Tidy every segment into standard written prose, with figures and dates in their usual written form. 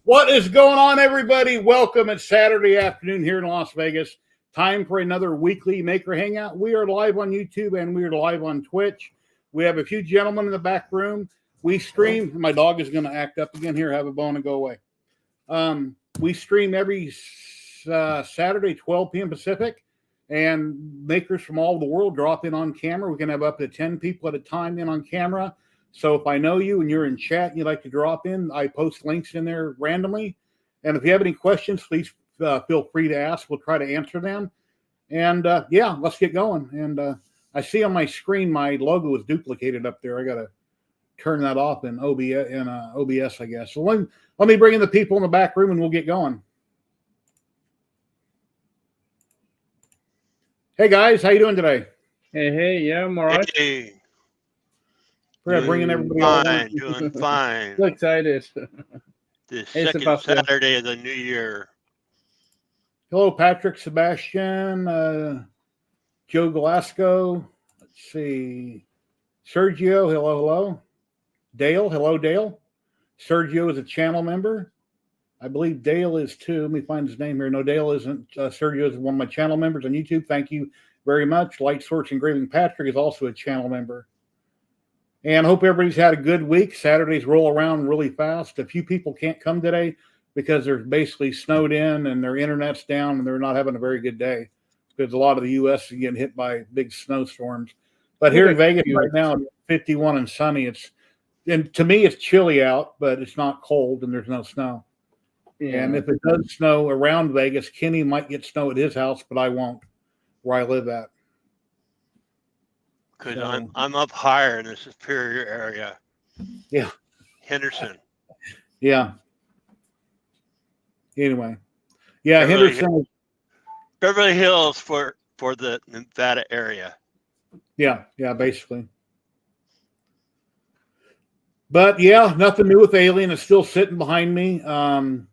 What is going on, everybody? Welcome. It's Saturday afternoon here in Las Vegas. Time for another weekly Maker Hangout. We are live on YouTube and we are live on Twitch. We have a few gentlemen in the back room. We stream. My dog is going to act up again here. Have a bone and go away. We stream every Saturday, 12 p.m. Pacific, and makers from all over the world drop in on camera. We can have up to 10 people at a time in on camera. So if I know you and you're in chat and you'd like to drop in, I post links in there randomly. And if you have any questions, please feel free to ask. We'll try to answer them. And yeah, let's get going. And I see on my screen my logo is duplicated up there. I got to turn that off in OBS, I guess. So let me bring in the people in the back room and we'll get going. Hey guys, how you doing today? Hey, yeah, I'm all right. Hey. We're bringing everybody fine, doing fine. So excited. The second Saturday of the new year. Hello, Patrick, Sebastian, Joe Glasgow. Let's see. Sergio, hello. Dale, hello, Dale. Sergio is a channel member. I believe Dale is too. Let me find his name here. No, Dale isn't. Sergio is one of my channel members on YouTube. Thank you very much. Light Source Engraving Patrick is also a channel member. And I hope everybody's had a good week. Saturdays roll around really fast. A few people can't come today because they're basically snowed in and their internet's down and they're not having a very good day because a lot of the U.S. is getting hit by big snowstorms. But here in Vegas right now, 51 and sunny. And to me, it's chilly out, but it's not cold and there's no snow. Yeah. And if it does snow around Vegas, Kenny might get snow at his house, but I won't where I live at. Because I'm up higher in the Superior area. Yeah. Henderson. Yeah. Anyway. Yeah, Henderson. Beverly Hills for the Nevada area. Yeah, basically. But yeah, nothing new with Alien. It's still sitting behind me. And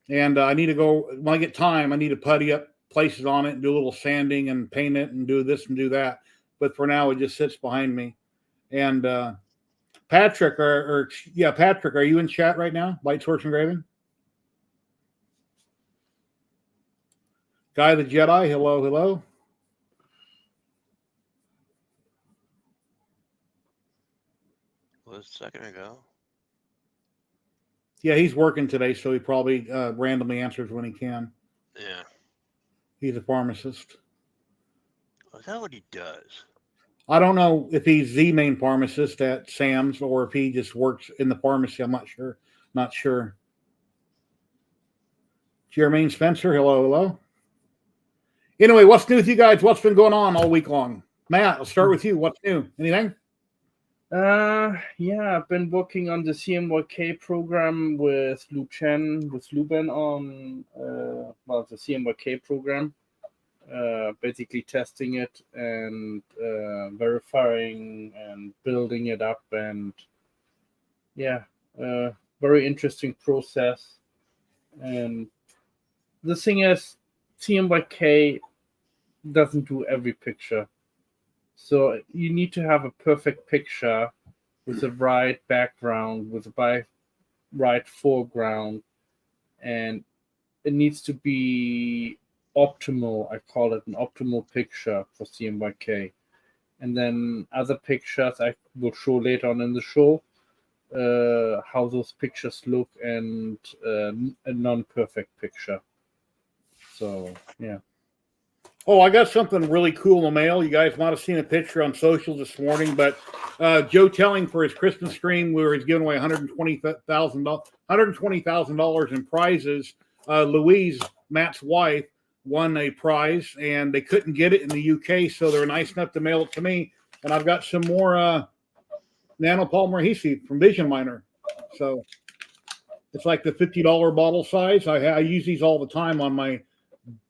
I need to go, when I get time, I need to putty up places on it and do a little sanding and paint it and do this and do that. But for now, it just sits behind me. And Patrick, Patrick, are you in chat right now? Light Source Engraving? Guy the Jedi, hello. Was a second ago. Yeah, he's working today, so he probably randomly answers when he can. Yeah. He's a pharmacist. Is that what he does? I don't know if he's the main pharmacist at Sam's or if he just works in the pharmacy. I'm not sure. Jermaine Spencer, hello. Anyway, what's new with you guys? What's been going on all week long? Matt, I'll start with you. What's new? Anything? Yeah, I've been working on the CMYK program with Luben on the CMYK program. Basically testing it and verifying and building it up, and very interesting process. And the thing is, CMYK doesn't do every picture. So you need to have a perfect picture with the right background, with the right foreground, and it needs to be optimal. I call it an optimal picture for CMYK. And then other pictures I will show later on in the show, how those pictures look, and a non-perfect picture. So, yeah. Oh, I got something really cool in the mail. You guys might have seen a picture on social this morning, but Joe Telling, for his Christmas stream, where he's giving away $120,000 in prizes. Louise, Matt's wife, won a prize, and they couldn't get it in the UK, so they're nice enough to mail it to me. And I've got some more nanopolymer adhesive from Vision Miner. So it's like the $50 bottle size. I use these all the time on my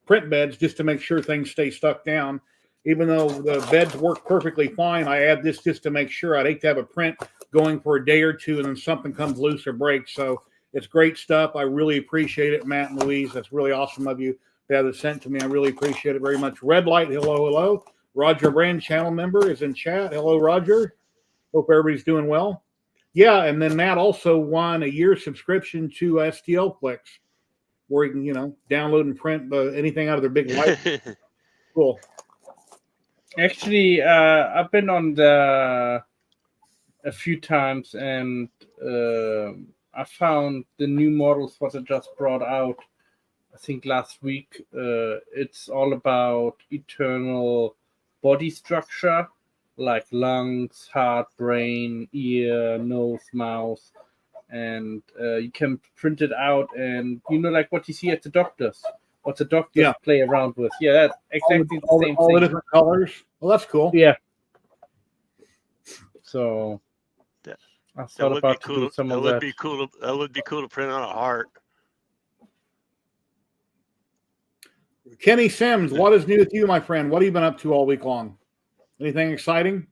print beds just to make sure things stay stuck down. Even though the beds work perfectly fine, I add this just to make sure. I'd hate to have a print going for a day or two and then something comes loose or breaks. So it's great stuff. I really appreciate it, Matt and Louise. That's really awesome of you to have it sent to me. I really appreciate it very much. Red Light, hello, hello. Roger Brand, channel member, is in chat. Hello, Roger. Hope everybody's doing well. Yeah, and then Matt also won a year subscription to STL Clicks, where you can, download and print anything out of their big light. Cool. Actually, I've been on a few times, and I found the new models what I just brought out, I think last week. It's all about eternal body structure, like lungs, heart, brain, ear, nose, mouth. And you can print it out, and like what you see at the doctors, what the doctors play around with. Yeah, that's exactly the same all thing. The different colors. Well, that's cool. Yeah. So I That would be cool. That would be cool. That would be cool to print on a heart. Kenny Sims, what is new with you, my friend? What have you been up to all week long? Anything exciting?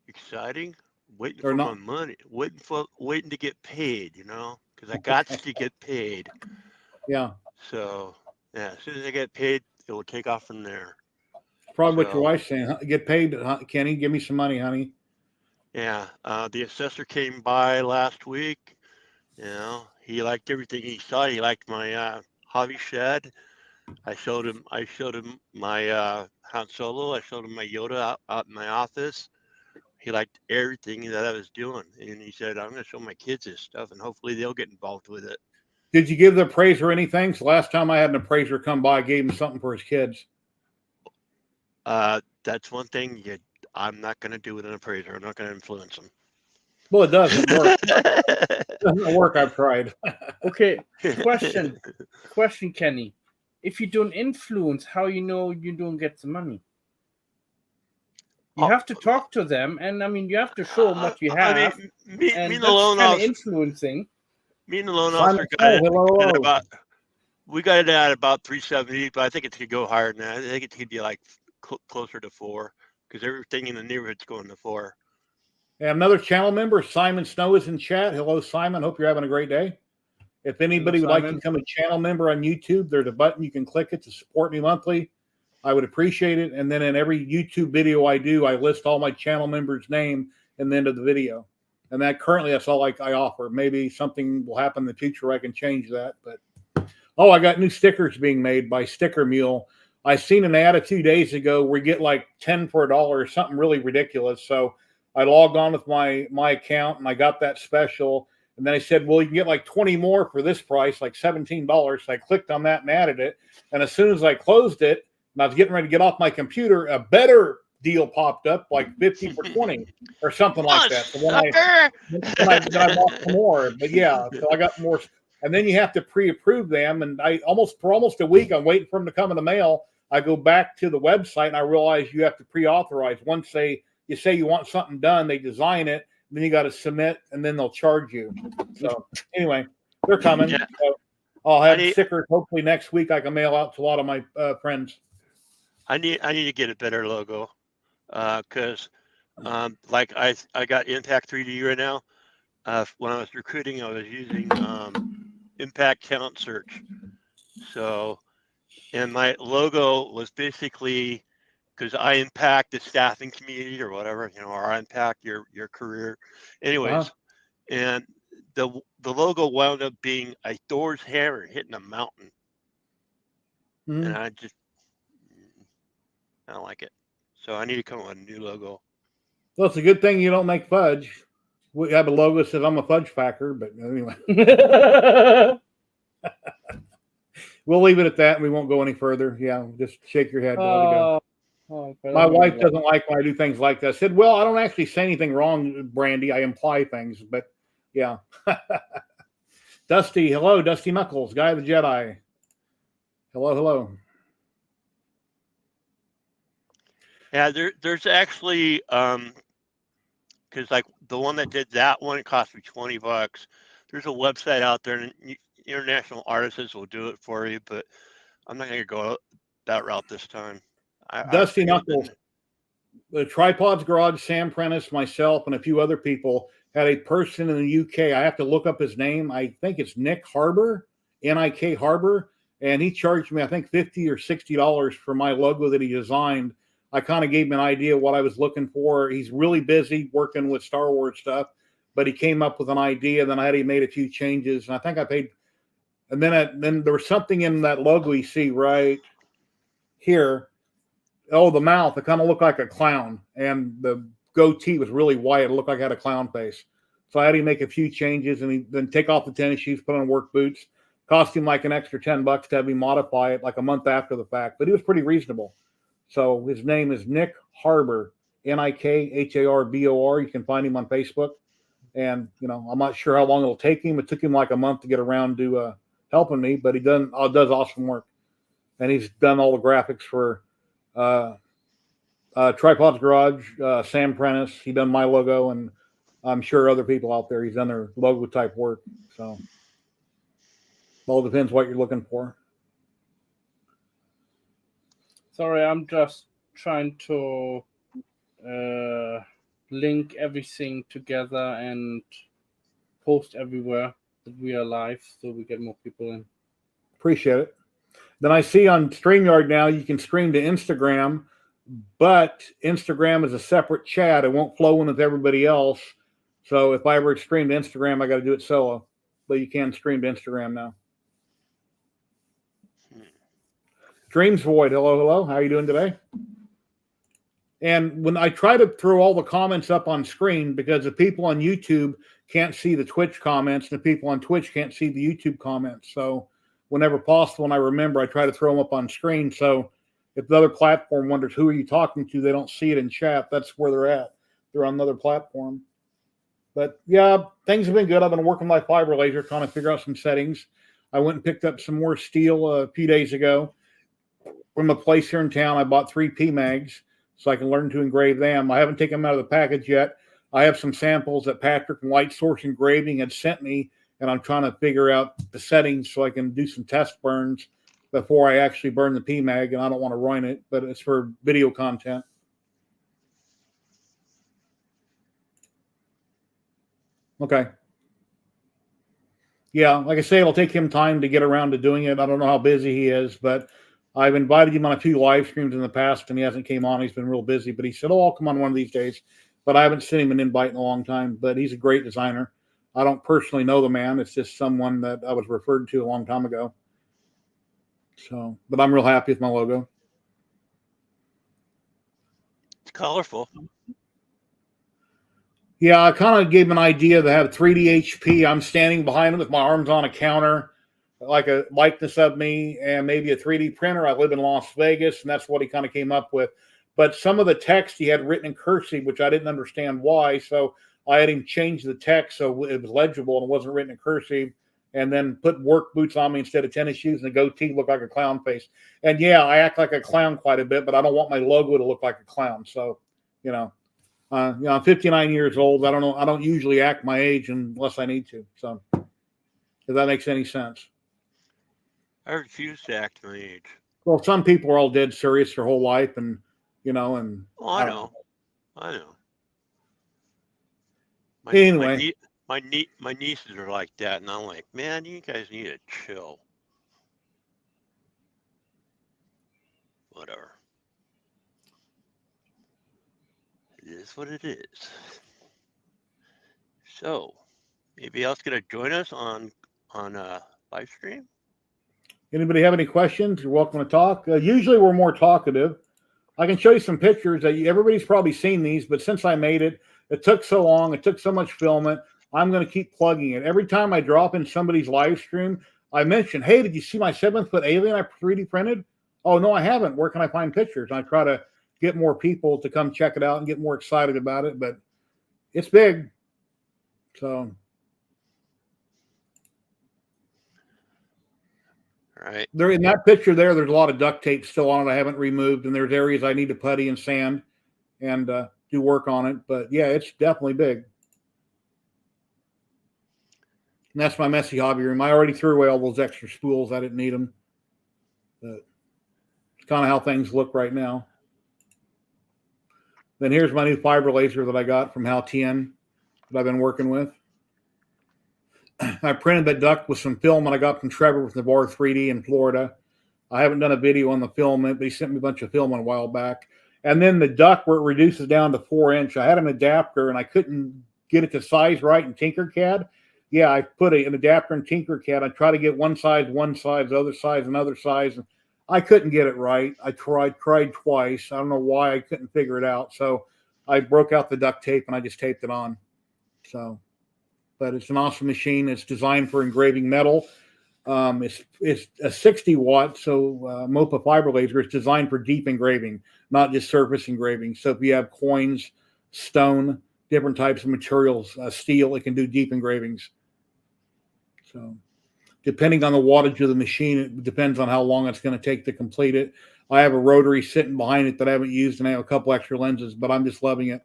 Exciting? Waiting for my money. Waiting to get paid, because I got to get paid. Yeah. So yeah, as soon as I get paid, it will take off from there. Probably what your wife's saying. Get paid, Kenny. Give me some money, honey. Yeah. The assessor came by last week. He liked everything he saw. He liked my hobby shed. I showed him my Han Solo. I showed him my Yoda out in my office. He liked everything that I was doing, and he said, "I'm going to show my kids this stuff, and hopefully they'll get involved with it." Did you give the appraiser anything? So last time I had an appraiser come by, I gave him something for his kids. That's one thing I'm not going to do with an appraiser. I'm not going to influence them. Well, it doesn't work. It doesn't work. I've tried. Okay. Question, Kenny. If you don't influence, how you don't get the money? You have to talk to them, and you have to show them what you have. Me and the loan officer influencing. Me and the loan officer we got it at about 370, but I think it could go higher than that. I think it could be like closer to 4, because everything in the neighborhood's going to 4. And another channel member, Simon Snow, is in chat. Hello, Simon. Hope you're having a great day. If anybody would like to become a channel member on YouTube, there's a button you can click it to support me monthly. I would appreciate it. And then in every YouTube video I do, I list all my channel members' name in the end of the video. And that's all I offer. Maybe something will happen in the future where I can change that. But I got new stickers being made by Sticker Mule. I seen an ad 2 days ago where you get like 10 for $1, something really ridiculous. So I logged on with my account, and I got that special. And then I said, well, you can get like 20 more for this price, like $17. So I clicked on that and added it. And as soon as I closed it, and I was getting ready to get off my computer, a better deal popped up, like 50 for 20 or something like that. So then I bought some more. But yeah, so I got more. And then you have to pre-approve them. And for almost a week, I'm waiting for them to come in the mail. I go back to the website, and I realize you have to pre-authorize. Once you say you want something done, they design it, then you got to submit, and then they'll charge you. So anyway, they're coming. Yeah. So I'll have stickers hopefully next week. I can mail out to a lot of my friends. I need to get a better logo, because like I got Impact 3D right now. When I was recruiting, I was using Impact Talent Search. So, and my logo was basically because I impact the staffing community or whatever, or I impact your career. Anyways, and the logo wound up being a Thor's hammer hitting a mountain, and I don't like it. So I need to come up with a new logo. Well, it's a good thing you don't make fudge. We have a logo that says I'm a fudge packer, but anyway. We'll leave it at that and we won't go any further. Yeah, just shake your head. Let it go. My wife doesn't like when I do things like that. I said, well, I don't actually say anything wrong, Brandy. I imply things, but yeah. Dusty, hello, Dusty Knuckles, Guy of the Jedi. Hello. Yeah, there's actually because like the one that did that one, it cost me $20. There's a website out there, and international artists will do it for you, but I'm not gonna go that route this time. Dusty Knuckles, the Tripods Garage, Sam Prentice, myself, and a few other people had a person in the UK. I have to look up his name. I think it's Nick Harbour, N-I-K Harbour, and he charged me, I think, $50 or $60 for my logo that he designed. I kind of gave him an idea of what I was looking for. He's really busy working with Star Wars stuff, but he came up with an idea. Then I had made a few changes, and I think I paid. And then there was something in that logo you see right here. Oh, the mouth. It kind of looked like a clown, and the goatee was really white. It looked like it had a clown face. So I had to make a few changes, and then take off the tennis shoes, put on work boots. Cost him like an extra $10 to have me modify it like a month after the fact, but he was pretty reasonable. So his name is Nick Harbour, Nikharbor. You can find him on Facebook. And, I'm not sure how long it'll take him. It took him like a month to get around to helping me, but he does awesome work. And he's done all the graphics for Tripods Garage, Sam Prentice. He done my logo, and I'm sure other people out there, he's done their logo type work. So it all depends what you're looking for. Sorry, I'm just trying to link everything together and post everywhere that we are live so we get more people in. Appreciate it. Then I see on StreamYard now you can stream to Instagram, but Instagram is a separate chat. It won't flow in with everybody else. So if I ever stream to Instagram, I got to do it solo. But you can stream to Instagram now. Dreams Void, hello. How are you doing today? And when I try to throw all the comments up on screen, because the people on YouTube can't see the Twitch comments, and the people on Twitch can't see the YouTube comments. So whenever possible, and I remember, I try to throw them up on screen. So if the other platform wonders who are you talking to, they don't see it in chat. That's where they're at. They're on another platform. But yeah, things have been good. I've been working my fiber laser, trying to figure out some settings. I went and picked up some more steel a few days ago from a place here in town. I bought 3 PMags so I can learn to engrave them. I haven't taken them out of the package yet. I have some samples that Patrick from Light Source Engraving had sent me, and I'm trying to figure out the settings so I can do some test burns before I actually burn the PMag, and I don't want to ruin it, but it's for video content. Okay. Yeah, like I say, it'll take him time to get around to doing it. I don't know how busy he is, but I've invited him on a few live streams in the past, and he hasn't came on. He's been real busy, but he said, I'll come on one of these days. But I haven't sent him an invite in a long time, but he's a great designer. I don't personally know the man. It's just someone that I was referred to a long time ago. So, but I'm real happy with my logo. It's colorful. Yeah, I kind of gave him an idea to have 3D HP. I'm standing behind him with my arms on a counter, like a likeness of me, and maybe a 3D printer. I live in Las Vegas, and that's what he kind of came up with. But some of the text he had written in cursive, which I didn't understand why. So I had him change the text so it was legible and it wasn't written in cursive, and then put work boots on me instead of tennis shoes, and the goatee looked like a clown face. And yeah, I act like a clown quite a bit, but I don't want my logo to look like a clown. So, I'm 59 years old. I don't know. I don't usually act my age unless I need to. So, if that makes any sense. I refuse to act my age. Well, some people are all dead serious their whole life, and Oh, I know. Anyway, my nieces are like that, and I'm like, man, you guys need to chill. Whatever. is what it is. So, anybody else gonna join us on live stream? Anybody have any questions? You're welcome to talk. Usually we're more talkative. I can show you some pictures that everybody's probably seen these, but since I made it, it took so long, it took so much filming, I'm going to keep plugging it. Every time I drop in somebody's live stream, I mention, hey, did you see my 7-foot alien I 3D printed? Oh, no, I haven't. Where can I find pictures? And I try to get more people to come check it out and get more excited about it, but it's big. So. Right. There in that picture there's a lot of duct tape still on it. I haven't removed, and there's areas I need to putty and sand and do work on it. But yeah, it's definitely big. And that's my messy hobby room. I already threw away all those extra spools. I didn't need them. But it's kind of how things look right now. Then here's my new fiber laser that I got from Haltien that I've been working with. I printed that duct with some film that I got from Trevor with Navarre 3D in Florida. I haven't done a video on the film, but he sent me a bunch of film a while back. And then the duct where it reduces down to 4-inch, I had an adapter and I couldn't get it to size right in Tinkercad. Yeah, I put an adapter in Tinkercad. I tried to get one size, the other size, another size. And I couldn't get it right. I tried twice. I don't know why I couldn't figure it out. So I broke out the duct tape and I just taped it on. So. But it's an awesome machine. It's designed for engraving metal. It's a 60 watt, so MOPA fiber laser. It's designed for deep engraving, not just surface engraving. So if you have coins, stone, different types of materials, steel, it can do deep engravings. So depending on the wattage of the machine, it depends on how long it's going to take to complete it. I have a rotary sitting behind it that I haven't used, and I have a couple extra lenses, but I'm just loving it.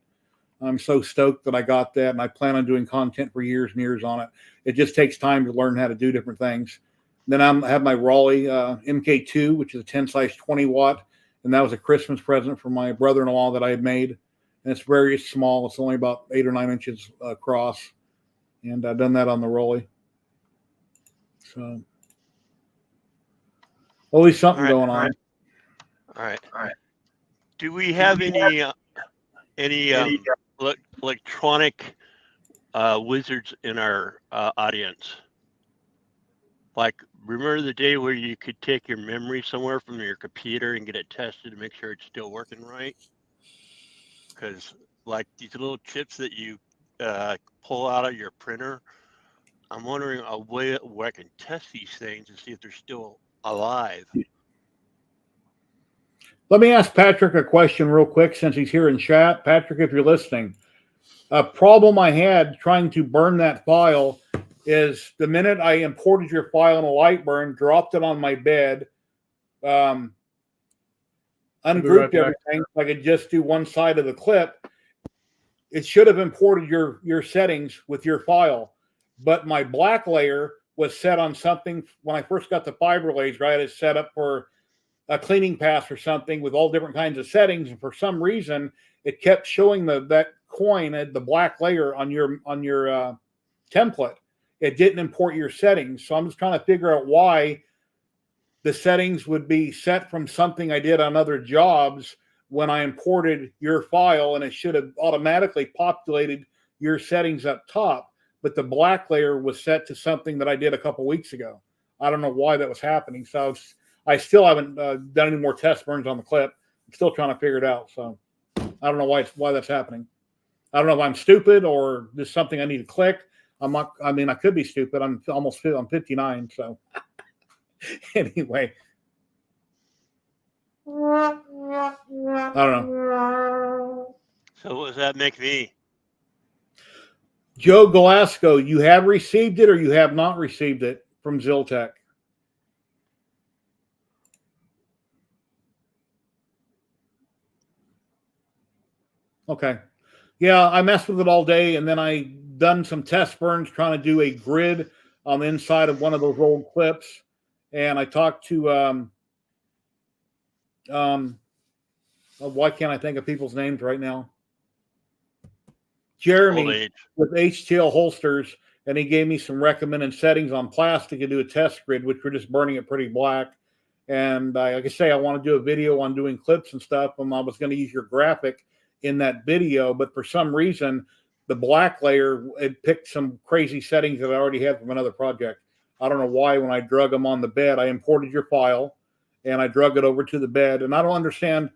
I'm so stoked that I got that, and I plan on doing content for years and years on it. It just takes time to learn how to do different things. Then I have my Raleigh MK2, which is a 10 size 20 watt, and that was a Christmas present for my brother-in-law that I had made. And it's very small. It's only about 8 or 9 inches across, and I've done that on the Raleigh. So always something going on. All right. Do we have any electronic wizards in our audience? Like, remember the day where you could take your memory somewhere from your computer and get it tested to make sure it's still working right? Because like these little chips that you pull out of your printer, I'm wondering a way where I can test these things and see if they're still alive. Let me ask Patrick a question real quick since he's here in chat. Patrick, if you're listening, a problem I had trying to burn that file is the minute I imported your file in a light burn, dropped it on my bed, ungrouped everything, so I could just do one side of the clip. It should have imported your settings with your file, but my black layer was set on something when I first got the fiber laser. I had it set up for a cleaning pass or something with all different kinds of settings, and for some reason it kept showing that coin at the black layer on your template. It didn't import your settings, so I'm just trying to figure out why the settings would be set from something I did on other jobs when I imported your file, and it should have automatically populated your settings up top, but the black layer was set to something that I did a couple weeks ago. I don't know why that was happening. So I still haven't done any more test burns on the clip. I'm still trying to figure it out. So I don't know why that's happening. I don't know if I'm stupid or just something I need to click. I'm not. I mean, I could be stupid. I'm 59. So anyway, I don't know. So what does that make me? Joe Glasgow, you have received it or you have not received it from Ziltech? Okay. Yeah, I messed with it all day, and then I done some test burns trying to do a grid on the inside of one of those old clips. And I talked to why can't I think of people's names right now? Jeremy with HTL Holsters, and he gave me some recommended settings on plastic to do a test grid, which we're just burning it pretty black. And like I say, I want to do a video on doing clips and stuff, and I was going to use your graphic in that video, but for some reason, the black layer, it picked some crazy settings that I already had from another project. I don't know why. When I drug them on the bed, I imported your file and I drug it over to the bed. And I don't understand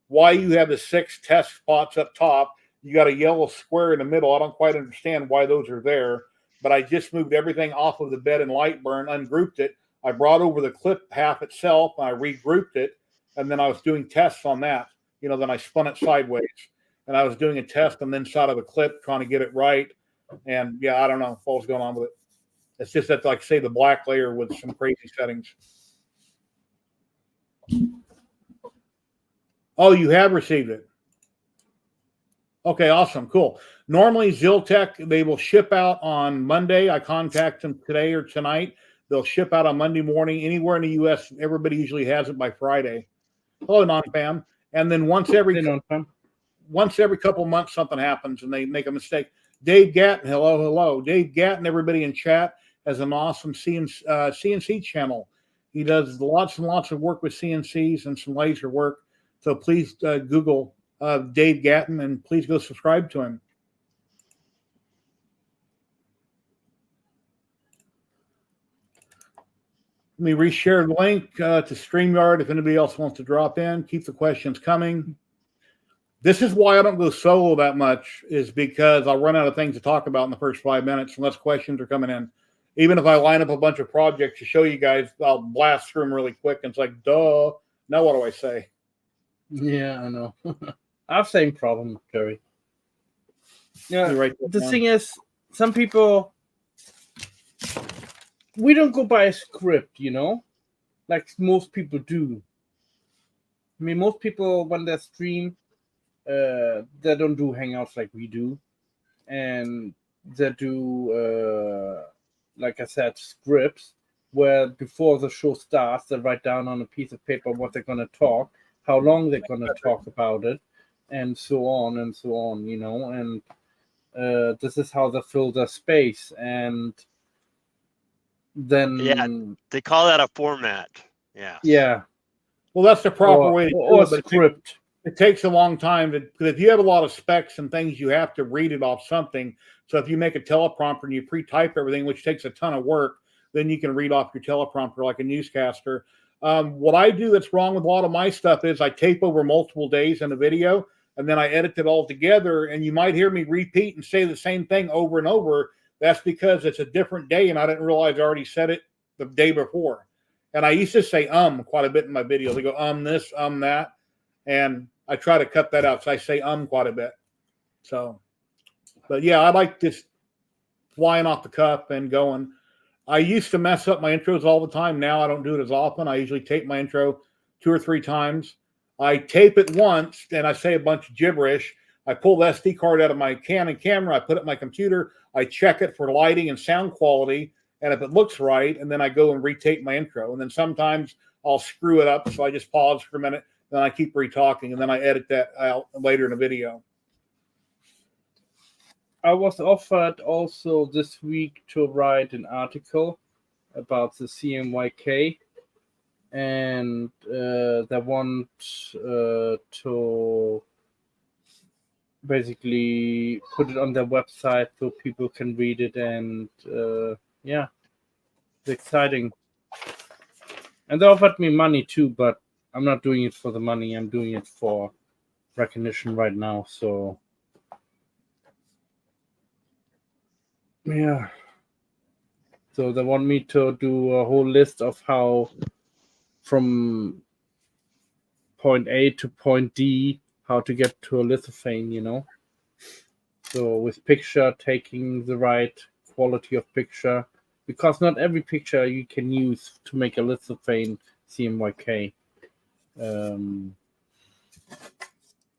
why you have the 6 test spots up top. You got a yellow square in the middle. I don't quite understand why those are there, but I just moved everything off of the bed in Lightburn, ungrouped it. I brought over the clip half itself, and I regrouped it, and then I was doing tests on that. Then I spun it sideways, and I was doing a test on the inside of the clip, trying to get it right. And yeah, I don't know what was going on with it. It's just that, like, say, the black layer with some crazy settings. Oh, you have received it. Okay, awesome, cool. Normally, Ziltech, they will ship out on Monday. I contact them today or tonight. They'll ship out on Monday morning. Anywhere in the U.S., everybody usually has it by Friday. Hello, non-fam. And then once every couple months, something happens and they make a mistake. Dave Gatton, hello. Dave Gatton, everybody in chat, has an awesome CNC channel. He does lots and lots of work with CNCs and some laser work. So please Google Dave Gatton and please go subscribe to him. Let me reshare the link to StreamYard if anybody else wants to drop in. Keep the questions coming. This is why I don't go solo that much, is because I'll run out of things to talk about in the first 5 minutes unless questions are coming in. Even if I line up a bunch of projects to show you guys, I'll blast through them really quick. And it's like, duh. Now what do I say? Yeah, I know. I have the same problem, Jerry. Yeah, the thing is, some people, we don't go by a script, like most people do. I mean, most people, when they stream, they don't do hangouts like we do. And they do, like I said, scripts, where before the show starts, they write down on a piece of paper what they're going to talk, how long they're going to talk about it, and so on, and this is how they fill their space. And then they call that a format. Yeah. Well, that's the proper way to do it, but script. It takes a long time because if you have a lot of specs and things, you have to read it off something. So if you make a teleprompter and you pre-type everything, which takes a ton of work, then you can read off your teleprompter like a newscaster. What I do that's wrong with a lot of my stuff is I tape over multiple days in a video, and then I edit it all together. And you might hear me repeat and say the same thing over and over. That's because it's a different day, and I didn't realize I already said it the day before. And I used to say quite a bit in my videos. They go this, that, and I try to cut that out. So I say quite a bit. So, but yeah, I like just flying off the cuff and going. I used to mess up my intros all the time. Now I don't do it as often. I usually tape my intro 2 or 3 times. I tape it once and I say a bunch of gibberish. I pull the SD card out of my Canon camera. I put it in my computer. I check it for lighting and sound quality. And if it looks right, and then I go and retape my intro. And then sometimes I'll screw it up. So I just pause for a minute. Then I keep re-talking. And then I edit that out later in the video. I was offered also this week to write an article about the CMYK, and they want to basically put it on their website so people can read it, and yeah, it's exciting. And they offered me money too, but I'm not doing it for the money. I'm doing it for recognition right now, so yeah. So they want me to do a whole list of how from point A to point D, how to get to a lithophane, So with picture, taking the right quality of picture, because not every picture you can use to make a lithophane CMYK.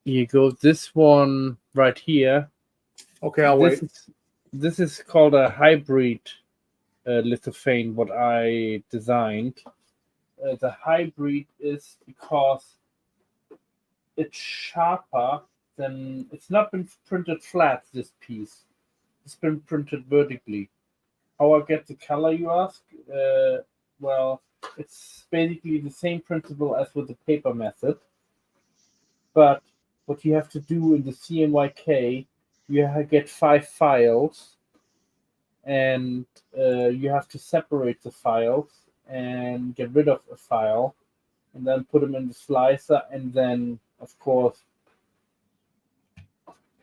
Here goes this one right here. Okay, I'll wait. This is called a hybrid lithophane, what I designed. The hybrid is because it's sharper than, it's not been printed flat, this piece. It's been printed vertically. How I get the color, you ask? Well, it's basically the same principle as with the paper method, but what you have to do in the CMYK, you get 5 files, and you have to separate the files and get rid of a file, and then put them in the slicer, and then, of course,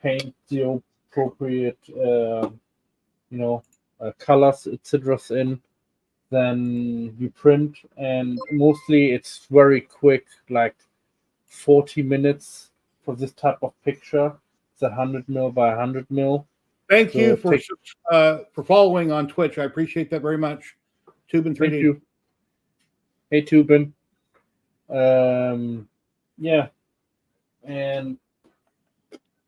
paint the appropriate, colors, etc. in. Then you print, and mostly it's very quick, like 40 minutes for this type of picture. It's 100 mil by 100 mil. Thank you for following on Twitch. I appreciate that very much. Tubin 3D. Thank you. Hey, Tubin. Yeah. And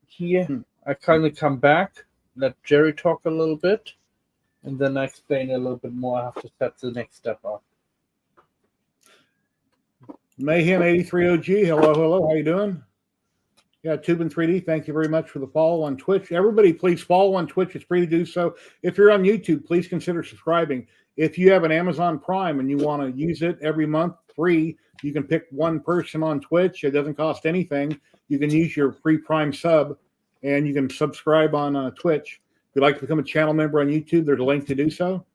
here I kind of come back, let Jerry talk a little bit, and then I explain a little bit more. I have to set the next step up. Mayhem 83 OG. Hello. How you doing? Yeah, Tubin 3D. Thank you very much for the follow on Twitch. Everybody, please follow on Twitch. It's free to do so. If you're on YouTube, please consider subscribing. If you have an Amazon Prime and you want to use it every month free, you can pick one person on Twitch. It doesn't cost anything. You can use your free Prime sub, and you can subscribe on Twitch. If you'd like to become a channel member on YouTube, there's a link to do so.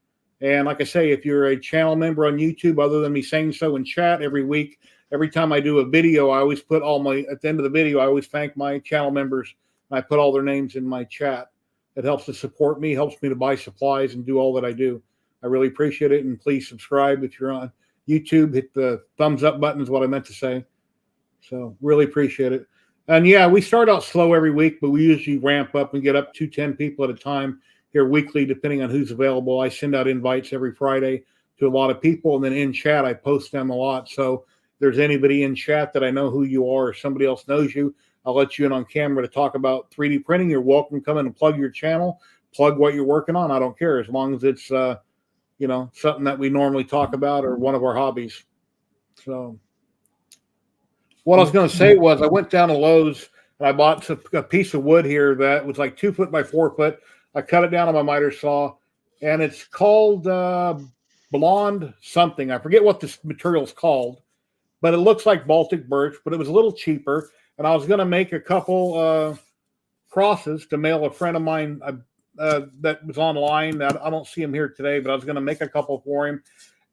And like I say, if you're a channel member on YouTube, other than me saying so in chat every week, every time I do a video, I always put at the end of the video, I always thank my channel members. And I put all their names in my chat. It helps to support me, helps me to buy supplies and do all that I do. I really appreciate it. And please subscribe if you're on YouTube. Hit the thumbs up button is what I meant to say. So really appreciate it. And yeah, we start out slow every week, but we usually ramp up and get up to 10 people at a time here weekly, depending on who's available. I send out invites every Friday to a lot of people. And then in chat, I post them a lot. So if there's anybody in chat that I know who you are or somebody else knows you, I'll let you in on camera to talk about 3D printing. You're welcome to come in and plug your channel, plug what you're working on. I don't care, as long as it's something that we normally talk about or one of our hobbies. So what I was going to say was I went down to Lowe's and I bought a piece of wood here that was like 2 foot by 4 foot. I cut it down on my miter saw, and it's called blonde something. I forget what this material is called, but it looks like Baltic birch, but it was a little cheaper. And I was going to make a couple crosses to mail a friend of mine that was online. I don't see him here today, but I was going to make a couple for him.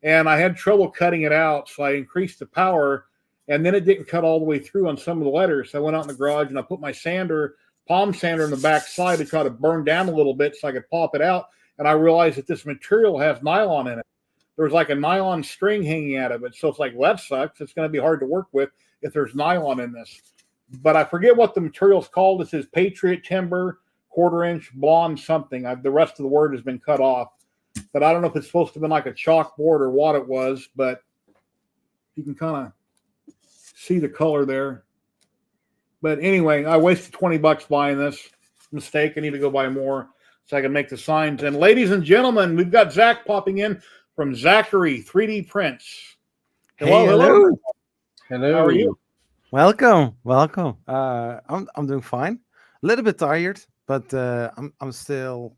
And I had trouble cutting it out, so I increased the power, and then it didn't cut all the way through on some of the letters. So I went out in the garage and I put my palm sander in the back side to try to burn down a little bit so I could pop it out. And I realized that this material has nylon in it. There was like a nylon string hanging out of it. So it's like, well, that sucks. It's going to be hard to work with if there's nylon in this. But I forget what the material's called. It says Patriot Timber, 1/4 inch blonde something. The rest of the word has been cut off. But I don't know if it's supposed to have been like a chalkboard or what it was. But you can kind of see the color there. But anyway, I wasted $20 buying this. Mistake. I need to go buy more so I can make the signs. And ladies and gentlemen, we've got Zach popping in from Zachary 3D Prints. Hello. How are you? Welcome. I'm doing fine. A little bit tired, but I'm still,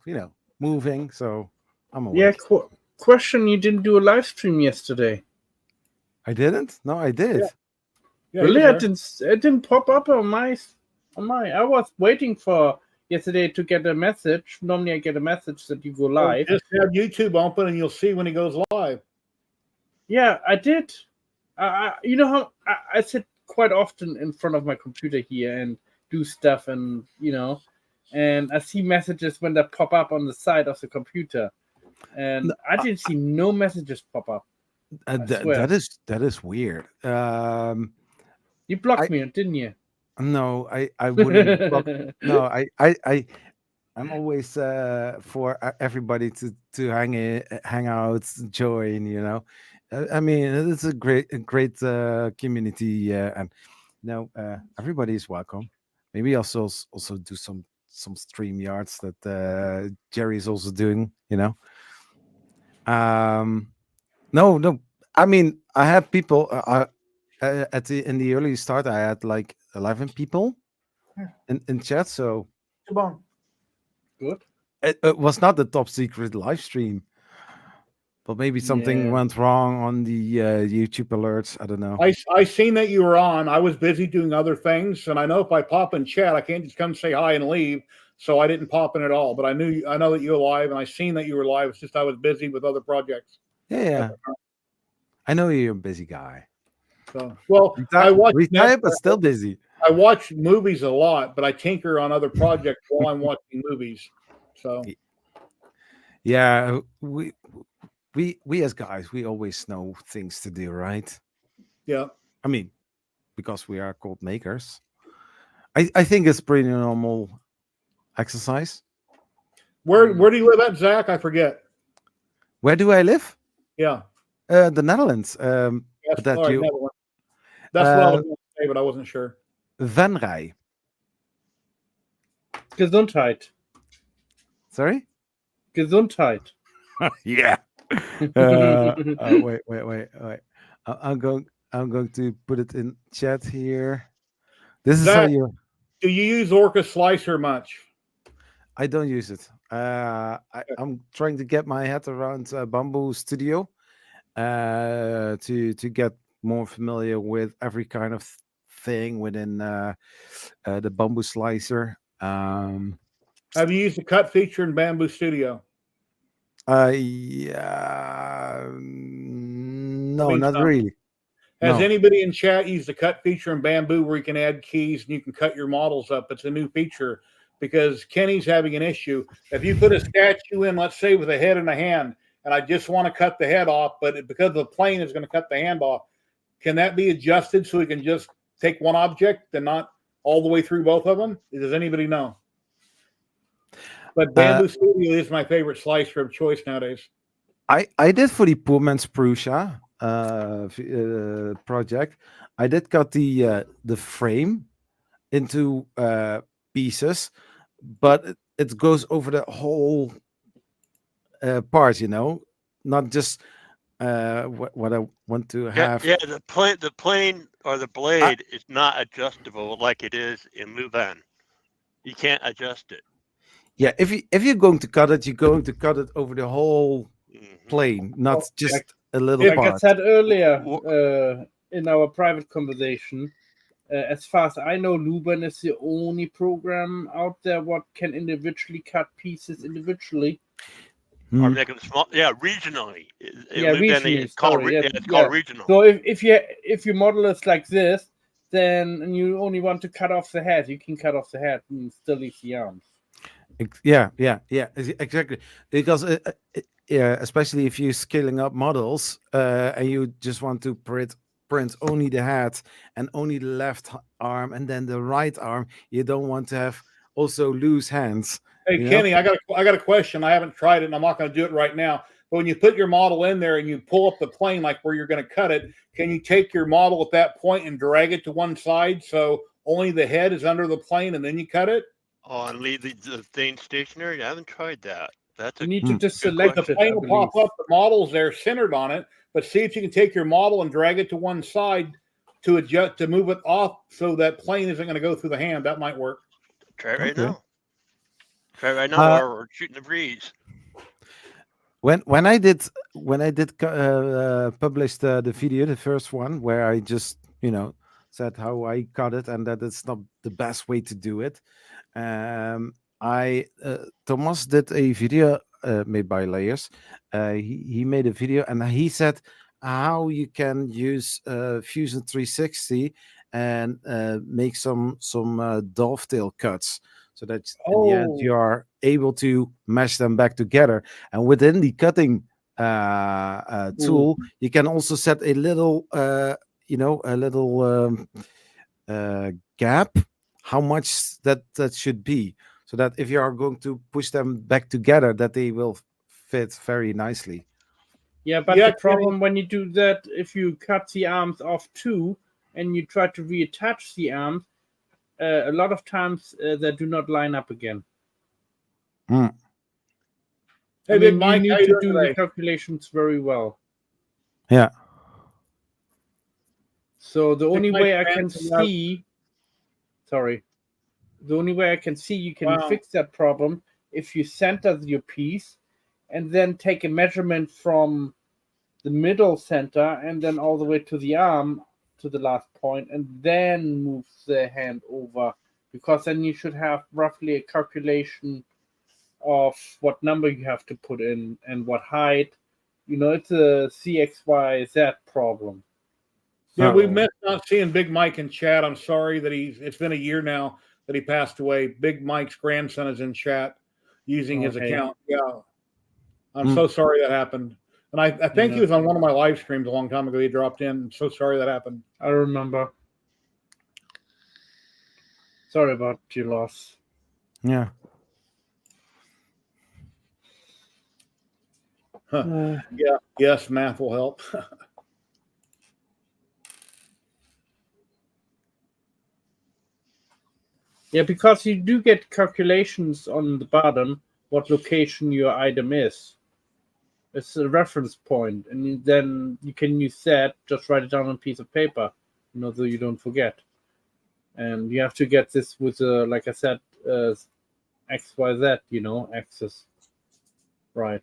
moving. So I'm awake. Yeah. Question: you didn't do a live stream yesterday? I didn't. No, I did. Yeah, really? It didn't pop up on my. I was waiting for yesterday to get a message. Normally, I get a message that you go live. Just have YouTube open, and you'll see when he goes live. Yeah, I did. You know how I sit quite often in front of my computer here and do stuff, and and I see messages when they pop up on the side of the computer, and I didn't see no messages pop up. That is weird. You blocked me, didn't you? No, I wouldn't. No, I'm always for everybody to hang out, join. I mean, it's a great community, and everybody is welcome. Maybe also do some stream yards that Jerry is also doing. No. I mean, I had people. In the early start, I had like 11 people in chat. So good. It was not the top secret live stream, but maybe something Yeah. went wrong on the YouTube alerts. I don't know. I seen that you were on. I was busy doing other things, and I know if I pop in chat, I can't just come say hi and leave. So I didn't pop in at all. But I know that you were live, and I seen that you were live. It's just I was busy with other projects. Yeah. I know you're a busy guy. So I watch Retired, but still busy. I watch movies a lot, but I tinker on other projects while I'm watching movies. So yeah, we as guys, we always know things to do, right? yeah. I mean, because we are called makers. I think it's pretty normal exercise. Where do you live at, Zach? I forget. Where do I live? Yeah. The Netherlands. That's, that all right, you Netherlands. That's what I was going to say, but I wasn't sure. Van Rij. Gesundheit. Sorry? Gesundheit. Yeah. Wait. I'm going to put it in chat here. This is Zach, how you. Do you use Orca Slicer much? I don't use it. I'm trying to get my head around Bamboo Studio to get more familiar with every kind of thing within the Bamboo Slicer. Have you used the cut feature in Bamboo Studio? Yeah, no, not really. Has No. anybody in chat used the cut feature in Bamboo where you can add keys and you can cut your models up? It's a new feature because Kenny's having an issue. If you put a statue in, let's say with a head and a hand, and I just want to cut the head off, but because the plane is going to cut the hand off, can that be adjusted so we can just take one object and not all the way through both of them? Does anybody know? But Bamboo Studio is my favorite slicer of choice nowadays. I did for the Poor Man's Prusa project. I did cut the frame into pieces, but it goes over the whole part, not just what I want to have. Yeah, the plane or the blade is not adjustable like it is in Louvain. You can't adjust it. Yeah, if you're going to cut it, you're going to cut it over the whole plane, not just a little like part. I said earlier in our private conversation, as far as I know, Louvain is the only program out there what can individually cut pieces individually. Or make them small. Yeah, regionally. Regionally. It's called regional. So if your model is like this, then and you only want to cut off the head, you can cut off the head and still leave the arms. Yeah, exactly. Because especially if you're scaling up models and you just want to print only the head and only the left arm and then the right arm, you don't want to have also loose hands. Hey, Kenny, I got a question. I haven't tried it, and I'm not going to do it right now. But when you put your model in there and you pull up the plane, like where you're going to cut it, can you take your model at that point and drag it to one side so only the head is under the plane, and then you cut it? Oh, and leave the thing stationary? I haven't tried that. You need to just select the plane will pop up. The model's there centered on it, but see if you can take your model and drag it to one side to adjust to move it off so that plane isn't going to go through the hand. That might work. Try it right now. Try it right now, or shooting the breeze. When I did publish the video, the first one where I just said how I cut it and that it's not the best way to do it. Thomas did a video made by Layers. He made a video and he said how you can use Fusion 360 and make some dovetail cuts so that in the end you are able to mesh them back together. And within the cutting tool, you can also set a little gap, how much that should be, so that if you are going to push them back together, that they will fit very nicely. Yeah, but the problem when you do that, if you cut the arms off too, and you try to reattach the arms, a lot of times they do not line up again. Hey, you need to do the calculations very well. Yeah. So the only way I can see, the only way I can see you can fix that problem if you center your piece and then take a measurement from the middle center, and then all the way to the arm, to the last point, and then move the hand over, because then you should have roughly a calculation of what number you have to put in and what height. It's a CXYZ problem. Yeah, So- we missed not seeing Big Mike in chat. I'm sorry that it's been a year now that he passed away. Big Mike's grandson is in chat using his Okay. account. Yeah. I'm so sorry that happened. And I think he was on one of my live streams a long time ago. He dropped in. I'm so sorry that happened. I remember. Sorry about your loss. Yeah. Huh. Yeah. Yes, math will help. Yeah, because you do get calculations on the bottom what location your item is. It's a reference point, and then you can use that, just write it down on a piece of paper, so you don't forget. And you have to get this with, like I said, XYZ, axis. Right.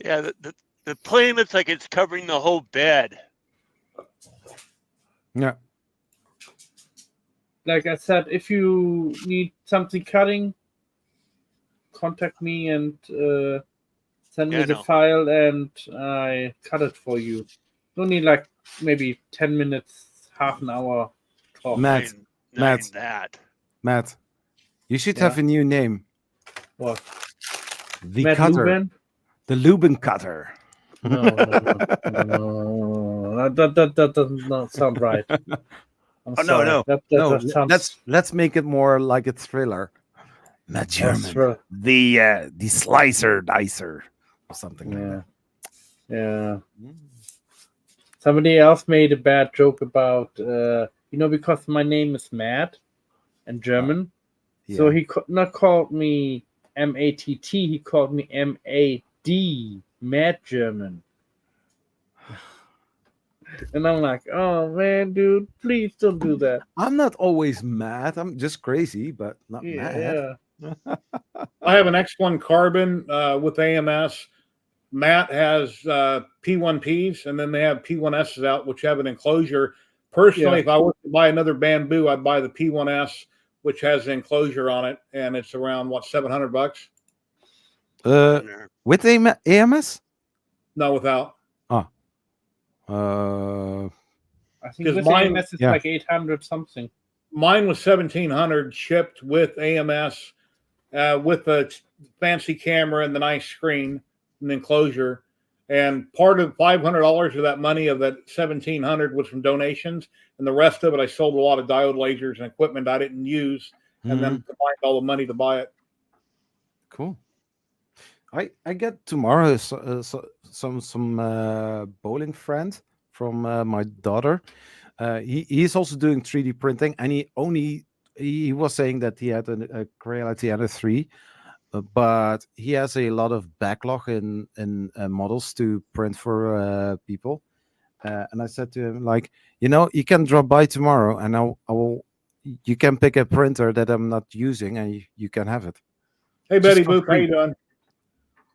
Yeah, the plane looks like it's covering the whole bed. Yeah. Like I said, if you need something cutting, contact me and send me the file, and I cut it for you. Don't need like maybe 10 minutes, half an hour talk. Matt, you should have a new name. What? The Matt cutter. Lubin? The Lubin cutter. No. That does not sound right. No. That sounds... Let's make it more like a thriller. Matt German, the slicer dicer, or something like that. Yeah. Somebody else made a bad joke about because my name is Matt and German, so he not called me MATT, he called me MAD, Matt German. And I'm like, oh man, dude, please don't do that. I'm not always mad. I'm just crazy, but not mad. Yeah. I have an X1 carbon with AMS. Matt has P1Ps, and then they have P1Ss out, which have an enclosure. Personally, if I were to buy another bamboo, I'd buy the P1S, which has an enclosure on it, and it's around $700. With AMS? No, without. I think with AMS it's like 800 something. Mine was 1,700 shipped with AMS, with the fancy camera and the nice screen and enclosure. And part of $500 of that money of that 1,700 was from donations, and the rest of it I sold a lot of diode lasers and equipment I didn't use, and then combined all the money to buy it. Cool. I get tomorrow some bowling friend from my daughter. He's also doing 3D printing, and he was saying that he had a Creality and a 3, but he has a lot of backlog in models to print for people. And I said to him, like, you can drop by tomorrow, and I will. You can pick a printer that I'm not using, and you can have it. Hey, Betty Boop, how you doing?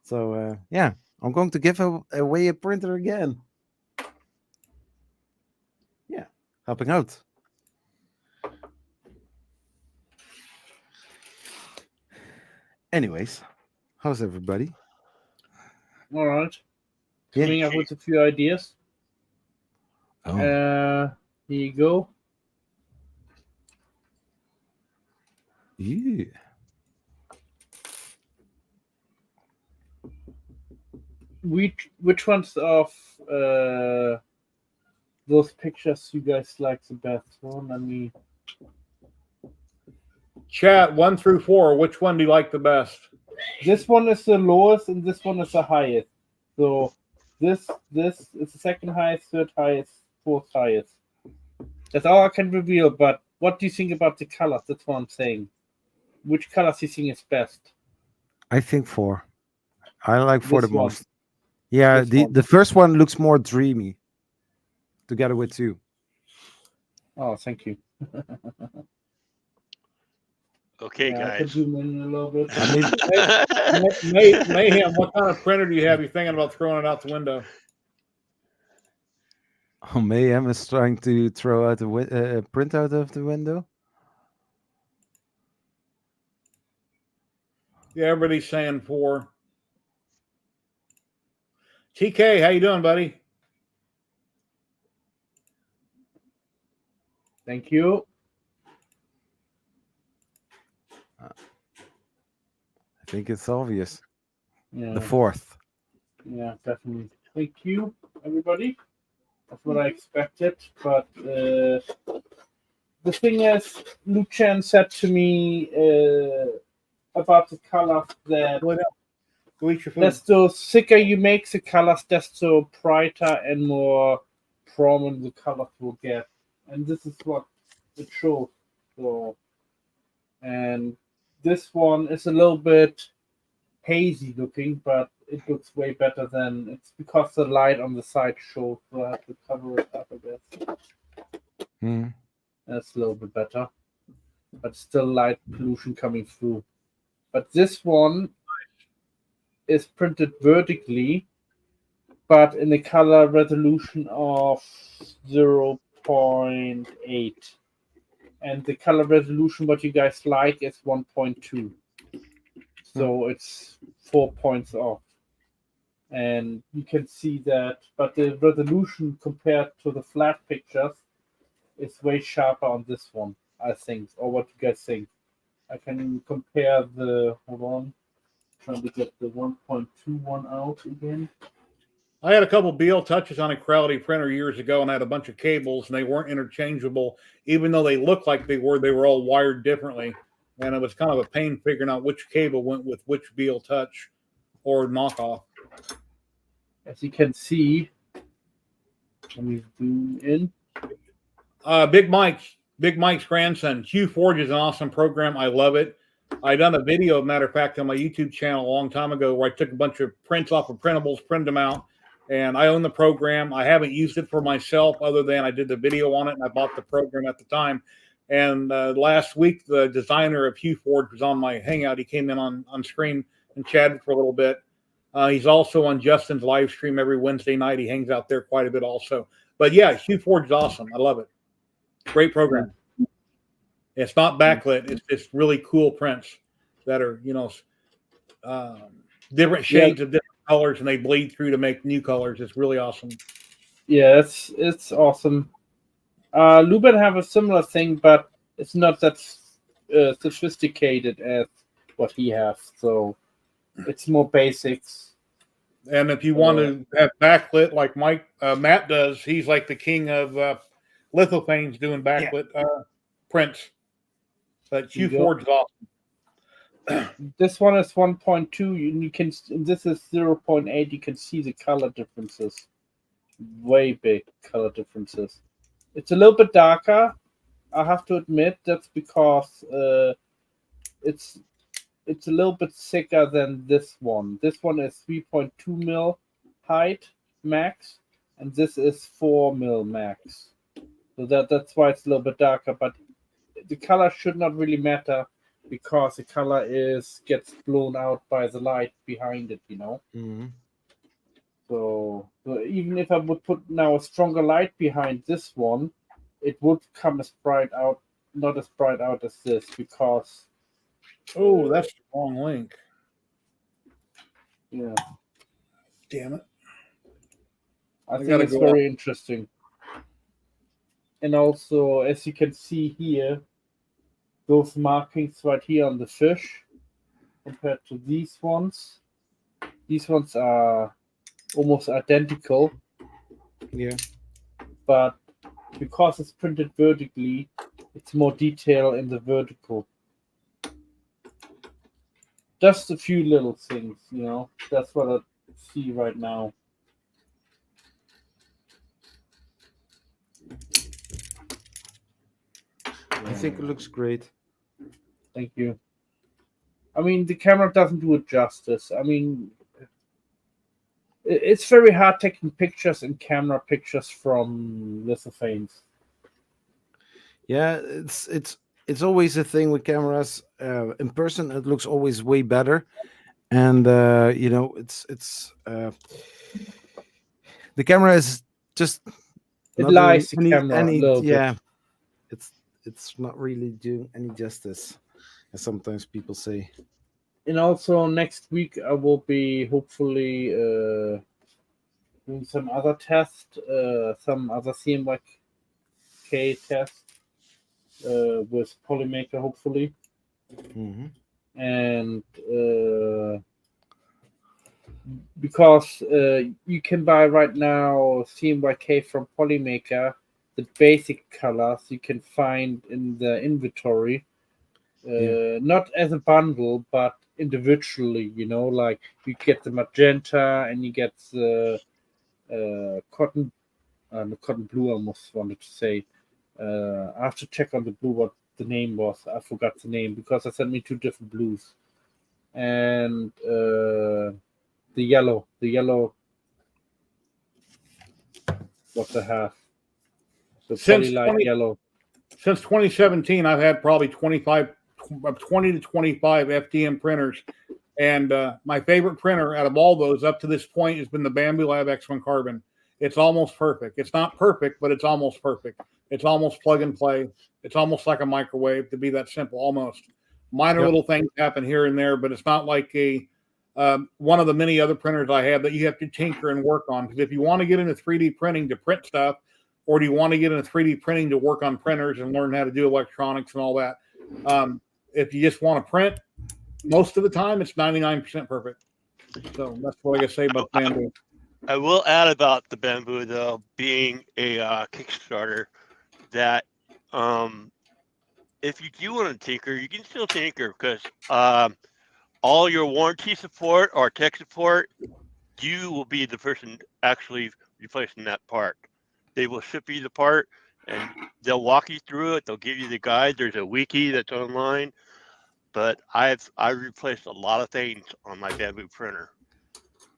So I'm going to give away a printer again. Yeah, helping out. Anyways, how's everybody? All right. Coming up with a few ideas. Here you go. Yeah. Which ones of those pictures you guys like the best? Well, let me chat 1 through 4. Which one do you like the best? This one is the lowest, and this one is the highest. So this is the second highest, third highest, fourth highest. That's all I can reveal. But what do you think about the colors? That's what I'm saying. Which colors do you think is best? I think 4. I like 4 the most. One. Yeah, the first one looks more dreamy. Together with 2. Oh, thank you. Okay, Yeah, I can guys. zoom in a little bit. I mean, Mayhem, what kind of printer do you have? You thinking about throwing it out the window? Mayhem is trying to throw out a print out of the window. Yeah, everybody's saying 4. TK, how you doing, buddy? Thank you. I think it's obvious. Yeah, The 4th. yeah, definitely. Thank you, everybody. That's what I expected. But the thing is, Luchan said to me about the colors that Go eat your food. desto thicker you make the colors, desto brighter and more prominent the colors will get. And this is what it shows. So, and this one is a little bit hazy looking, but it looks way better than it's because the light on the side shows. So I have to cover it up a bit. That's a little bit better, but still light pollution coming through. But this one is printed vertically, but in a color resolution of 0.8. And the color resolution, what you guys like, is 1.2. So it's 4 points off. And you can see that, but the resolution compared to the flat pictures is way sharper on this one, I think. Or what you guys think? I can compare the, hold on, trying to get the 1.21 out again. I had a couple BL touches on a Crowley printer years ago, and I had a bunch of cables, and they weren't interchangeable, even though they looked like they were. They were all wired differently, and it was kind of a pain figuring out which cable went with which BL touch or knockoff. As you can see, let me zoom in. Big Mike's grandson, QForge is an awesome program. I love it. I done a video, matter of fact, on my YouTube channel a long time ago where I took a bunch of prints off of printables, printed them out, and I own the program. I haven't used it for myself other than I did the video on it, and I bought the program at the time. And last week, the designer of QForge was on my Hangout. He came in on screen and chatted for a little bit. He's also on Justin's live stream every Wednesday night. He hangs out there quite a bit also. But yeah, QForge is awesome. I love it. Great program. It's not backlit. It's just really cool prints that are, different shades of different colors, and they bleed through to make new colors. It's really awesome. Yeah, it's awesome. Luben have a similar thing, but it's not that sophisticated as what he has. So it's more basics. And if you want to have backlit like Matt does, he's like the king of lithophanes doing backlit prints. But QForge is awesome. This one is 1.2. You can. This is 0.8. You can see the color differences. Way big color differences. It's a little bit darker. I have to admit that's because it's a little bit thicker than this one. This one is 3.2 mil height max, and this is 4 mil max. So that's why it's a little bit darker. But the color should not really matter because the color gets blown out by the light behind it. Mm-hmm. So even if I would put now a stronger light behind this one, it would come as bright out, not as bright out as this because. Oh, that's the wrong link. Yeah. Damn it. I think it's very interesting. And also, as you can see here, those markings right here on the fish compared to these ones are almost identical. Yeah. But because it's printed vertically, it's more detail in the vertical. Just a few little things, That's what I see right now. I think it looks great. Thank you. I mean, the camera doesn't do it justice. I mean, it's very hard taking pictures and camera pictures from lithophanes. Yeah, it's always a thing with cameras. In person, it looks always way better, and it's the camera is just It not doing lies the camera a any little yeah. bit. It's not really doing any justice, as sometimes people say. And also next week I will be hopefully doing some other test, some other CMYK test with Polymaker hopefully, Mm-hmm. and because you can buy right now CMYK from Polymaker, the basic colors you can find in the inventory, not as a bundle but individually. Like you get the magenta and you get the cotton blue. I almost wanted to say. I have to check on the blue what the name was. I forgot the name because I sent me 2 different blues, and the yellow, what they have. So Since Polylight yellow. Since 2017, I've had probably 20 to 25 FDM printers. And my favorite printer out of all those up to this point has been the Bamboo Lab X1 Carbon. It's almost perfect. It's not perfect, but it's almost perfect. It's almost plug and play. It's almost like a microwave, to be that simple, almost. Minor little things happen here and there, but it's not like one of the many other printers I have that you have to tinker and work on. Because if you want to get into 3D printing to print stuff, or do you want to get into 3D printing to work on printers and learn how to do electronics and all that? If you just want to print, most of the time it's 99% perfect. So that's what I got to say about Bamboo. I will add about the Bamboo, though, being a Kickstarter, that if you do want to tinker, you can still tinker, because all your warranty support or tech support, you will be the person actually replacing that part. They will ship you the part and they'll walk you through it. They'll give you the guide. There's a wiki that's online. But I've replaced a lot of things on my Bamboo printer.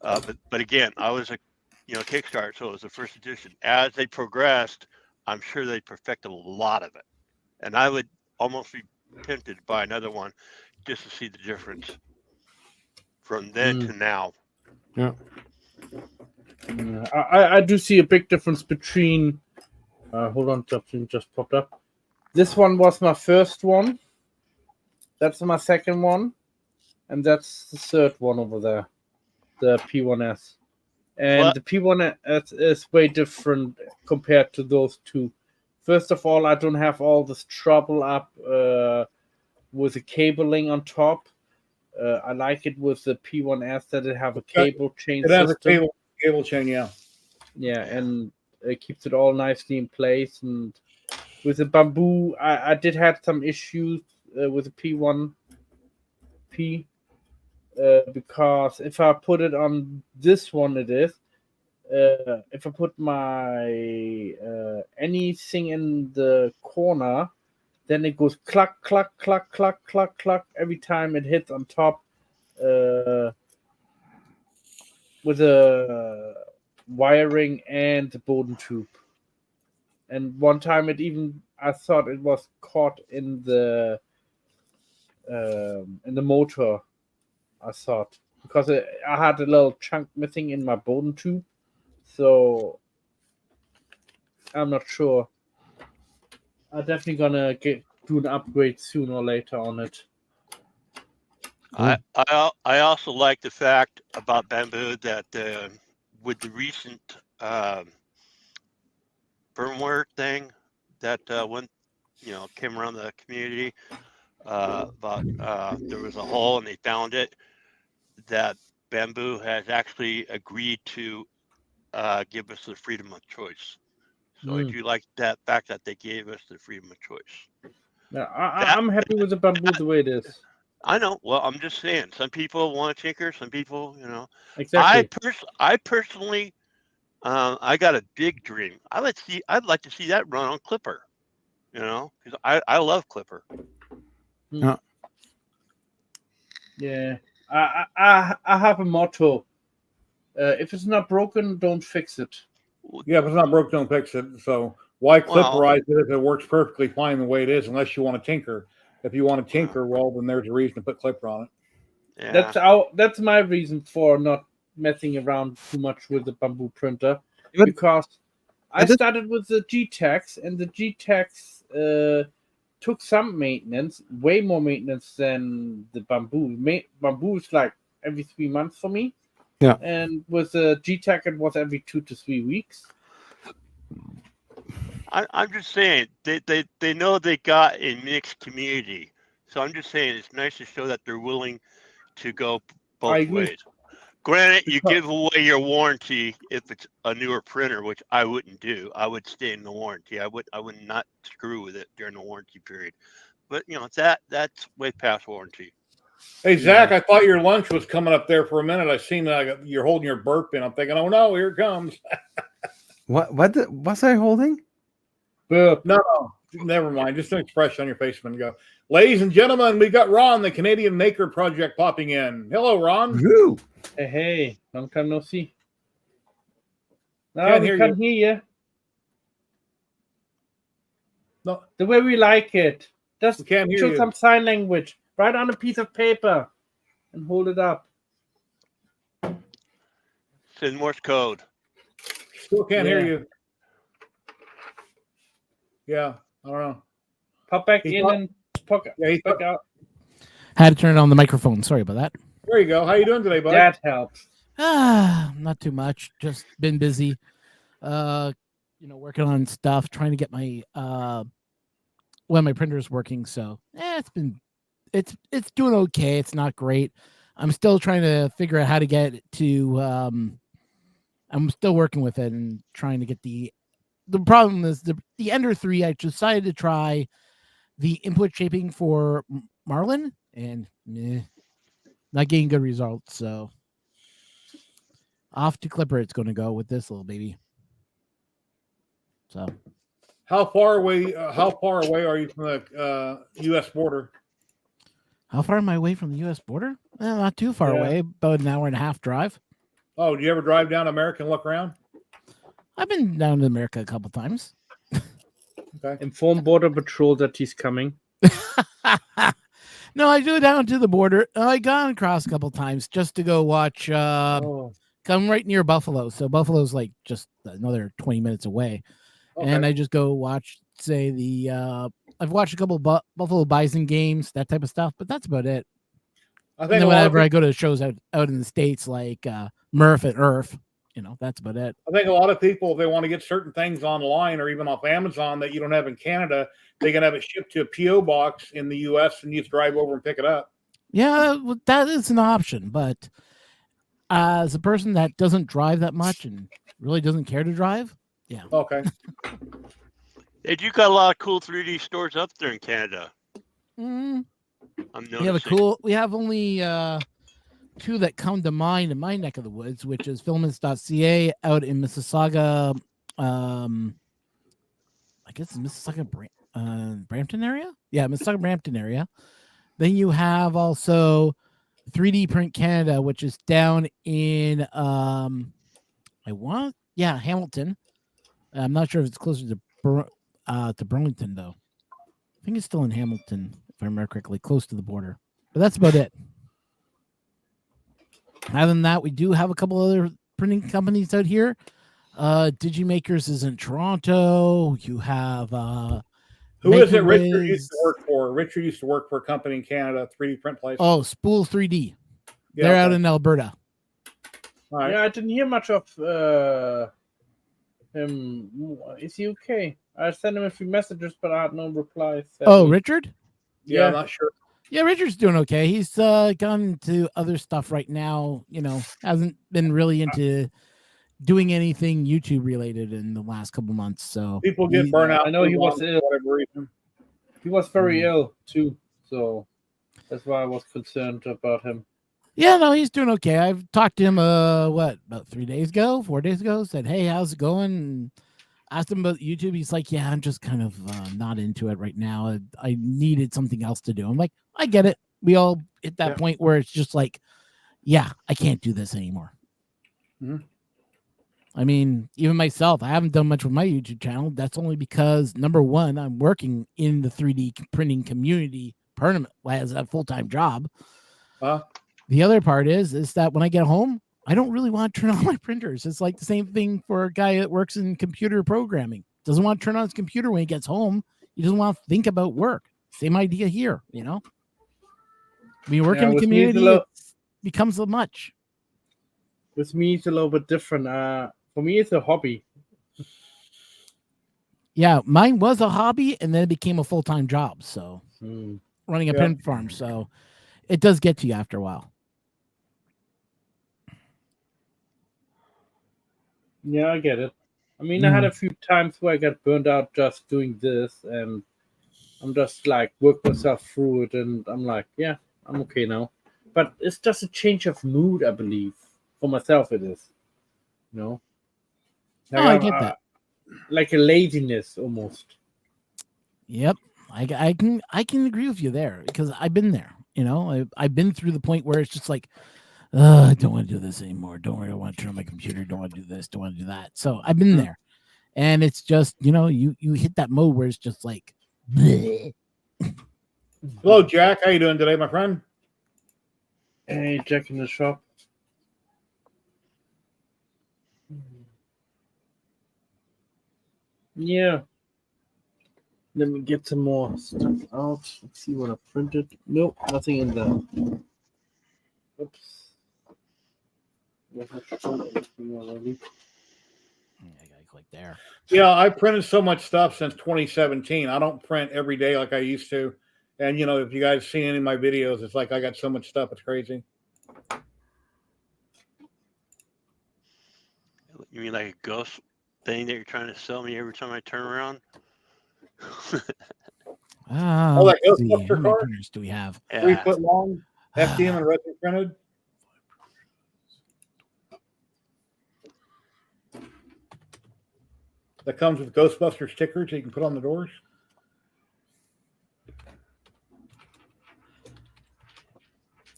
But again, I was a Kickstarter, so it was the first edition. As they progressed, I'm sure they perfected a lot of it, and I would almost be tempted to buy another one just to see the difference from then to now. Yeah. I do see a big difference between. Hold on, something just popped up. This one was my first one. That's my second one, and that's the third one over there, the P1S. And the P1S is way different compared to those two. First of all, I don't have all this trouble up with the cabling on top. I like it with the P1S that it have a cable chain system. It has a cable chain, yeah. Yeah, and it keeps it all nicely in place. And with the Bamboo, I did have some issues with the P1P because if I put it on this one, if I put my anything in the corner, then it goes cluck, cluck, cluck, cluck, cluck, cluck every time it hits on top with the wiring and the Boden tube. And one time I thought it was caught in the motor. I thought, because I had a little chunk missing in my Boden tube, so I'm not sure. I'm definitely gonna do an upgrade sooner or later on it. I also like the fact about Bamboo that with the recent firmware thing that came around the community about there was a hole and they found it, that Bamboo has actually agreed to give us the freedom of choice. So I do like that fact that they gave us the freedom of choice. Yeah, I'm happy with the Bamboo the way it is. I know. Well, I'm just saying, some people want to tinker, some people, Exactly. I personally, I got a big dream. I'd like to see that run on Clipper, because I love Clipper. Yeah. Yeah. I have a motto. If it's not broken, don't fix it. Yeah, if it's not broke, don't fix it. So Why Well- clipperize it if it works perfectly fine the way it is, unless you want to tinker? If you want to tinker, well, then there's a reason to put clipper on it. Yeah. That's my reason for not messing around too much with the bamboo printer, But- because I but this- started with the G-Tex, and the G-Tex took some maintenance, way more maintenance than the bamboo. Bamboo is like every 3 months for me. Yeah. And with the G-Tech, it was every 2 to 3 weeks. I'm just saying they know they got a mixed community, so I'm just saying it's nice to show that they're willing to go I both agree. ways. Granted, you Because- give away your warranty if it's a newer printer, which I wouldn't do. I would stay in the warranty. I would not screw with it during the warranty period. But that's way past warranty. Hey, Zach, I thought your lunch was coming up there for a minute. I seen that you're holding your burp in. I'm thinking, oh no, here it comes. What was I holding? Burp. No, never mind. Just an expression on your face and go. Ladies and gentlemen, we got Ron, the Canadian Maker Project, popping in. Hello, Ron. Woo! Hey, long time no see. No, Can't we hear can't hear you. No, The way we like it. Just we can't hear show you. some sign language. Write on a piece of paper and hold it up. It's in Morse code. Still can't hear Yeah. you. Yeah, I don't know. Pop back He in thought- and pop Yeah, he back thought, out. Had to turn it on the microphone. Sorry about that. there you go. How you doing today, bud? That helps. Not too much. Just been busy. Working on stuff, trying to get my my printer is working. So it's doing okay. It's not great. I'm still trying to figure out how to get it to. I'm still working with it and trying to get the problem is the Ender 3. I decided to try the input shaping for Marlin and not getting good results. So off to Clipper it's going to go with this little baby. So How far away are you from the U.S. border? how far am I away from the U.S. border? Not too far Yeah. away, about an hour and a half drive. Oh, do you ever drive down America and look around? I've been down to America a couple times. Okay. Inform Border Patrol that he's coming. No, I go down to the border. I gone across a couple times just to go watch. Oh, Come right near Buffalo, so Buffalo's like just another 20 minutes away, and okay. I just go watch. Say the I've watched a couple Buffalo Bison games, that type of stuff, but that's about it. I And think then a lot of whenever I people, go to shows out in the States, like Murph and Earth, that's about it. I think a lot of people, if they want to get certain things online or even off Amazon that you don't have in Canada, they can have it shipped to a PO box in the U.S. and you just drive over and pick it up. Yeah, well, that is an option, but as a person that doesn't drive that much and really doesn't care to drive, Okay. Hey, you got a lot of cool 3D stores up there in Canada. mm, I'm we have noticing. we have only two that come to mind in my neck of the woods, which is filaments.ca out in Mississauga. I guess it's Mississauga Brampton area. Yeah, Mississauga Brampton area. Then you have also 3D Print Canada, which is down in Hamilton. I'm not sure if it's closer to Burlington though. I think it's still in Hamilton, if I remember correctly, close to the border. But that's about it. Other than that, we do have a couple other printing companies out here. Digimakers is in Toronto. You have Who is it Richard MakerWiz. used to work for? Richard used to work for a company in Canada, 3D print place. Oh, Spool 3D. Yeah, They're out okay. in Alberta. All right. Yeah, I didn't hear much of him. Is he okay? I sent him a few messages, but I had no replies. Oh, Richard? Yeah, Yeah. I'm not sure. Yeah, Richard's doing okay. He's gone to other stuff right now. Hasn't been really into doing anything YouTube related in the last couple months. So People get he- burnt out. I know he too was long ill. for whatever reason. He was very ill too, so that's why I was concerned about him. Yeah, no, he's doing okay. I've talked to him about 4 days ago, said, hey, how's it going? And asked him about YouTube. He's like, yeah, I'm just kind of not into it right now. I needed something else to do. I'm like, I get it. We all hit that Yeah. point where it's just like, yeah, I can't do this anymore. I mean, even myself, I haven't done much with my YouTube channel. That's only because, number one, I'm working in the 3D printing community permanent as a full-time job. The other part is that when I get home, I don't really want to turn on my printers. It's like the same thing for a guy that works in computer programming. Doesn't want to turn on his computer when he gets home. He doesn't want to think about work. Same idea here, you know? When you work in the community, it becomes a much. With me, it's a little bit different. For me, it's a hobby. Yeah, mine was a hobby, and then it became a full-time job. So running a print farm. So it does get to you after a while. Yeah, I get it. I mean, I had a few times where I got burned out just doing this, and I'm just like work myself through it, and I'm like, yeah, I'm okay now. But it's just a change of mood, I believe. For myself, it is. You know? Like I get that. Like a laziness almost. Yep, I can agree with you there because I've been there. You know, I've been through the point where it's just like, I don't want to do this anymore. Don't worry, I want to turn on my computer. Don't want to do this. Don't want to do that. So I've been there, and it's just, you know, you hit that mode where it's just like, bleh. Hello, Jack. How you doing today, my friend? Hey, Jack in the shop. Yeah. Let me get some more stuff out. Let's see what I printed. Nope, nothing in there. Oops. I gotta click there. Yeah, I printed so much stuff since 2017. I don't print every day like I used to. And, you know, if you guys see any of my videos, it's like I got so much stuff. It's crazy. You mean like a ghost thing that you're trying to sell me every time I turn around? That Let's see. Ghostbuster How many card? printers do we have? 3 foot long, FDM and resin printed. That comes with Ghostbuster stickers that you can put on the doors.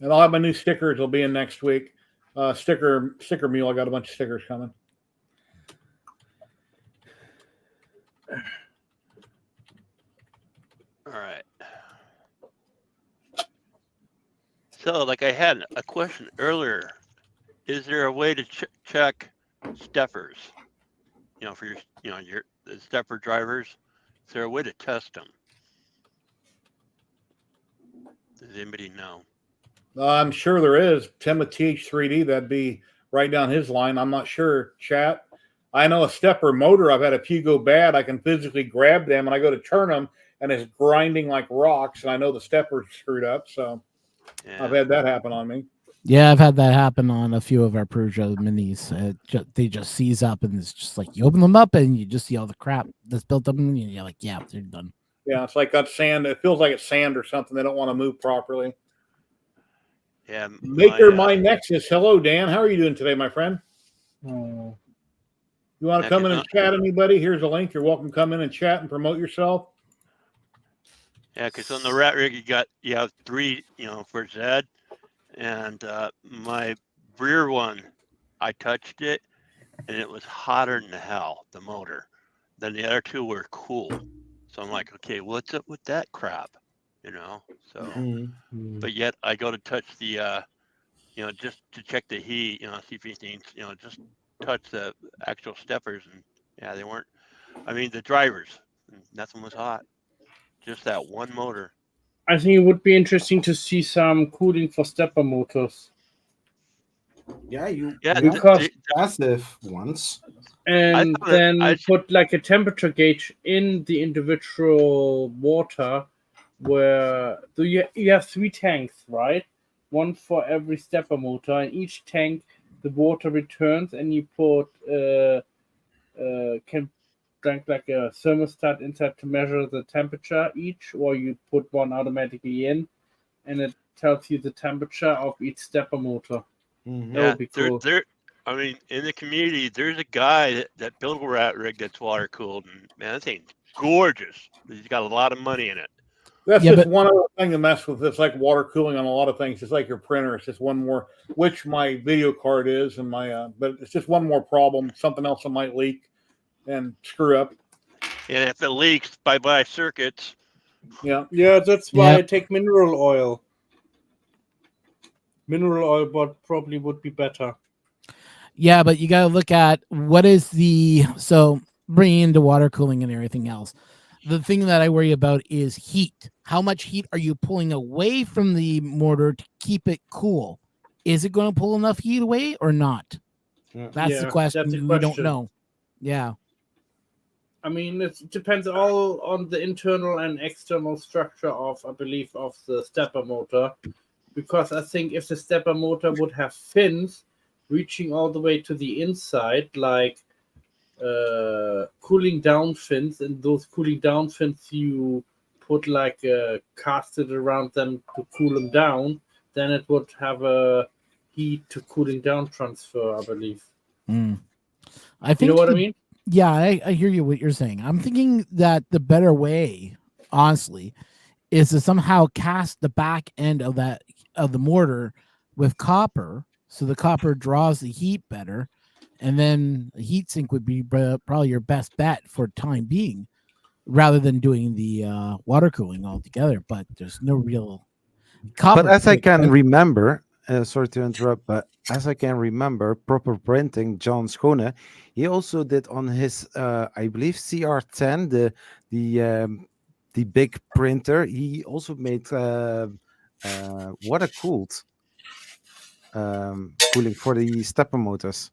And I'll have my new stickers. Will be in next week. Sticker mule. I got a bunch of stickers coming. All right. So, like I had a question earlier, is there a way to check steppers? You know, for your, you know, the stepper drivers. Is there a way to test them? Does anybody know? I'm sure there is. Tim with TH3D, that'd be right down his line. I'm not sure, chat. I know a stepper motor, I've had a few go bad. I can physically grab them, and I go to turn them, and it's grinding like rocks, and I know the stepper's screwed up, so I've had that happen on me. Yeah, I've had that happen on a few of our Peugeot minis. They just seize up, and it's just like you open them up, and you just see all the crap that's built up, and you're like, yeah, they're done. Yeah, it's like got sand. It feels like it's sand or something. They don't want to move properly. Yeah. Maker My Nexus. Hello, Dan. How are you doing today, my friend? Oh. You want to come in and chat, anybody? Here's a link. You're welcome to come in and chat and promote yourself. Yeah, because on the rat rig you have 3, you know, for Zed, and my rear one, I touched it, and it was hotter than hell, the motor. Then the other 2 were cool. So I'm like, okay, what's up with that crap? You know, so, but yet I go to touch the, you know, just to check the heat, you know, see if anything, you know, just touch the actual steppers, and yeah, they weren't. I mean, the drivers, nothing was hot. Just that one motor. I think it would be interesting to see some cooling for stepper motors. Yeah, because passive ones. And then put like a temperature gauge in the individual water, where you have 3 tanks, right? One for every stepper motor, and each tank the water returns, and you put can drink like a thermostat inside to measure the temperature each, or you put one automatically in, and it tells you the temperature of each stepper motor. That would be cool. I mean, in the community, there's a guy that built a rat rig that's water cooled, and man, that thing's gorgeous. He's got a lot of money in it. That's Yeah, just but- one other thing to mess with. It's like water cooling on a lot of things. It's like your printer. It's just one more, which my video card is, and my but it's just one more problem. Something else that might leak and screw up. And if it leaks, bye circuits. Yeah. Yeah, that's why Yeah. I take mineral oil. Mineral oil, but probably would be better. Yeah, but you got to look at what is so bringing into water cooling and everything else. The thing that I worry about is heat. How much heat are you pulling away from the mortar to keep it cool? Is it going to pull enough heat away or not? Yeah. That's the question. That's the We don't question. know. Yeah. I mean, it depends all on the internal and external structure of, I believe, of the stepper motor. Because I think if the stepper motor would have fins reaching all the way to the inside, like cooling down fins, and those cooling down fins you put like casted around them to cool them down, then it would have a heat to cooling down transfer, I believe. I think You know what I mean? Yeah, I hear you what you're saying. I'm thinking that the better way, honestly, is to somehow cast the back end of the mortar with copper, so the copper draws the heat better, and then a heat sink would be probably your best bet for time being, rather than doing the water cooling altogether. But there's no real copper. But as I can remember, sorry to interrupt, but as I can remember, proper printing, John Schone, he also did on his, I believe, CR10, the big printer. He also made water cooled cooling for the stepper motors.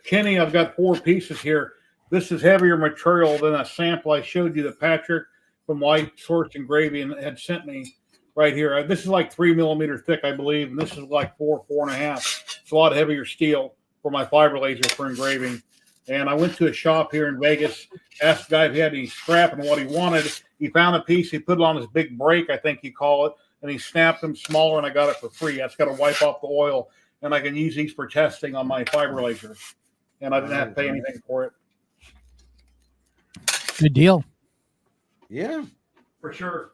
Kenny, I've got 4 pieces here. This is heavier material than a sample I showed you that Patrick from White Source Engraving had sent me right here. This is like 3 millimeter thick, I believe, and this is like 4.5. It's a lot heavier steel for my fiber laser for engraving. And I went to a shop here in Vegas, asked the guy if he had any scrap and what he wanted. He found a piece, he put it on his big brake, I think you call it, and he snapped them smaller, and I got it for free. I just got to wipe off the oil, and I can use these for testing on my fiber laser. And I didn't have to pay anything for it. Good deal. Yeah. For sure.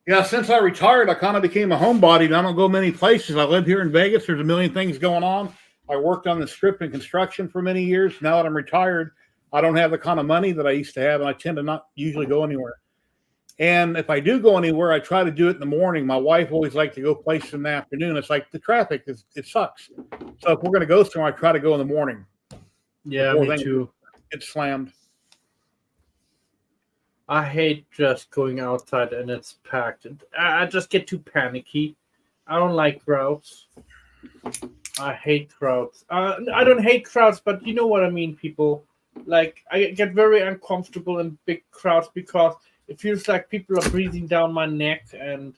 Yeah, since I retired, I kind of became a homebody, and I don't go many places. I live here in Vegas. There's a million things going on. I worked on the strip and construction for many years. Now that I'm retired, I don't have the kind of money that I used to have, and I tend to not usually go anywhere. And if I do go anywhere, I try to do it in the morning. My wife always likes to go places in the afternoon. It's like the traffic it sucks. So if we're going to go somewhere, I try to go in the morning. Yeah, Before me things too. get slammed. I hate just going outside and it's packed. I just get too panicky. I don't like crowds. I hate crowds. I don't hate crowds, but you know what I mean, people. Like, I get very uncomfortable in big crowds because it feels like people are breathing down my neck and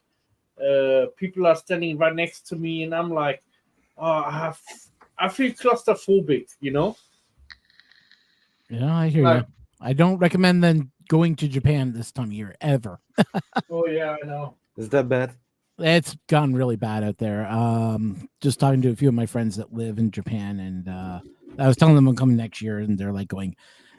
people are standing right next to me, and I'm like, oh, I feel claustrophobic, you know? Yeah, I hear Like- you. I don't recommend then going to Japan this time of year ever. Oh, yeah, I know. Is that bad? It's gotten really bad out there. Just talking to a few of my friends that live in Japan, and I was telling them I'm coming next year, and they're like going,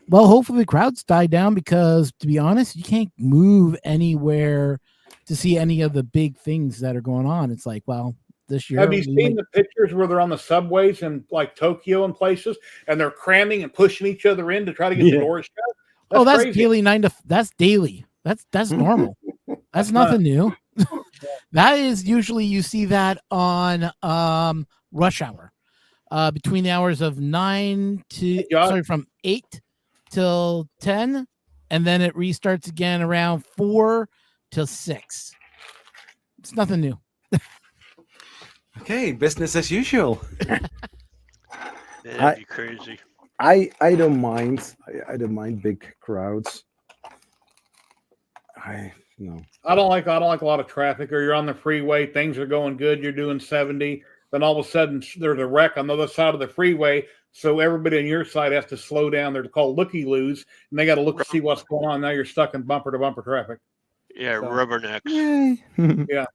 well, hopefully the crowds die down, because to be honest, you can't move anywhere to see any of the big things that are going on. It's like, well, this year. Have you seen the pictures where they're on the subways in like Tokyo and places, and they're cramming and pushing each other in to try to get the doors shut? That's crazy. daily that's daily. That's normal. That's nothing new. That is usually, you see that on rush hour, between the hours of 9 to from 8 till 10, and then it restarts again around 4 till 6. It's nothing new. Okay, business as usual. That'd be crazy. I don't mind. I don't mind big crowds. I don't like a lot of traffic, or you're on the freeway, things are going good, you're doing 70, then all of a sudden there's a wreck on the other side of the freeway, so everybody on your side has to slow down. They're called looky-loos, and they got to look to see what's going on. Now you're stuck in bumper to bumper traffic. Yeah, so, rubbernecks. Yeah.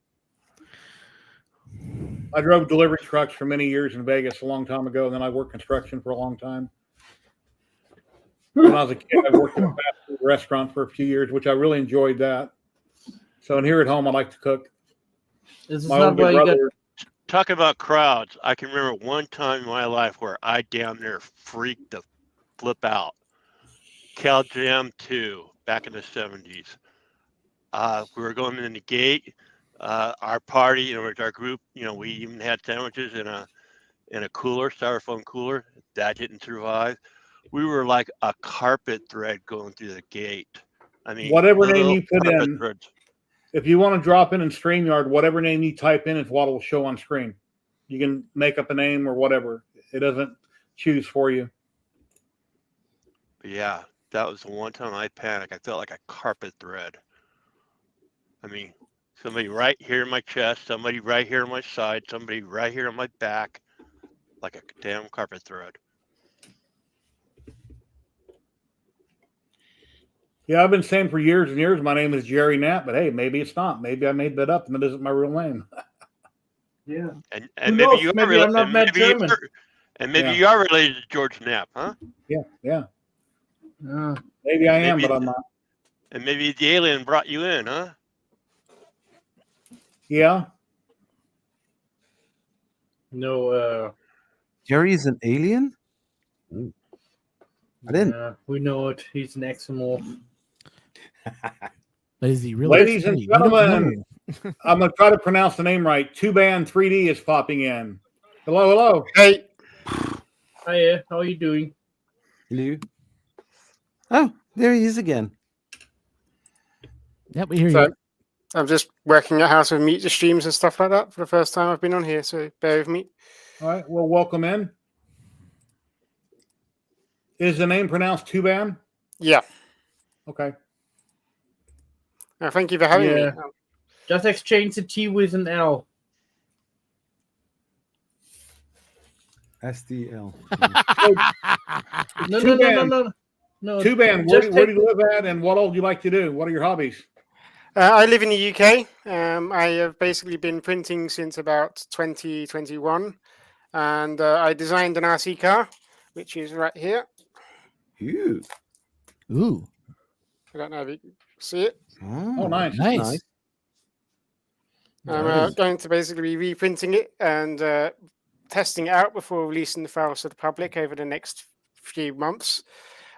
I drove delivery trucks for many years in Vegas a long time ago, and then I worked construction for a long time. when I was a kid, I worked in a fast food restaurant for a few years, which I really enjoyed that. So, and here at home, I like to cook. This is My not older why you got. brother, Talk about crowds. I can remember one time in my life where I damn near freaked the flip out. Cal Jam 2 back in the 70s. We were going in the gate. Our party, our group, we even had sandwiches in a cooler, styrofoam cooler. That didn't survive. We were like a carpet thread going through the gate. I mean, whatever name little you put carpet in, threads. if you want to drop in StreamYard, whatever name you type in is what will show on screen. You can make up a name or whatever. It doesn't choose for you. But yeah, that was the one time I panicked. I felt like a carpet thread. I mean, somebody right here in my chest, somebody right here on my side, somebody right here on my back, like a damn carpet thread. Yeah, I've been saying for years and years, my name is Jerry Knapp, but hey, maybe it's not. Maybe I made that up and it isn't my real name. Yeah. And Who maybe knows? you are Maybe I'm not mad German. maybe Yeah. you are related to George Knapp, huh? Yeah. Uh, Maybe I am, Maybe- but I'm not. And maybe the alien brought you in, huh? Yeah. no. Jerry is an alien? I didn't. Yeah, we know it. He's an exomorph. But is he really? Ladies and We don't gentlemen, know. I'm going to try to pronounce the name right. Tuban 3D is popping in. Hello. Hey, Hiya, how are you doing? Hello? Oh, there he is again. Yep, we hear so you. I'm just working out how to mute the streams and stuff like that for the first time I've been on here, so bear with me. All right. Well, welcome in. Is the name pronounced Tuban? Yeah. Okay. Thank you for having me. Yeah. Just exchange the T with an L. STL. No. No. Tuban, Just where do you live at and what all do you like to do? What are your hobbies? I live in the UK. I have basically been printing since about 2021, and I designed an RC car, which is right here. Ooh. Ooh, I don't know if you can see it. Oh, nice. nice. I'm Nice. going to basically be reprinting it and testing it out before releasing the files to the public over the next few months.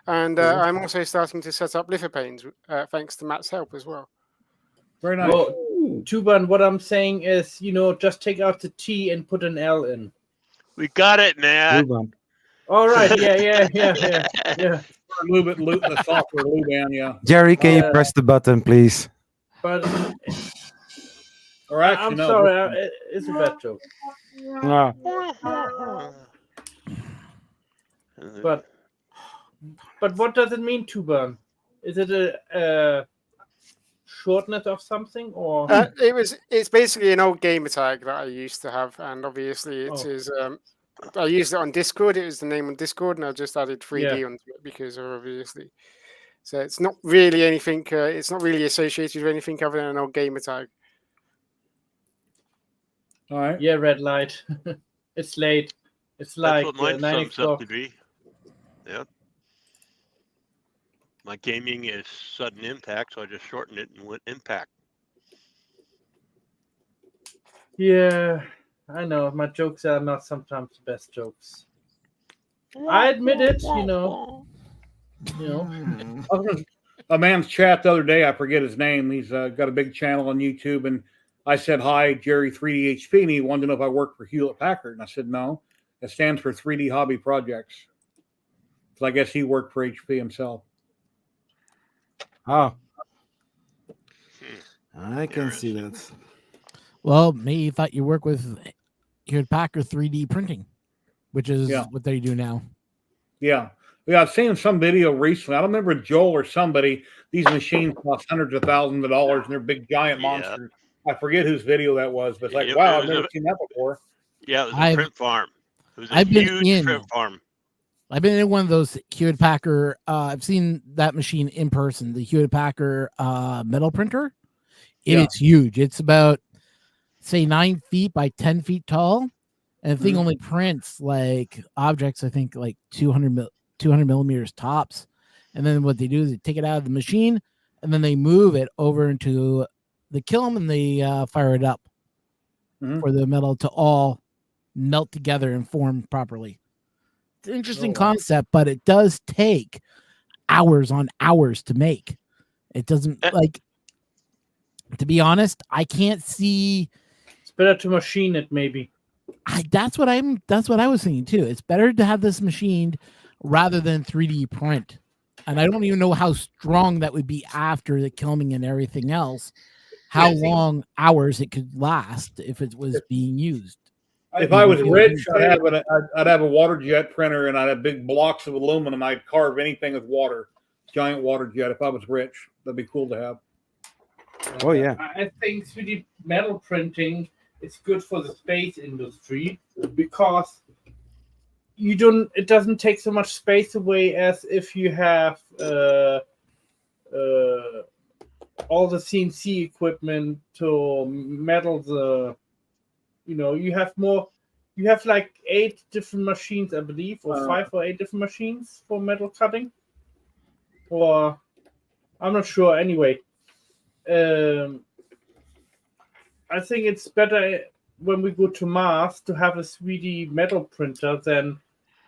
And I'm also starting to set up lithopanes, thanks to Matt's help as well. Very nice. Well, Tuban, what I'm saying is, just take out the T and put an L in. We got it, Nat. Move on. All right. Yeah. Lube the software Luban, yeah. Jerry, can you press the button, please? But Or actually, I'm no. sorry, it's a bad joke. Ah. But what does it mean, Tuban? Is it a shortness of something, or It's basically an old gamer tag that I used to have, and obviously it is. I used it on Discord. It was the name on Discord, and I just added 3D onto it because obviously. So it's not really anything. It's not really associated with anything other than an old gamer tag. All right. yeah, red light? It's late. It's like That's what mine 9 sums up o'clock. to be. Yep. My gaming is sudden impact, so I just shortened it and went impact. Yeah, I know. My jokes are not sometimes the best jokes. I admit it. A man's chat the other day, I forget his name. He's got a big channel on YouTube, and I said, hi, Jerry 3D HP, and he wanted to know if I worked for Hewlett Packard. And I said, no, it stands for 3D Hobby Projects. So I guess he worked for HP himself. Oh. I can see that. Well, maybe you thought you work with Hewlett Packard 3D printing, which is what they do now. Yeah. Yeah, I've seen some video recently. I don't remember Joel or somebody. These machines cost hundreds of thousands of dollars, and they're big, giant monsters. I forget whose video that was, but it's like, wow, I've never seen that before. Yeah, it was a print farm. It was a I've been huge print farm. I've been in one of those Hewlett Packard. I've seen that machine in person, the Hewlett Packard metal printer. It's huge. It's about, say, 9 feet by 10 feet tall. And the thing only prints like objects, I think, like 200 millimeters tops. And then what they do is they take it out of the machine, and then they move it over into the kiln, and they fire it up for the metal to all melt together and form properly. It's an interesting concept, but it does take hours on hours to make. It doesn't like, to be honest, I can't see. It's better to machine it, maybe. That's what I was thinking too. It's better to have this machined rather than 3D print. And I don't even know how strong that would be after the kilning and everything else. How long hours it could last if it was being used. If I was rich, I'd have a water jet printer, and I'd have big blocks of aluminum. I'd carve anything with water, giant water jet. If I was rich, that'd be cool to have. Oh yeah. I think 3D metal printing is good for the space industry because it doesn't take so much space away as if you have all the CNC equipment to metal the, you have like 8 different machines, I believe, or 5 or 8 different machines for metal cutting, or I'm not sure. Anyway, I think it's better when we go to Mars to have a 3D metal printer than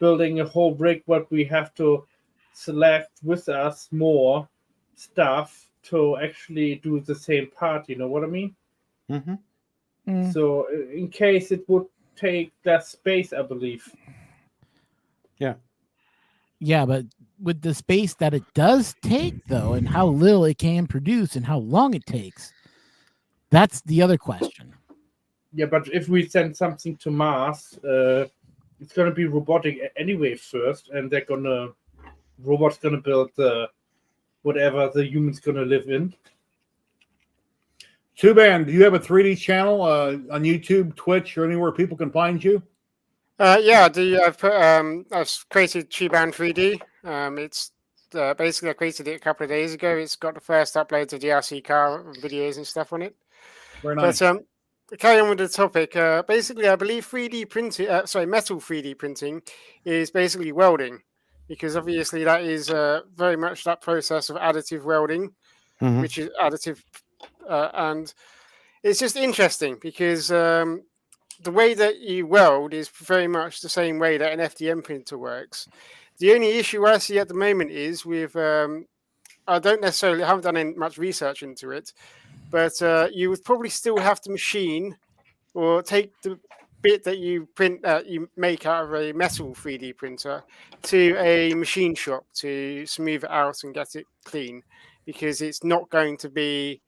building a whole brick, what we have to select with us more stuff to actually do the same part. You know what I mean? Mm-hmm. So in case it would take less space, I believe. Yeah, but with the space that it does take, though, and how little it can produce and how long it takes, that's the other question. Yeah, but if we send something to Mars, it's going to be robotic anyway first, and robots going to build whatever the human's going to live in. Tuban, do you have a 3D channel on YouTube, Twitch, or anywhere people can find you? Yeah, I do. I've created Tuban 3D. It's basically I created it a couple of days ago. It's got the first uploads of the RC car videos and stuff on it. Very nice. But carry on with the topic. Basically, I believe metal 3D printing is basically welding, because obviously that is very much that process of additive welding, which is additive, and it's just interesting because the way that you weld is very much the same way that an FDM printer works. The only issue I see at the moment is with I haven't done much research into it, but you would probably still have to machine or take the bit that you make out of a metal 3D printer to a machine shop to smooth it out and get it clean, because it's not going to be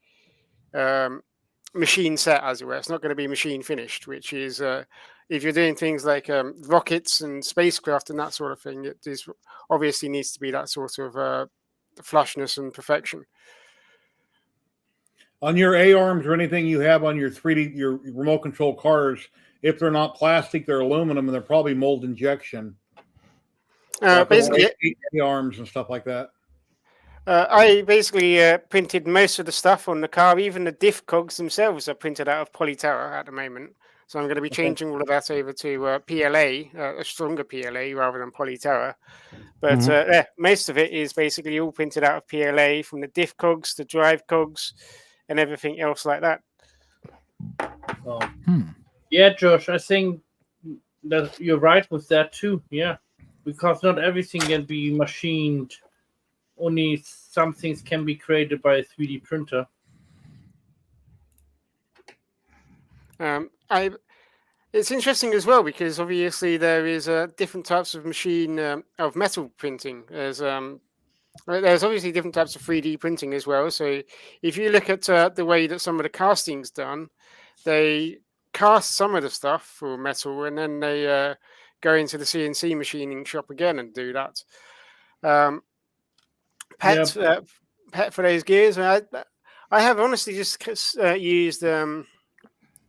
machine set, as it were. It's not going to be machine finished, which is if you're doing things like rockets and spacecraft and that sort of thing, it is obviously needs to be that sort of flushness and perfection. On your A-arms or anything you have on your remote control cars, if they're not plastic, they're aluminum, and they're probably mold injection. Basically, A-arms and stuff like that. I basically printed most of the stuff on the car. Even the diff cogs themselves are printed out of Polyterra at the moment. So I'm going to be changing all of that over to PLA, a stronger PLA rather than Polyterra. But most of it is basically all printed out of PLA, from the diff cogs, the drive cogs, and everything else like that. Yeah, Josh, I think that you're right with that too. Yeah, because not everything can be machined. Only some things can be created by a 3D printer. It's interesting as well because obviously there is different types of machine of metal printing. There's obviously different types of 3D printing as well. So if you look at the way that some of the casting's done, they cast some of the stuff for metal and then they go into the CNC machining shop again and do that. Pet for those gears. I have honestly just used PLA,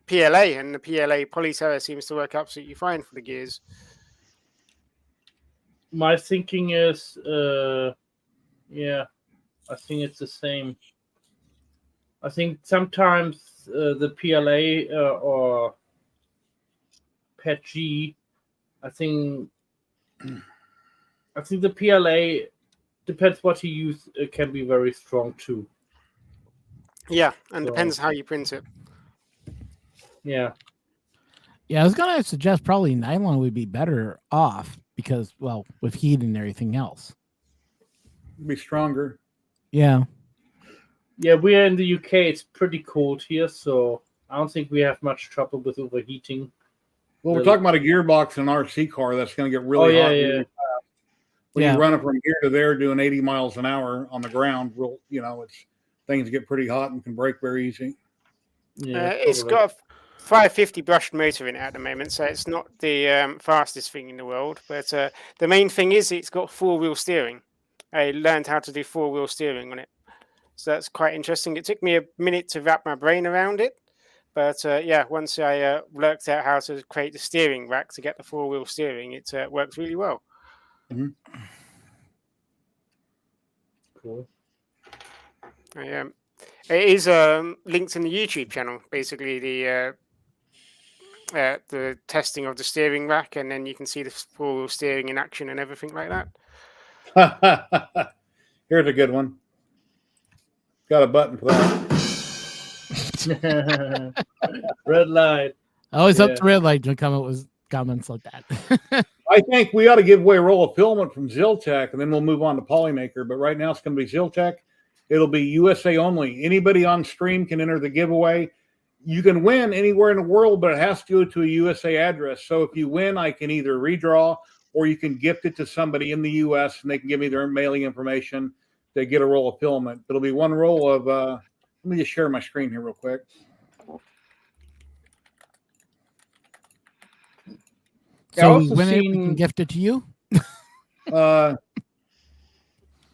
and the PLA Polyterra seems to work absolutely fine for the gears. My thinking is, I think it's the same. I think sometimes the PLA or PET G, I think the PLA depends what you use. It can be very strong too. Yeah, and So- depends how you print it. Yeah. Yeah, I was gonna suggest probably nylon would be better off because, well, with heat and everything else. Be stronger. Yeah. Yeah, we're in the UK. It's pretty cold here, so I don't think we have much trouble with overheating. Well, we're Really? talking about a gearbox in an RC car that's going to get really Oh, hot. yeah, really yeah. fast. When Yeah. you run it from here to there doing 80 miles an hour on the ground, it's things get pretty hot and can break very easy. Yeah, It's totally. got a 550 brushed motor in it at the moment, so it's not the fastest thing in the world. But the main thing is it's got 4-wheel steering. I learned how to do 4-wheel steering on it, so that's quite interesting. It took me a minute to wrap my brain around it, but yeah, once I worked out how to create the steering rack to get the 4-wheel steering, it works really well. Cool. It is linked in the YouTube channel, basically the testing of the steering rack, and then you can see the 4-wheel steering in action and everything like that. Here's a good one. Got a button for that. Red light. I always up Yeah. to red light to come up with comments like that. I think we ought to give away a roll of filament from Ziltech, and then we'll move on to Polymaker. But right now it's going to be Ziltech. It'll be USA only. Anybody on stream can enter the giveaway. You can win anywhere in the world, but it has to go to a USA address. So if you win, I can either redraw or you can gift it to somebody in the US and they can give me their mailing information to get a roll of filament. It'll be one roll of, let me just share my screen here real quick. So we also win it, we seen- can gift it to you.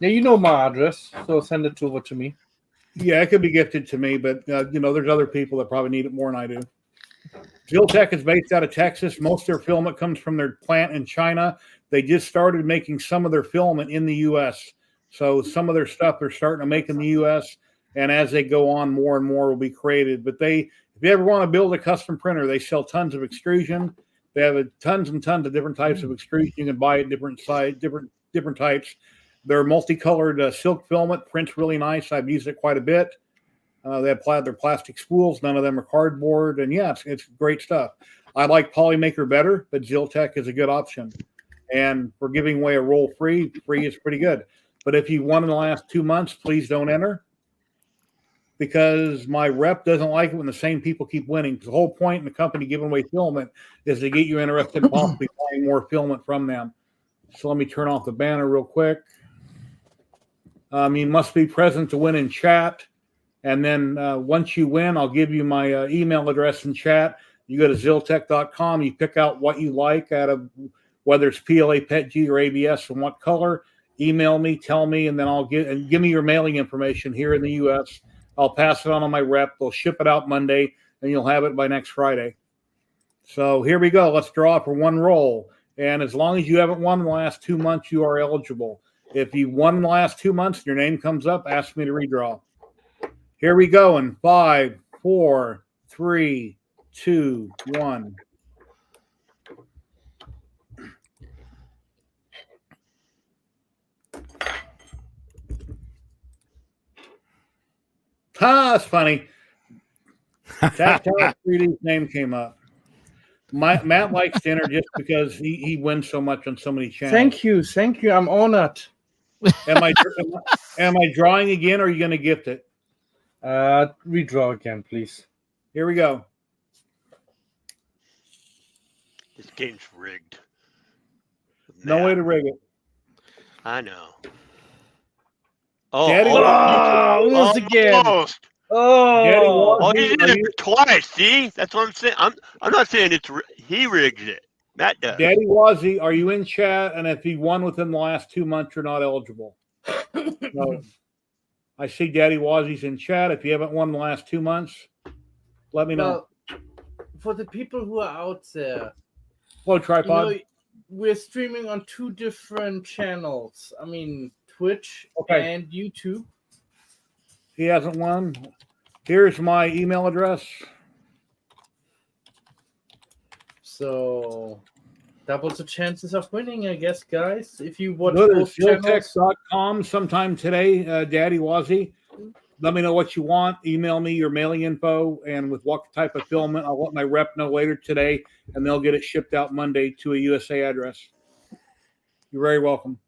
Yeah, you know my address, so send it over to me. Yeah, it could be gifted to me, but there's other people that probably need it more than I do. Ziltech is based out of Texas. Most of their filament comes from their plant in China. They just started making some of their filament in the U.S. So some of their stuff they're starting to make in the U.S. And as they go on, more and more will be created. But if you ever want to build a custom printer, they sell tons of extrusion. They have tons and tons of different types of extrusion. You can buy it different types. They're multicolored silk filament, prints really nice. I've used it quite a bit. They have their plastic spools. None of them are cardboard. And yeah, it's great stuff. I like Polymaker better, but Ziltech is a good option. And we're giving away a roll free. Free is pretty good. But if you won in the last 2 months, please don't enter. Because my rep doesn't like it when the same people keep winning. The whole point in the company giving away filament is to get you interested in possibly buying more filament from them. So let me turn off the banner real quick. You must be present to win in chat. And then once you win, I'll give you my email address in chat. You go to ziltech.com. You pick out what you like out of whether it's PLA, PETG, or ABS and what color. Email me, tell me, and then give me your mailing information here in the U.S. I'll pass it on my rep. They'll ship it out Monday, and you'll have it by next Friday. So here we go. Let's draw for one roll. And as long as you haven't won in the last 2 months, you are eligible. If you won in the last 2 months, your name comes up, ask me to redraw. Here we go in 5, 4, 3, 2, 1. That's funny. Tactile 3D's name came up. Matt likes to enter just because he wins so much on so many channels. Thank you. I'm honored. Am I drawing again, or are you going to gift it? Redraw again, please. Here we go. This game's rigged. No way to rig it. I know. Oh, Daddy, almost again. Almost. Daddy Oh, Oh, he did it twice. See, that's what I'm saying. I'm not saying he rigs it. Matt does. Daddy Wazzy, are you in chat? And if you won within the last 2 months, you're not eligible. No. I see Daddy Wazzy's in chat. If you haven't won in the last 2 months, let me know. well, for the people who are out there, Hello, Tripod. we're streaming on 2 different channels. I mean, Twitch Okay. and YouTube. He hasn't won. Here's my email address. So doubles the chances of winning, I guess, guys. If you watch Go to both channels. ziltex.com sometime today, Daddy Wazzy. Let me know what you want. Email me your mailing info and with what type of filament. I'll let my rep know later today, and they'll get it shipped out Monday to a USA address. You're very welcome.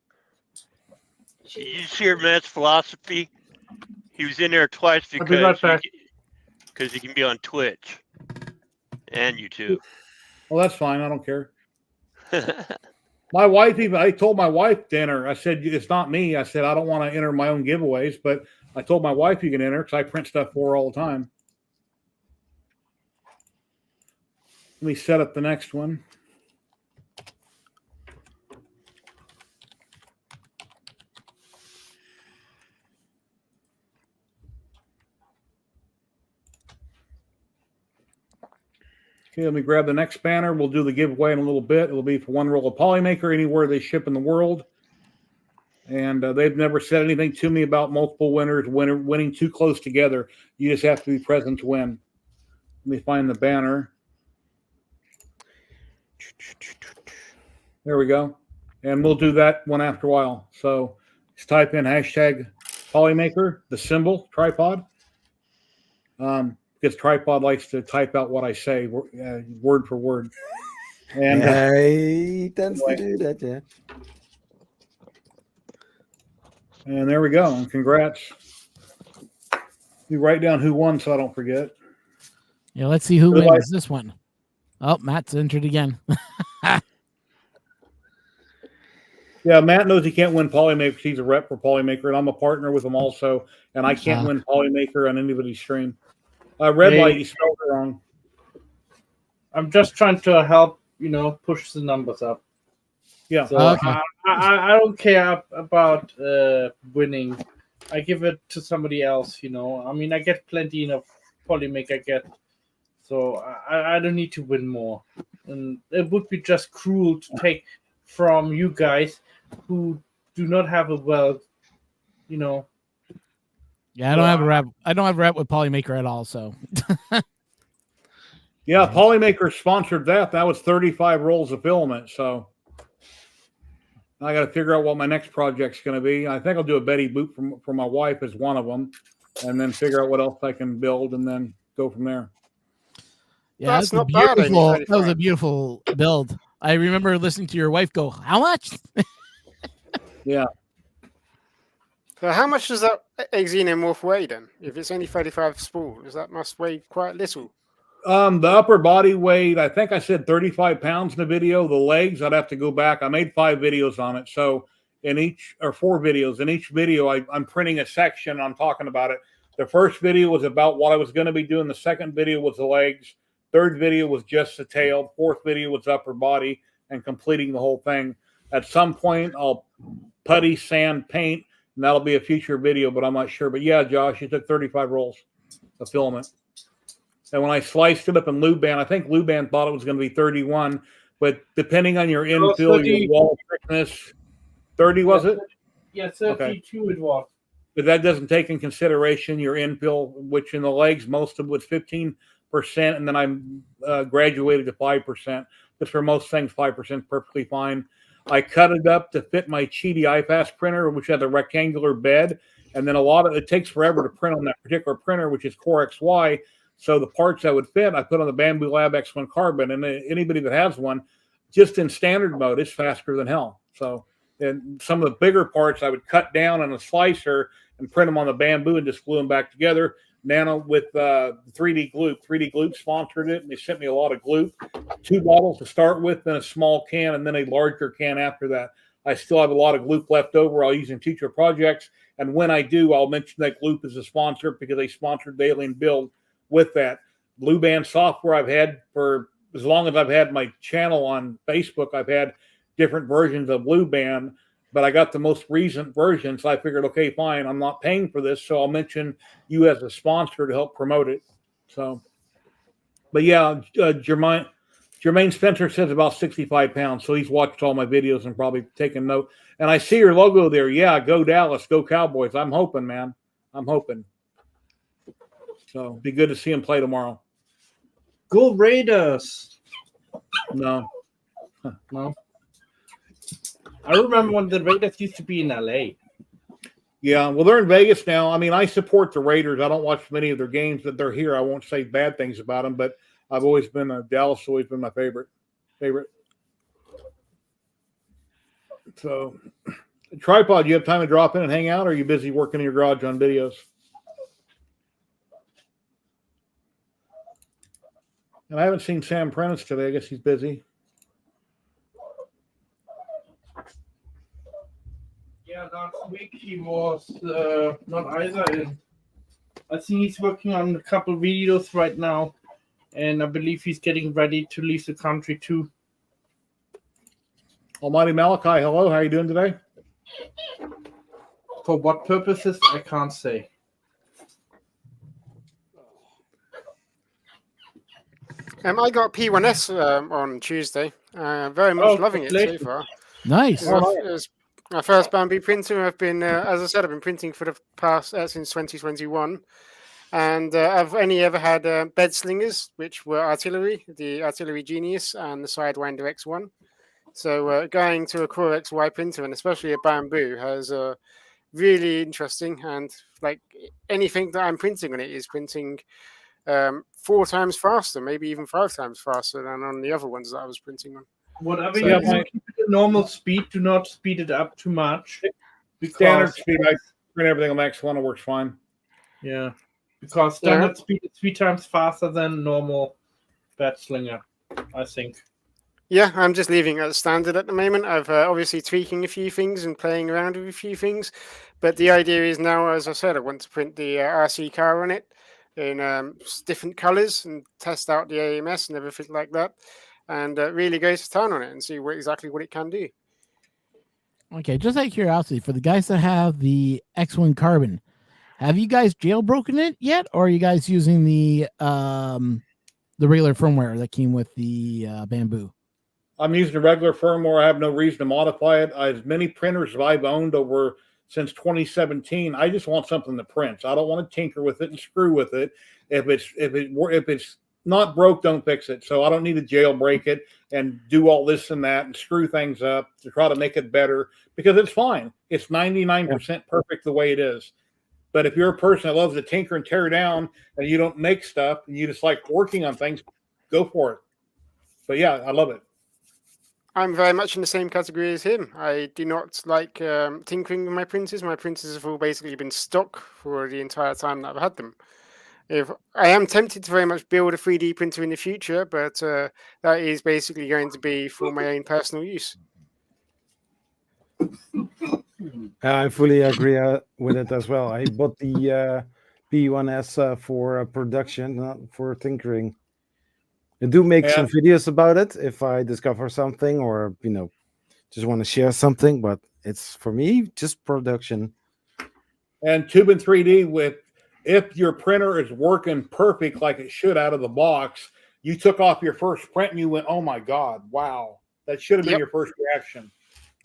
Did you hear Matt's philosophy? He was in there twice I'll be right back. because he can be on Twitch and YouTube. Well, that's fine. I don't care. My wife, I told my wife dinner. I said, it's not me. I said, I don't want to enter my own giveaways, but I told my wife you can enter because I print stuff for her all the time. Let me set up the next one. Okay, let me grab the next banner. We'll do the giveaway in a little bit. It'll be for one roll of Polymaker anywhere they ship in the world. And they've never said anything to me about multiple winners winning too close together. You just have to be present to win. Let me find the banner. There we go. And we'll do that one after a while. So just type in hashtag Polymaker, the symbol, tripod. Because tripod likes to type out what I say word for word. And he tends to do that, yeah. And there we go. And congrats. You write down who won so I don't forget. Yeah, let's see who wins this one. Oh, Matt's entered again. Yeah, Matt knows he can't win Polymaker because he's a rep for Polymaker, and I'm a partner with him also, and I can't win Polymaker on anybody's stream. Red light, you spelled it wrong. I'm just trying to help, push the numbers up. Yeah. So okay. I don't care about winning. I give it to somebody else, I mean, I get plenty of Polymaker so I don't need to win more. And it would be just cruel to take from you guys who do not have a Yeah, I don't have a rep. I don't have a rep with Polymaker at all. So. Yeah, Polymaker sponsored that. That was 35 rolls of filament. So I got to figure out what my next project's going to be. I think I'll do a Betty Boop for my wife as one of them, and then figure out what else I can build, and then go from there. Yeah, that's not bad. That was a beautiful build. I remember listening to your wife go, "How much?" Yeah. So how much does that xenomorph weigh then? If it's only 35 spools, that must weigh quite little. The upper body weighed, I think I said 35 pounds in the video. The legs, I'd have to go back. I made 5 videos on it. So in each, or 4 videos, in each video, I'm printing a section. I'm talking about it. The first video was about what I was going to be doing. The second video was the legs. Third video was just the tail. Fourth video was upper body and completing the whole thing. At some point, I'll putty, sand, paint, and that'll be a future video, but I'm not sure. But yeah, Josh, you took 35 rolls of filament. And when I sliced it up in Luban, I think Luban thought it was going to be 31, but depending on your infill, your wall thickness, 30 was it? Yeah, 32 it was. But that doesn't take in consideration your infill, which in the legs, most of it was 15%, and then I graduated to 5%. But for most things, 5% is perfectly fine. I cut it up to fit my Cheedy iFast printer, which had a rectangular bed, and then it takes forever to print on that particular printer, which is Core XY. So the parts that would fit, I put on the Bamboo Lab X1 Carbon, and anybody that has one, just in standard mode, it's faster than hell. So, and some of the bigger parts I would cut down on a slicer and print them on the Bamboo and just glue them back together. Nano with 3D Gloop. 3D Gloop sponsored it, and they sent me a lot of Gloop. 2 bottles to start with, then a small can, and then a larger can after that. I still have a lot of Gloop left over. I'll use in future projects, and when I do, I'll mention that Gloop is a sponsor because they sponsored the Alien Build with that. Luban software I've had for as long as I've had my channel on Facebook. I've had different versions of Luban, but I got the most recent version, so I figured, okay, fine, I'm not paying for this, so I'll mention you as a sponsor to help promote it. So, but yeah, Jermaine Spencer says about 65 pounds, so he's watched all my videos and probably taken note. And I see your logo there. Yeah, go Dallas, go Cowboys. I'm hoping, man. I'm hoping. So be good to see him play tomorrow. Go Raiders. No. No. I remember when the Raiders used to be in LA. Yeah, well, they're in Vegas now. I mean, I support the Raiders. I don't watch many of their games, but they're here. I won't say bad things about them, but I've always been Dallas. Always been my favorite. So, Tripod, you have time to drop in and hang out, or are you busy working in your garage on videos? And I haven't seen Sam Prentice today. I guess he's busy. Yeah, last week he was not either. And I think he's working on a couple videos right now, and I believe he's getting ready to leave the country too. Almighty Malachi, hello. How are you doing today? For what purposes, I can't say. I got P1S on Tuesday. Very much loving it so far. Nice. It's my first Bamboo printer. I've been, as I said, I've been printing for the past since 2021, and I've only ever had bed slingers, which were artillery, the Artillery Genius and the Sidewinder X1. So going to a Core XY printer, and especially a Bamboo, has really interesting, and like anything that I'm printing on it is printing 4 times faster, maybe even 5 times faster than on the other ones that I was printing on. Whatever So, you do, keep it at normal speed. Do not speed it up too much. Standard speed, I print everything on Max 1. It works fine. Yeah, because standard speed is 3 times faster than normal bed slinger, I think. Yeah, I'm just leaving it at standard at the moment. I've obviously tweaking a few things and playing around with a few things, but the idea is now, as I said, I want to print the RC car on it in different colors and test out the AMS and everything like that, and really go to town on it and see exactly what it can do. Okay, just out of curiosity, for the guys that have the X1 Carbon, have you guys jailbroken it yet, or are you guys using the regular firmware that came with the Bamboo? I'm using the regular firmware. I have no reason to modify it. As many printers as I've owned over since 2017, I just want something that prints. I don't want to tinker with it and screw with it. If it's not broke, don't fix it. So I don't need to jailbreak it and do all this and that and screw things up to try to make it better, because it's fine. It's 99% perfect the way it is. But if you're a person that loves to tinker and tear down and you don't make stuff and you just like working on things, go for it. But yeah, I love it. I'm very much in the same category as him. I do not like tinkering with my printers. My printers have all basically been stock for the entire time that I've had them. If I am tempted to very much build a 3D printer in the future, but that is basically going to be for my own personal use. I fully agree with it as well. I bought the P1S for production, not for tinkering. I do make some videos about it if I discover something or, just want to share something, but it's for me just production. And Tubing 3D, if your printer is working perfect like it should out of the box, you took off your first print and you went, oh my God, wow. That should have been your first reaction.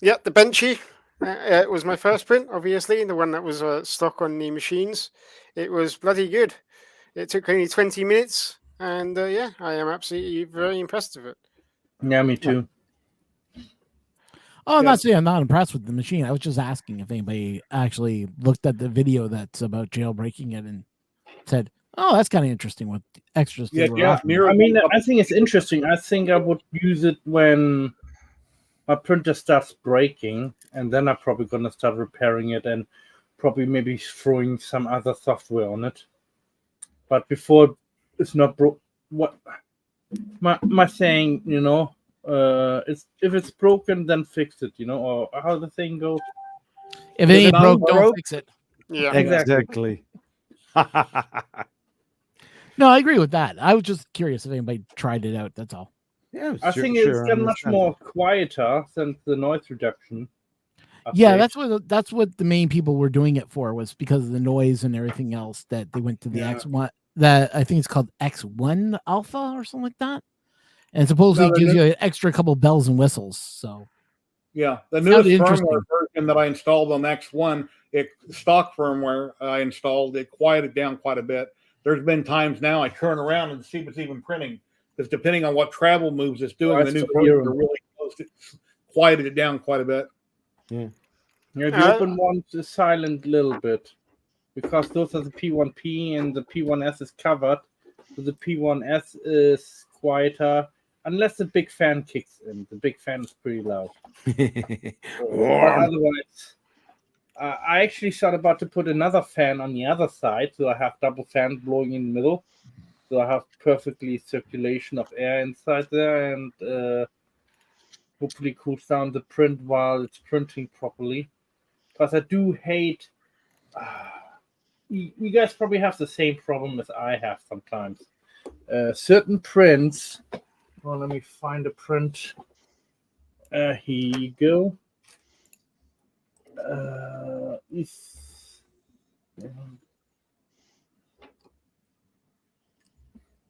Yep, the Benchy. It was my first print, obviously, the one that was stock on the machines. It was bloody good. It took only 20 minutes. And yeah, I am absolutely very impressed with it. Yeah, me too. Oh, I'm not saying I'm not impressed with the machine. I was just asking if anybody actually looked at the video that's about jailbreaking it and said, oh, that's kind of interesting what extras. Yeah. I mean, I think it's interesting. I think I would use it when my printer starts breaking, and then I'm probably going to start repairing it and probably maybe throwing some other software on it. But before it's not broke. What my saying, it's if it's broken, then fix it, or how the thing goes. If it ain't broke, don't fix it. Yeah, exactly. No, I agree with that. I was just curious if anybody tried it out. That's all. Yeah, I think it's gotten much more quieter since the noise reduction. Yeah, that's what the main people were doing it for, was because of the noise and everything else, that they went to the X1. That I think it's called X1 Alpha or something like that, and supposedly gives you an extra couple bells and whistles. So yeah, the newest firmware version that I installed on X1, stock firmware I installed, it quieted down quite a bit. There's been times now I turn around and see if it's even printing, because depending on what travel moves it's doing, the new firmware really close quieted it down quite a bit. Yeah, the open ones is silent a little bit because those are the P1P and the P1S is covered. So the P1S is quieter unless the big fan kicks in. The big fan is pretty loud. But otherwise, I actually thought about to put another fan on the other side, so I have double fan blowing in the middle. So I have perfectly circulation of air inside there, and hopefully cools down the print while it's printing properly. Because I do hate. You guys probably have the same problem as I have sometimes. Certain prints. Well, let me find a print. Here you go.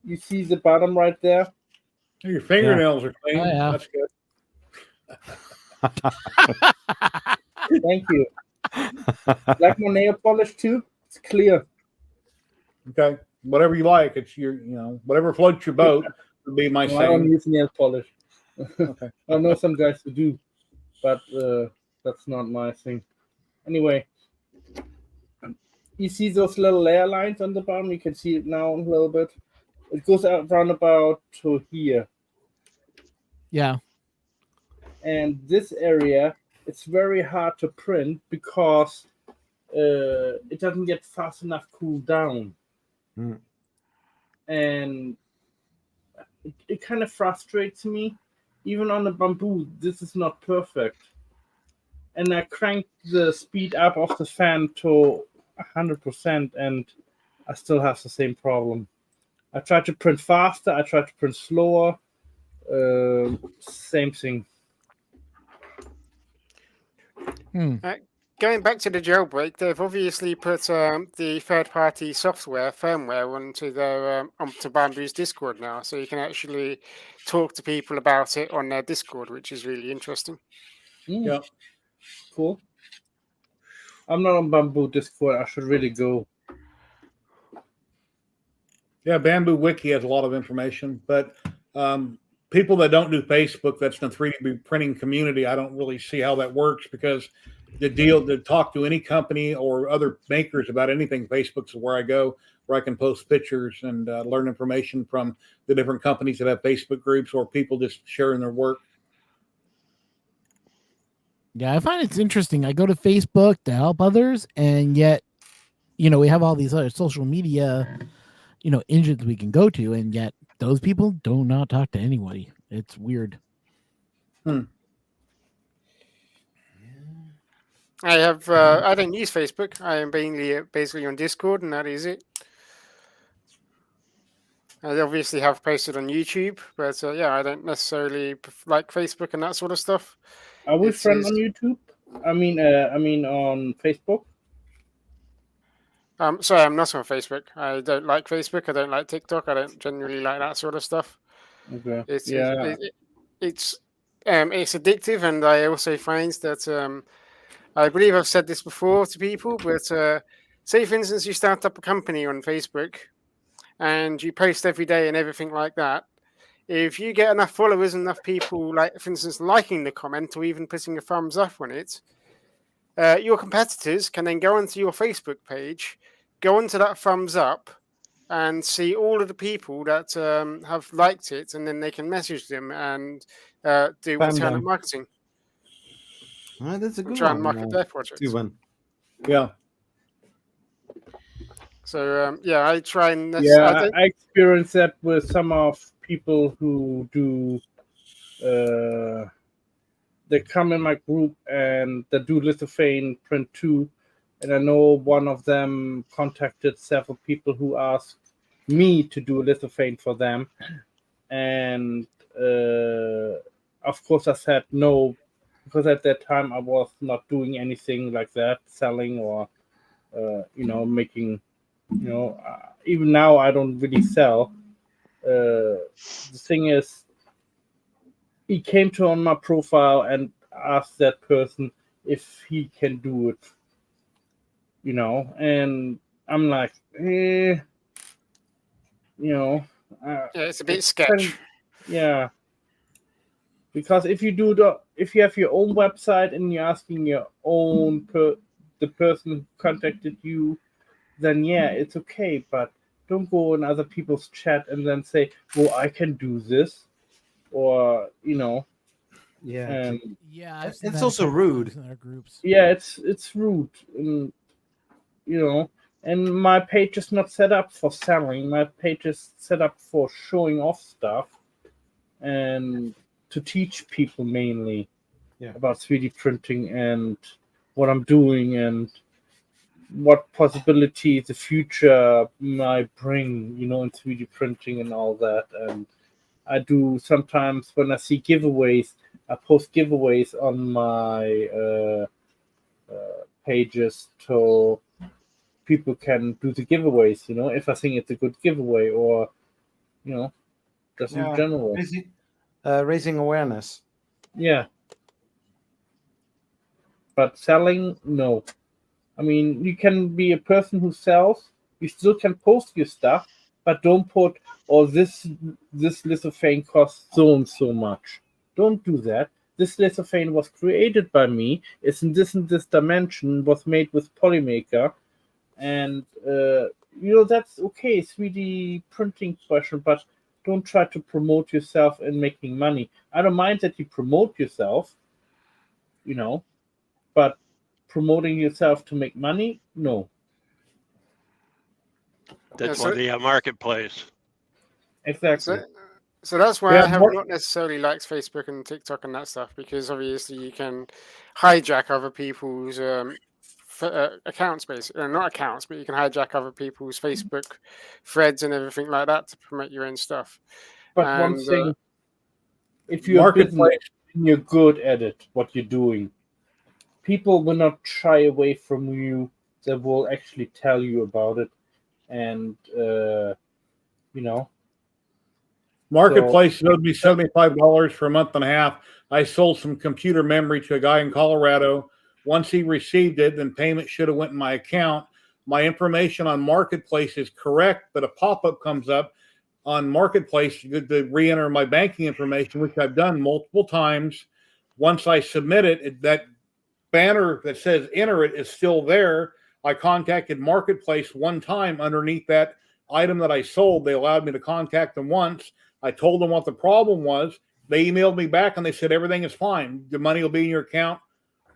You see the bottom right there? Your fingernails are clean. Oh, yeah. That's good. Thank you. Like my nail polish too? It's clear. Okay. Whatever you like. It's whatever floats your boat would be my No, I don't saying. use nail polish. Okay. I know some guys who do, but that's not my thing. Anyway, you see those little layer lines on the bottom? You can see it now a little bit. It goes out round about to here. Yeah. And this area, it's very hard to print because it doesn't get fast enough cooled down. And it kind of frustrates me. Even on the bamboo, this is not perfect. And I cranked the speed up of the fan to 100%, and I still have the same problem. I tried to print faster, I tried to print slower. Same thing. Going back to the jailbreak, they've obviously put the third-party software firmware onto Bamboo's Discord now, so you can actually talk to people about it on their Discord, which is really interesting. Yeah. Cool. I'm not on Bamboo Discord. I should really go. Yeah, Bamboo Wiki has a lot of information, but people that don't do Facebook, that's the 3D printing community, I don't really see how that works because the deal to talk to any company or other makers about anything, Facebook's where I go, where I can post pictures and learn information from the different companies that have Facebook groups or people just sharing their work. Yeah, I find it's interesting. I go to Facebook to help others, and yet, we have all these other social media, engines we can go to, and yet those people do not talk to anybody. It's weird. I don't use Facebook. I am basically on Discord, and that is it. I obviously have posted on YouTube, but I don't necessarily like Facebook and that sort of stuff. Are we friends on YouTube? I mean on Facebook. Sorry, I'm not on Facebook. I don't like Facebook. I don't like TikTok. I don't generally like that sort of stuff. Okay. It's addictive, and I also find that I believe I've said this before to people, but say for instance you start up a company on Facebook and you post every day and everything like that. If you get enough followers, enough people, like for instance liking the comment or even putting a thumbs up on it, your competitors can then go onto your Facebook page, go onto that thumbs up, and see all of the people that have liked it, and then they can message them and do return marketing. That's a good try one. And market their projects. Yeah. So I try and I experienced that with some of people who do. They come in my group and they do lithophane print too, and I know one of them contacted several people who asked me to do a lithophane for them, and of course I said no, because at that time I was not doing anything like that, selling or making, even now I don't really sell. The thing is, he came to on my profile and asked that person if he can do it, and I'm like, it's a bit sketch. Yeah. Because if you have your own website and you're asking your own the person who contacted you, then yeah, it's okay. But don't go in other people's chat and then say, "Well, I can do this," or Yeah. and Yeah, I've seen It's that a also couple rude. times in our groups. yeah, it's rude, and and my page is not set up for selling. My page is set up for showing off stuff and to teach people mainly about 3D printing and what I'm doing and what possibilities the future might bring, in 3D printing and all that. And I do sometimes when I see giveaways, I post giveaways on my pages so people can do the giveaways, if I think it's a good giveaway or, just in general. Raising awareness. Yeah. But selling, no. I mean, you can be a person who sells, you still can post your stuff, but don't put, this lithophane costs so and so much. Don't do that. This lithophane was created by me, it's in this dimension, was made with Polymaker, and that's okay, 3D printing question, but don't try to promote yourself and making money. I don't mind that you promote yourself, but promoting yourself to make money, no. That's why they have marketplace. Exactly. So that's why I have not necessarily liked Facebook and TikTok and that stuff, because obviously you can hijack other people's accounts, basically, not accounts, but you can hijack other people's Facebook threads and everything like that to promote your own stuff. But one thing, if you're a business and you're good at it, what you're doing, people will not shy away from you. They will actually tell you about it, and Marketplace owed me $75 for a month and a half. I sold some computer memory to a guy in Colorado. Once he received it, then payment should have went in my account. My information on Marketplace is correct, but a pop-up comes up on Marketplace to re-enter my banking information, which I've done multiple times. Once I submit it, that banner that says enter it is still there. I contacted Marketplace one time underneath that item that I sold. They allowed me to contact them once. I told them what the problem was. They emailed me back and they said everything is fine. The money will be in your account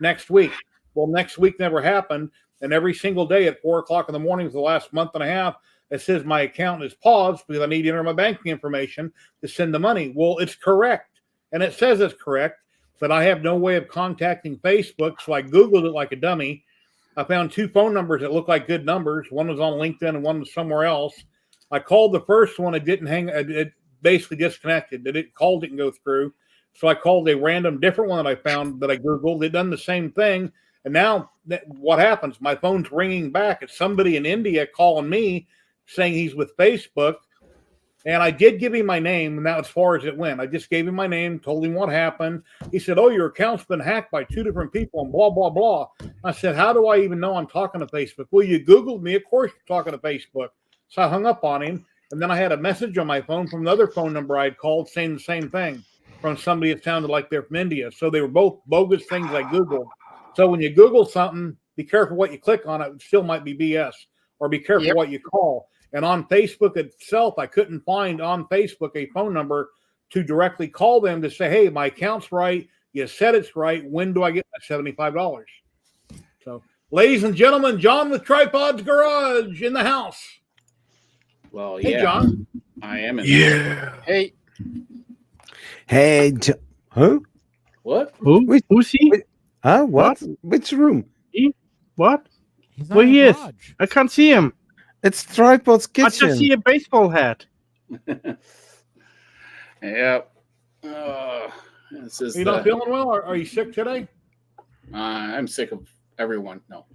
next week. Well, next week never happened. And every single day at 4 o'clock in the morning for the last month and a half, it says my account is paused because I need to enter my banking information to send the money. Well, it's correct. And it says it's correct, but I have no way of contacting Facebook. So I Googled it like a dummy. I found 2 phone numbers that look like good numbers. One was on LinkedIn and one was somewhere else. I called the first one. It didn't hang. It basically disconnected. It didn't go through. So I called a random different one that I found that I Googled. It done the same thing. And now what happens? My phone's ringing back. It's somebody in India calling me saying he's with Facebook. And I did give him my name, and that's as far as it went. I just gave him my name, told him what happened. He said, "Oh, your account's been hacked by 2 different people," and blah, blah, blah. I said, "How do I even know I'm talking to Facebook?" "Well, you Googled me. Of course you're talking to Facebook." So I hung up on him. And then I had a message on my phone from another phone number I'd called saying the same thing from somebody that sounded like they're from India. So they were both bogus things I Googled. So when you Google something, be careful what you click on. It still might be BS. Or be careful what you call. And on Facebook itself, I couldn't find on Facebook a phone number to directly call them to say, "Hey, my account's right. You said it's right. When do I get my $75? So, ladies and gentlemen, John with Tripod's Garage in the house. Well, Hey, John. I am in Hey, huh? What? Who's he? Huh? What? Which room? What? He's Where not he in is? the garage. I can't see him. It's Tripod's I just kitchen. see a baseball hat. Yep. This is You not feeling well? Are you sick today? I'm sick of everyone. No.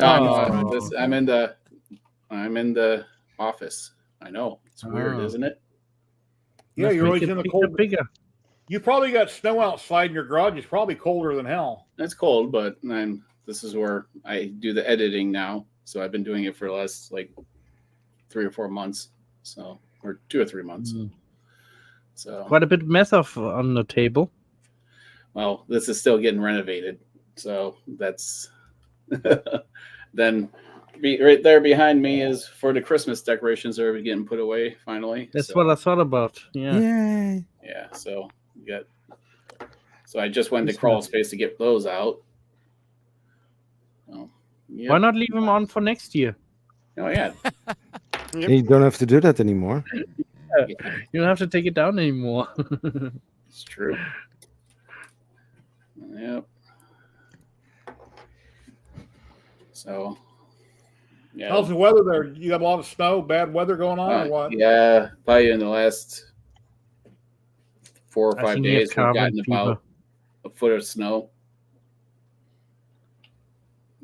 Oh. I'm in the office. I know it's weird, isn't it? Yeah, you're always in the cold. Bigger. You probably got snow outside in your garage. It's probably colder than hell. It's cold, but this is where I do the editing now. So I've been doing it for the last 3 or 4 months. So, or 2 or 3 months. So Quite a bit of mess on the table. well, this is still getting renovated. So that's then right there behind me is for the Christmas decorations that are getting put away finally. That's So, what I thought about. Yeah. Yay. yeah. So we got. So I just went to Christmas. Crawl Space to get those out. Oh, yep. Why not leave them on for next year? Oh yeah. Yep. You don't have to do that anymore. You don't have to take it down anymore. It's true. Yep. So, yeah. How's the weather there? You got a lot of snow, bad weather going on, or what? Yeah, probably in the last 4 or I 5 think you have days, we've carbon gotten fever. about a foot of snow.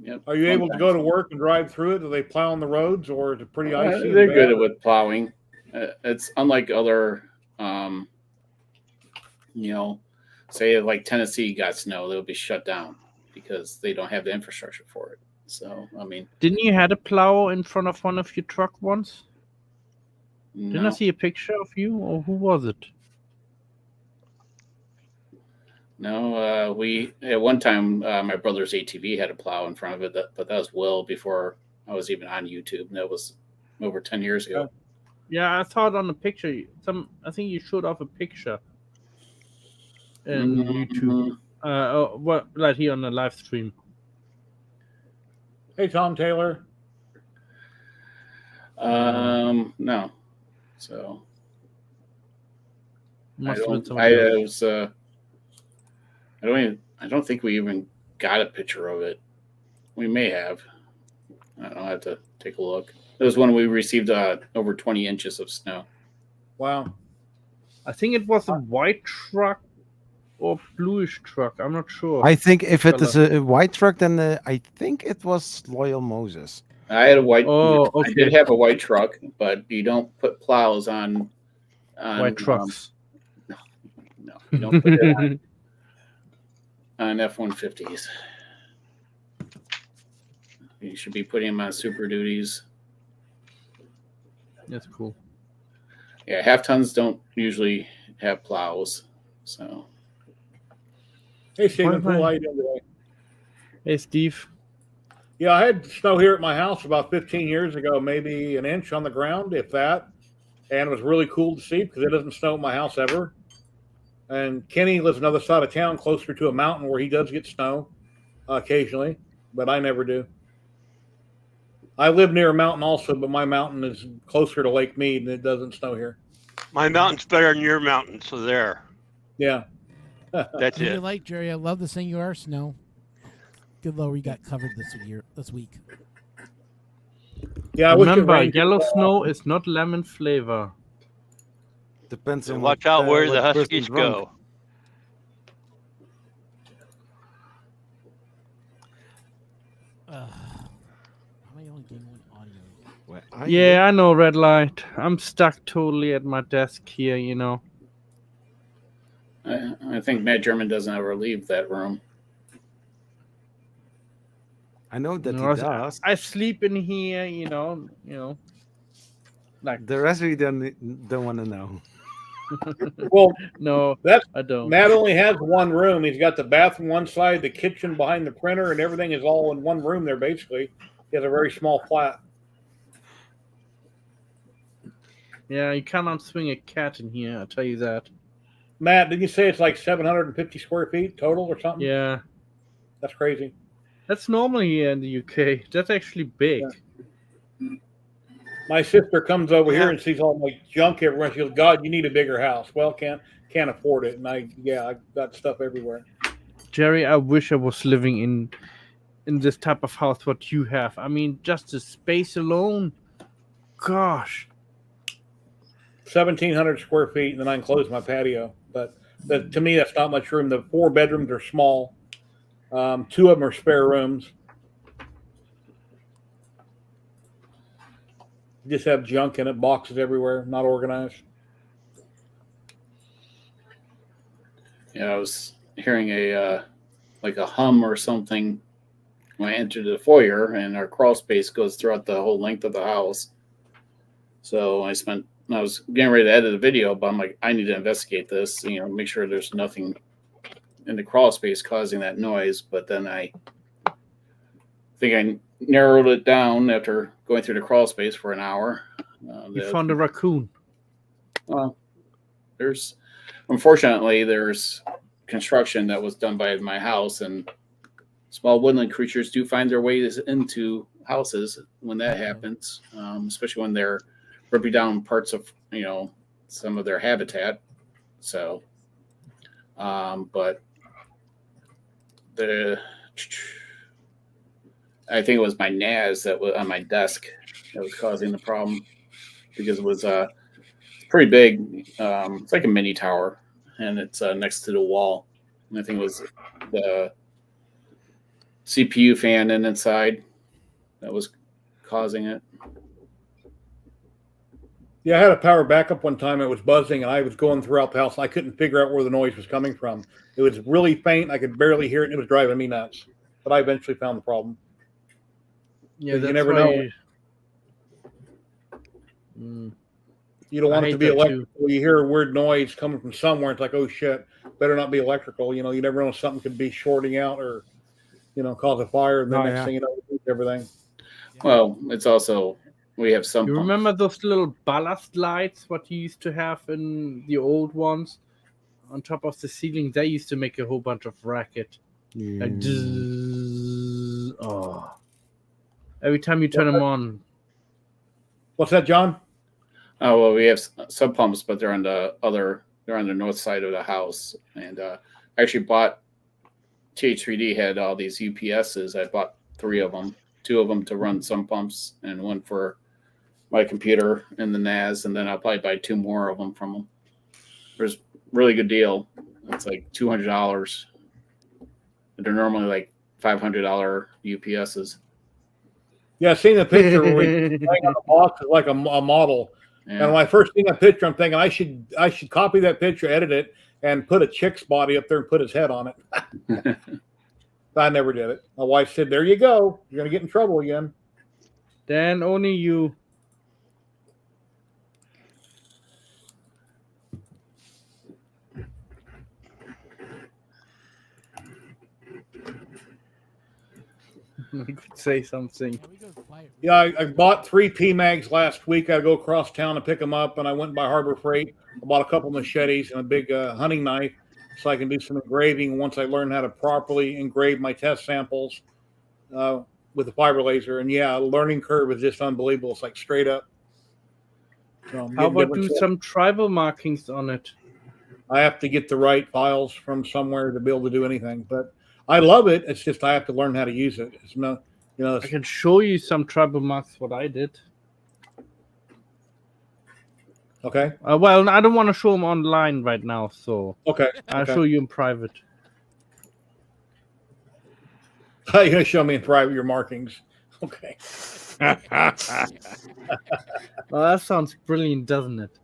Yep. Are you able to go to work and drive through it? Do they plow on the roads, or is it pretty icy? and They're bad? good with plowing. It's unlike other, say like Tennessee got snow, they'll be shut down because they don't have the infrastructure for it. So, I mean, Didn't you had a plow in front of one of your truck once? Didn't I no, see a picture of you, or who was it? no. We at one time, my brother's ATV had a plow in front of it, but that was well before I was even on YouTube. And that was over 10 years ago. Yeah, I saw it on the picture. I think you showed off a picture in YouTube. What right here on the live stream. Hey, Tom Taylor. No. So Must have been I don't think we even got a picture of it. We may have. I don't know. I have to take a look. It was when we received over 20 inches of snow. Wow. I think it was a white truck or bluish truck. I'm not sure. I think if it is a white truck, then I think it was Loyal Moses. I had a white. Oh, I okay. did have a white truck, but you don't put plows on White trucks. No, you don't put it on F-150s. You should be putting them on Super Duties. That's cool. Yeah, half tons don't usually have plows. So, Hey, Stephen, Fine, cool. fine. How you doing today? Hey, Steve. Yeah, I had snow here at my house about 15 years ago, maybe an inch on the ground, if that. And it was really cool to see because it doesn't snow at my house ever. And Kenny lives on the other side of town, closer to a mountain where he does get snow occasionally, but I never do. I live near a mountain also, but my mountain is closer to Lake Mead and it doesn't snow here. My mountain's better than your mountain, so there. Yeah. That's You're it. like Jerry. I love the saying you are snow. Good though we got covered this week. Yeah, I wish it Remember, rained. yellow snow is not lemon flavor. Depends on And watch out where the what Huskies person's drunk. go. How am I only getting one audio? Well, Yeah, I know, red light. I'm stuck totally at my desk here, you know. I think Matt German doesn't ever leave that room. I know that No, he does. I sleep in here, you know. Like The rest of you don't want to know. Well, no, that's I don't. Matt only has one room. He's got the bathroom one side, the kitchen behind the printer, and everything is all in one room there, basically. He has a very small flat. Yeah, you cannot swing a cat in here, I'll tell you that. Matt, did you say it's like 750 square feet total or something? Yeah. That's crazy. That's normal here in the UK. That's actually big. Yeah. My sister comes over here and sees all my junk everywhere. She goes, "God, you need a bigger house." Well, can't afford it, and I got stuff everywhere. Jerry, I wish I was living in this type of house what you have. I mean, just the space alone. Gosh. 1,700 square feet, and then I can close my patio. But to me, that's not much room. The 4 bedrooms are small. 2 of them are spare rooms. You just have junk in it, boxes everywhere, not organized. Yeah, I was hearing a hum or something when I entered the foyer, and our crawl space goes throughout the whole length of the house. So I was getting ready to edit a video, but I'm like, I need to investigate this, make sure there's nothing in the crawl space causing that noise. But then I think I narrowed it down after going through the crawl space for an hour. You found a raccoon. Well, unfortunately, there's construction that was done by my house, and small woodland creatures do find their ways into houses when that happens, especially when they're ripping down parts of, some of their habitat. So, but I think it was my NAS that was on my desk that was causing the problem, because it was pretty big. It's like a mini tower, and it's next to the wall. And I think it was the CPU fan inside that was causing it. Yeah, I had a power backup one time. It was buzzing, and I was going throughout the house. I couldn't figure out where the noise was coming from. It was really faint. I could barely hear it, and it was driving me nuts. But I eventually found the problem. Yeah, You that's never why know. You don't want it to be electrical. You hear a weird noise coming from somewhere. It's like, oh shit, better not be electrical. You never know, something could be shorting out or, cause a fire. And then next thing you know, everything. Well, it's also, we have some. You remember those little ballast lights, what you used to have in the old ones on top of the ceiling? They used to make a whole bunch of racket. Like, zzz, oh. Every time you turn them on. What's that, John? Oh, well, we have sub pumps, but they're on the north side of the house. And I actually bought, TH3D had all these UPSs. I bought 3 of them, 2 of them to run sump pumps and 1 for my computer and the NAS. And then I'll probably buy 2 more of them from them. There's a really good deal. It's like $200. They're normally like $500 UPSs. Yeah, I seen the picture where he's laying on the box is like a model. Yeah. And when I first seen that picture, I'm thinking I should copy that picture, edit it, and put a chick's body up there and put his head on it. I never did it. My wife said, "There you go. You're gonna get in trouble again." Dan, only you. I could say something. Yeah, I bought 3 PMags last week. I go across town to pick them up, and I went by Harbor Freight. I bought a couple machetes and a big hunting knife so I can do some engraving once I learn how to properly engrave my test samples with the fiber laser. And yeah, the learning curve is just unbelievable. It's like straight up. So how about do some tribal markings on it? I have to get the right files from somewhere to be able to do anything, but I love it. It's just I have to learn how to use it. It's not, I can show you some tribal marks what I did. Okay. Well, I don't want to show them online right now, so okay. I'll show you in private. You're gonna show me in private your markings. Okay. Well, that sounds brilliant, doesn't it?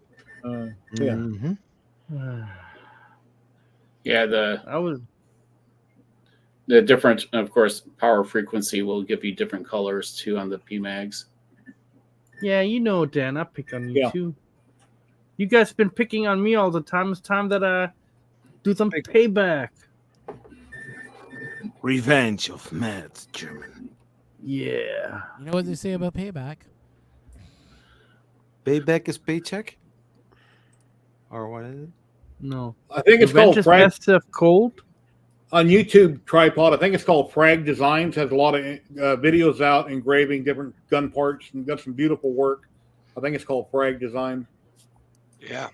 Yeah. Mm-hmm. Yeah. The different, of course, power frequency will give you different colors too on the PMags. Yeah, Dan, I pick on you too. You guys been picking on me all the time. It's time that I do some payback. Revenge of Mad German. Yeah. You know what they say about payback? Payback is paycheck? Or what is it? No. I think it's called SF Cold. On YouTube Tripod, I think it's called Frag Designs. Has a lot of videos out engraving different gun parts and got some beautiful work. I think it's called Frag Design. Yeah.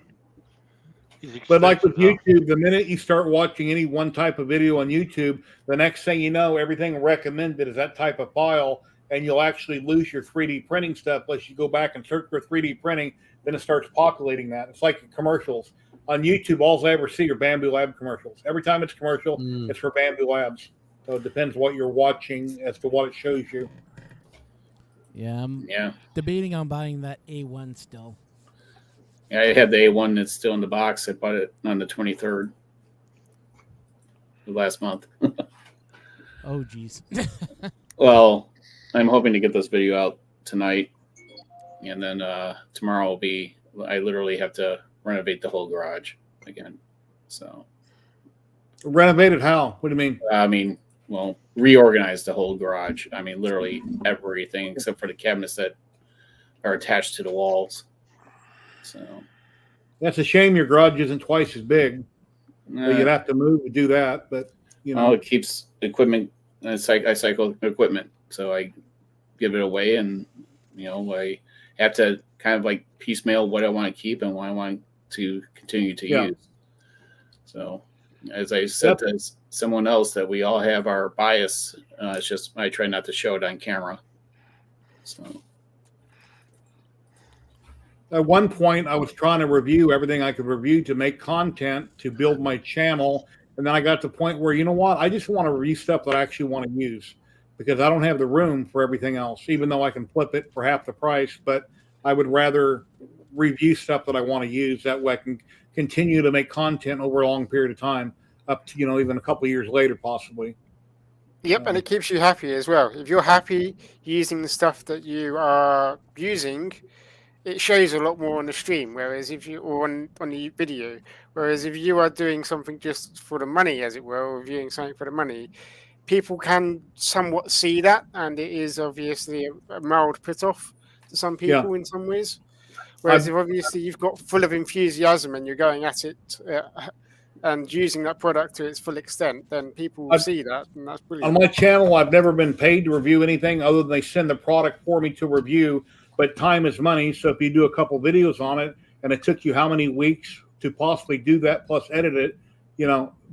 But like with YouTube, the minute you start watching any one type of video on YouTube, the next thing you know, everything recommended is that type of file, and you'll actually lose your 3D printing stuff unless you go back and search for 3D printing. Then it starts populating that. It's like commercials. On YouTube, all I ever see are Bamboo Lab commercials. Every time it's commercial, it's for Bamboo Labs. So it depends what you're watching as to what it shows you. Yeah, I'm debating on buying that A1 still. Yeah, I had the A1 that's still in the box. I bought it on the 23rd of last month. Oh, geez. Well, I'm hoping to get this video out tonight. And then tomorrow will be, I literally have to renovate the whole garage again. So Renovated how? What do you mean? I mean, well, reorganized the whole garage. I mean, literally everything except for the cabinets that are attached to the walls. So That's a shame your garage isn't twice as big. So you'd uh, have to move to do that. But you well, know, it keeps equipment. I cycle equipment, so I give it away, and I have to kind of like piecemeal what I want to keep and what I want to continue to use. So, as I said to someone else, that we all have our bias. It's just I try not to show it on camera. So, at one point, I was trying to review everything I could review to make content to build my channel. And then I got to the point where, you know what? I just want to review stuff that I actually want to use because I don't have the room for everything else, even though I can flip it for half the price. But I would rather review stuff that I want to use. That way I can continue to make content over a long period of time, up to, even a couple of years later, possibly. Yep, and it keeps you happy as well. If you're happy using the stuff that you are using, it shows a lot more on the stream. Whereas if you or on the video, whereas if you are doing something just for the money, as it were, or reviewing something for the money, people can somewhat see that, and it is obviously a mild put off to some people in some ways. Whereas if obviously you've got full of enthusiasm and you're going at it and using that product to its full extent, then people will see that, and that's brilliant. On my channel, I've never been paid to review anything other than they send the product for me to review, but time is money. So if you do a couple videos on it and it took you how many weeks to possibly do that plus edit it,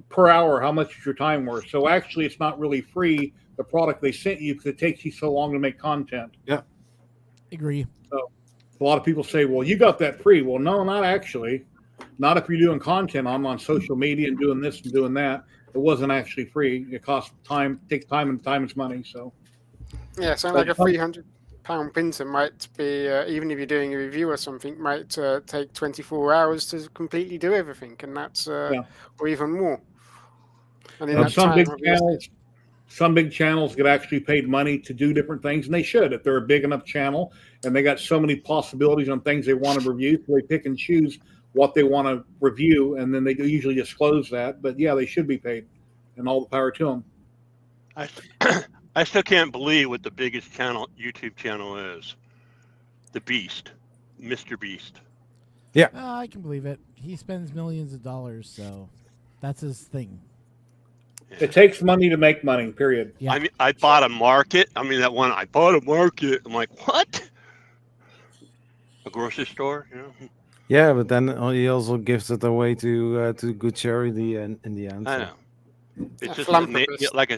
per hour, how much is your time worth? So actually, it's not really free, the product they sent you, because it takes you so long to make content. Yeah. Agree. So a lot of people say, well, you got that free. Well, no, not actually. Not if you're doing content. I'm on social media and doing this and doing that. It wasn't actually free. It costs time, takes time, and time is money. So yeah, so like a £300 printer might be, even if you're doing a review or something, might take 24 hours to completely do everything, and that's or even more. And in that some time, big channels get actually paid money to do different things, and they should if they're a big enough channel and they got so many possibilities on things they want to review. So they pick and choose what they want to review, and then they usually disclose that. But yeah, they should be paid, and all the power to them. I still can't believe what the biggest YouTube channel is. The Beast, Mr. Beast. Yeah, I can believe it. He spends millions of dollars, so that's his thing. It takes money to make money, period. Yeah. I mean, I bought a market. I bought a market. I'm like, what? A grocery store? Yeah, but then he also gives it away to good charity in the end. I know. It's just like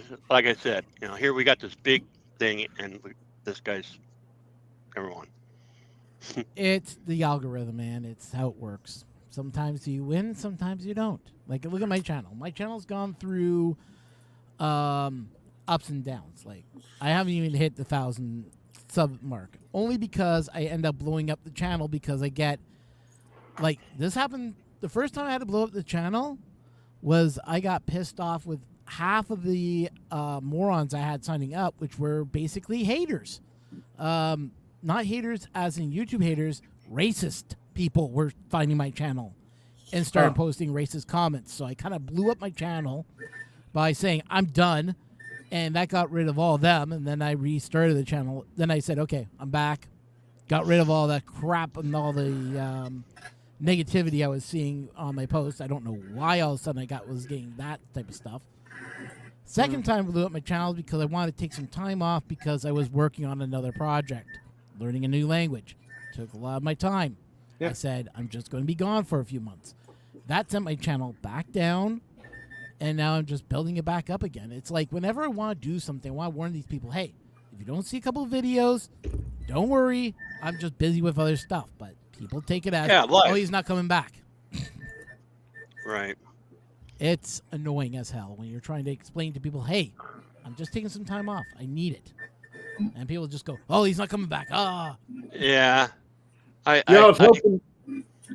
I said, here we got this big thing, and this guy's everyone. It's the algorithm, man. It's how it works. Sometimes you win, sometimes you don't. Like, look at my channel. My channel's gone through ups and downs. Like, I haven't even hit the 1,000 sub mark, only because I end up blowing up the channel because I get, like, this happened. The first time I had to blow up the channel was I got pissed off with half of the morons I had signing up, which were basically haters. Not haters as in YouTube haters, racist people were finding my channel and started posting racist comments. So I kind of blew up my channel by saying, I'm done. And that got rid of all of them. And then I restarted the channel. Then I said, okay, I'm back. Got rid of all that crap and all the negativity I was seeing on my posts. I don't know why all of a sudden I was getting that type of stuff. Second time I blew up my channel because I wanted to take some time off because I was working on another project, learning a new language. Took a lot of my time. Yeah. I said, I'm just going to be gone for a few months. That sent my channel back down, and now I'm just building it back up again. It's like whenever I want to do something, I want to warn these people, hey, if you don't see a couple of videos, don't worry. I'm just busy with other stuff. But people take it as, oh, he's not coming back. Right. It's annoying as hell when you're trying to explain to people, hey, I'm just taking some time off. I need it. And people just go, oh, he's not coming back. Yeah. I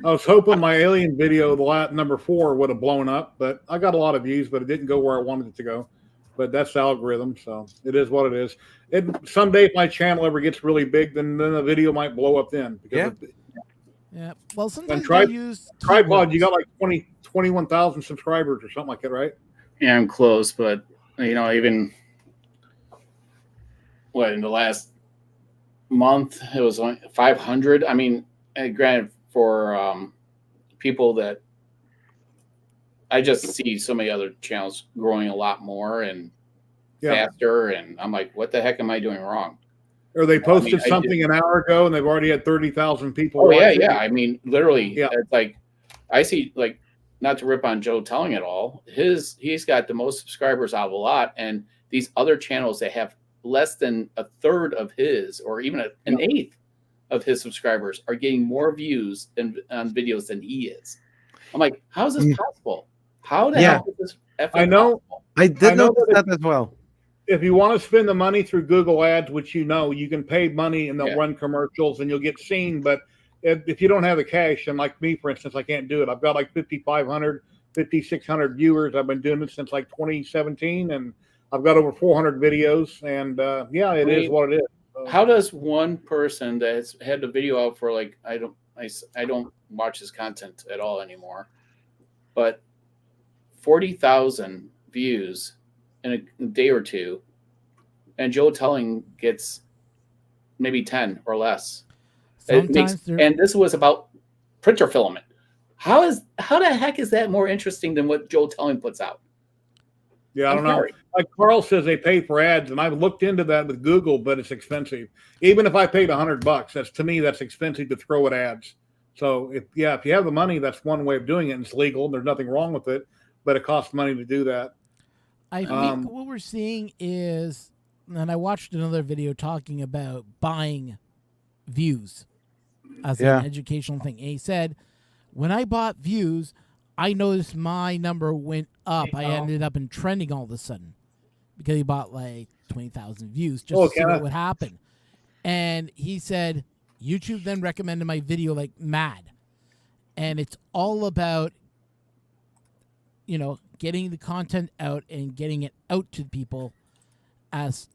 was hoping my alien video, the number 4, would have blown up, but I got a lot of views, but it didn't go where I wanted it to go. But that's the algorithm, so it is what it is. Someday, if my channel ever gets really big, then the video might blow up then. Yeah. Well, sometimes Tripod, you got like 21,000 subscribers or something like that, right? Yeah, I'm close, but even in the last month it was only 500. I mean, granted, for people that I just see so many other channels growing a lot more and faster, and I'm like, what the heck am I doing wrong? Or they posted something an hour ago and they've already had 30,000 people. Oh yeah. I mean, literally, it's like I see, like, not to rip on Joe Telling it all. He's got the most subscribers out of a lot, and these other channels that have less than a third of his, or even an eighth of his subscribers, are getting more views on videos than he is. I'm like, how is this possible? How the hell is this effing possible? I did notice that as well. If you want to spend the money through Google Ads, which you can pay money and they'll run commercials and you'll get seen. But if you don't have the cash, and like me, for instance, I can't do it. I've got like 5,500, 5,600 viewers. I've been doing it since like 2017, and I've got over 400 videos. And it is what it is. How does one person that's had the video out for, like, I don't watch his content at all anymore, but 40,000 views in a day or two, and Joe Telling gets maybe 10 or less. And this was about printer filament. How the heck is that more interesting than what Joe Telling puts out? Yeah, I don't know. Like Carl says, they pay for ads, and I've looked into that with Google, but it's expensive. Even if I paid $100, to me that's expensive to throw at ads. So if you have the money, that's one way of doing it, and it's legal. And there's nothing wrong with it, but it costs money to do that. I think what we're seeing is, and I watched another video talking about buying views as an educational thing. And he said, when I bought views, I noticed my number went up. I ended up in trending all of a sudden because he bought like 20,000 views just to see what would happen. And he said, YouTube then recommended my video like mad. And it's all about, getting the content out and getting it out to people as,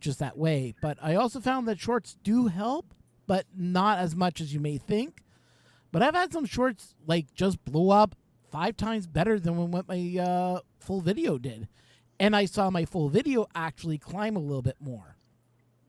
just that way. But I also found that shorts do help, but not as much as you may think. But I've had some shorts like just blow up 5 times better than what my full video did. And I saw my full video actually climb a little bit more.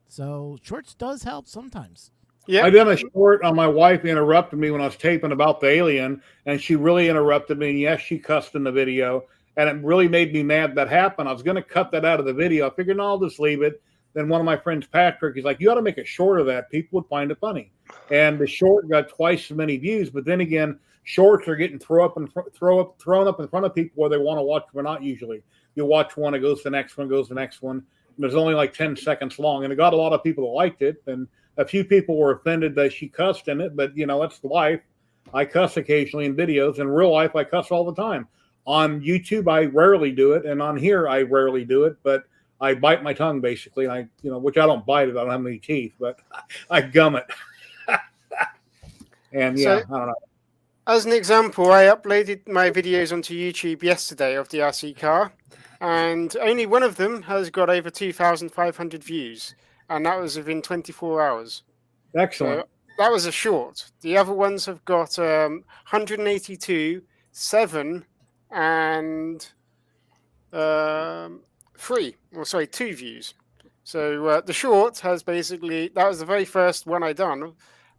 So shorts does help sometimes. Yeah, I done a short on my wife interrupted me when I was taping about the alien, and she really interrupted me. And yes, she cussed in the video, and it really made me mad that happened. I was going to cut that out of the video. I figured, no, I'll just leave it. Then one of my friends, Patrick, he's like, you ought to make a short of that. People would find it funny. And the short got twice as many views. But then again, shorts are getting thrown up in front of people where they want to watch them or not usually. You watch one, it goes to the next one, goes to the next one. And there's only like 10 seconds long. And it got a lot of people that liked it. And a few people were offended that she cussed in it. But, that's life. I cuss occasionally in videos. In real life, I cuss all the time. On YouTube, I rarely do it. And on here, I rarely do it. But I bite my tongue, basically. And which I don't bite it. I don't have any teeth. But I gum it. And, I don't know. As an example, I uploaded my videos onto YouTube yesterday of the RC car, and only one of them has got over 2,500 views, and that was within 24 hours. Excellent. So that was a short. The other ones have got 182, 7, and 2 views. So the short has basically, that was the very first one I done.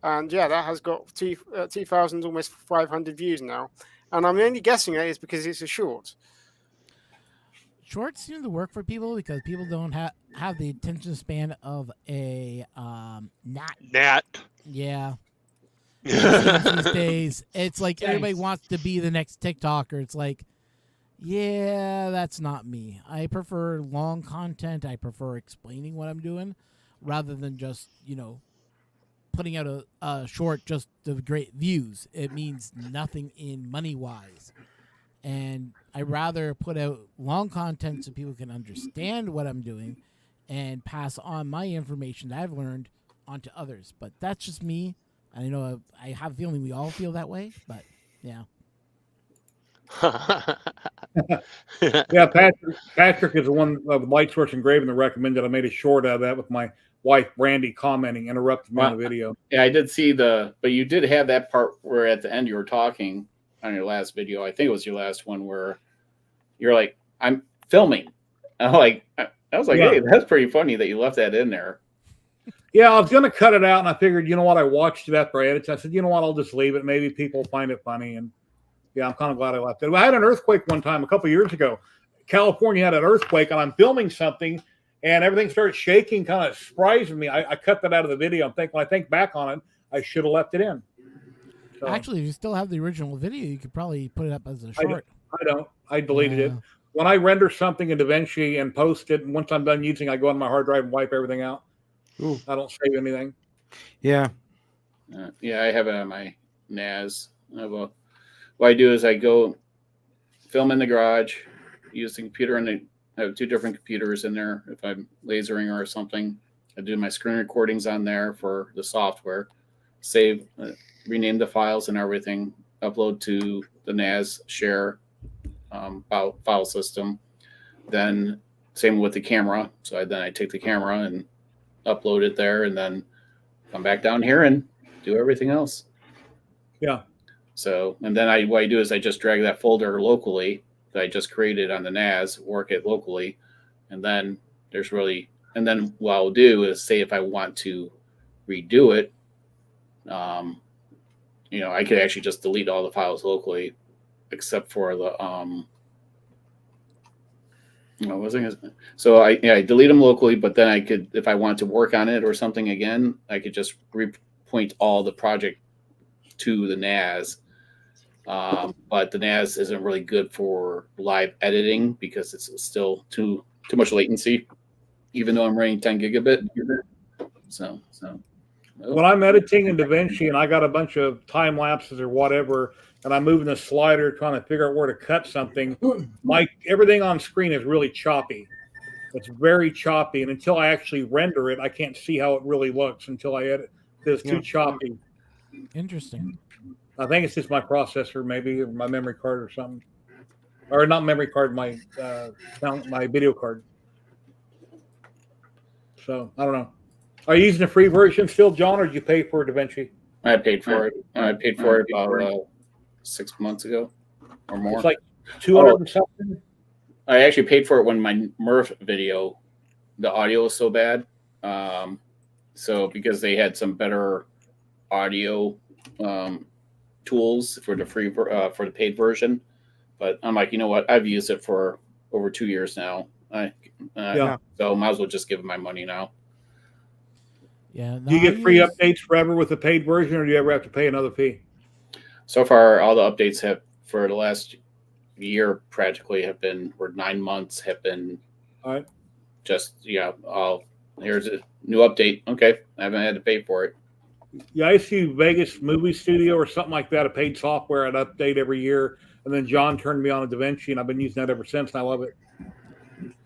And that has got 2,000, almost 500 views now. And I'm only guessing that is because it's a short. Shorts seem to work for people because people don't have the attention span of a gnat. Yeah. These days, it's like everybody wants to be the next TikToker. It's like, yeah, that's not me. I prefer long content. I prefer explaining what I'm doing rather than just, putting out a short just to great views. It means nothing in money-wise. And I'd rather put out long content so people can understand what I'm doing and pass on my information that I've learned onto others. But that's just me. I know I have a feeling we all feel that way, but yeah. Yeah, Patrick is the one of Light Source Engraving that recommended I made a short out of that with my wife Brandy commenting, interrupted me on the video. Yeah, I did see but you did have that part where at the end you were talking on your last video. I think it was your last one where you're like, I'm filming. I was like, Yeah. hey, that's pretty funny that you left that in there. Yeah, I was going to cut it out, and I figured, you know what? I watched it after I edited. I said, you know what? I'll just leave it. Maybe people find it funny. And yeah, I'm kind of glad I left it. I had an earthquake one time a couple years ago. California had an earthquake, and I'm filming something, and everything started shaking, kind of surprising me. I cut that out of the video. When I think back on it, I should have left it in. So, Actually, if you still have the original video, you could probably put it up as a short. I don't. I deleted it. When I render something in DaVinci and post it, and once I'm done using, I go on my hard drive and wipe everything out. Ooh. I don't save anything. Yeah. Yeah, I have it on my NAS. What I do is I go film in the garage, use the computer, and I have 2 different computers in there. If I'm lasering or something, I do my screen recordings on there for the software, save, rename the files and everything, upload to the NAS share file system. Then same with the camera. So I take the camera and upload it there, and then come back down here and do everything else. Yeah. So, and then what I do is I just drag that folder locally that I just created on the NAS, work it locally, and then and then what I'll do is say if I want to redo it, I could actually just delete all the files locally, except for the so I delete them locally, but then I could, if I want to work on it or something again, I could just repoint all the project to the NAS. But the NAS isn't really good for live editing because it's still too much latency, even though I'm running 10 gigabit. So when I'm editing in DaVinci and I got a bunch of time lapses or whatever, and I'm moving the slider trying to figure out where to cut something, everything on screen is really choppy. It's very choppy, and until I actually render it, I can't see how it really looks until I edit. It's too choppy. Interesting. I think it's just my processor, maybe, or my memory card or something, or not memory card, my video card. So I don't know. Are you using the free version still, John, or did you pay for DaVinci? I paid for it. I paid for it about 6 months ago or more. It's like 200 and something. I actually paid for it when my Murph video, the audio was so bad. So because they had some better audio tools for the free for the paid version, but I'm like, you know what? I've used it for over 2 years now. So might as well just give them my money now. Yeah. Do you get free updates forever with the paid version, or do you ever have to pay another fee? So far, all the updates have for the last year practically or 9 months have been all right. Just here's a new update. Okay, I haven't had to pay for it. Yeah, I see Vegas Movie Studio or something like that, a paid software I'd update every year. And then John turned me on to DaVinci, and I've been using that ever since, and I love it.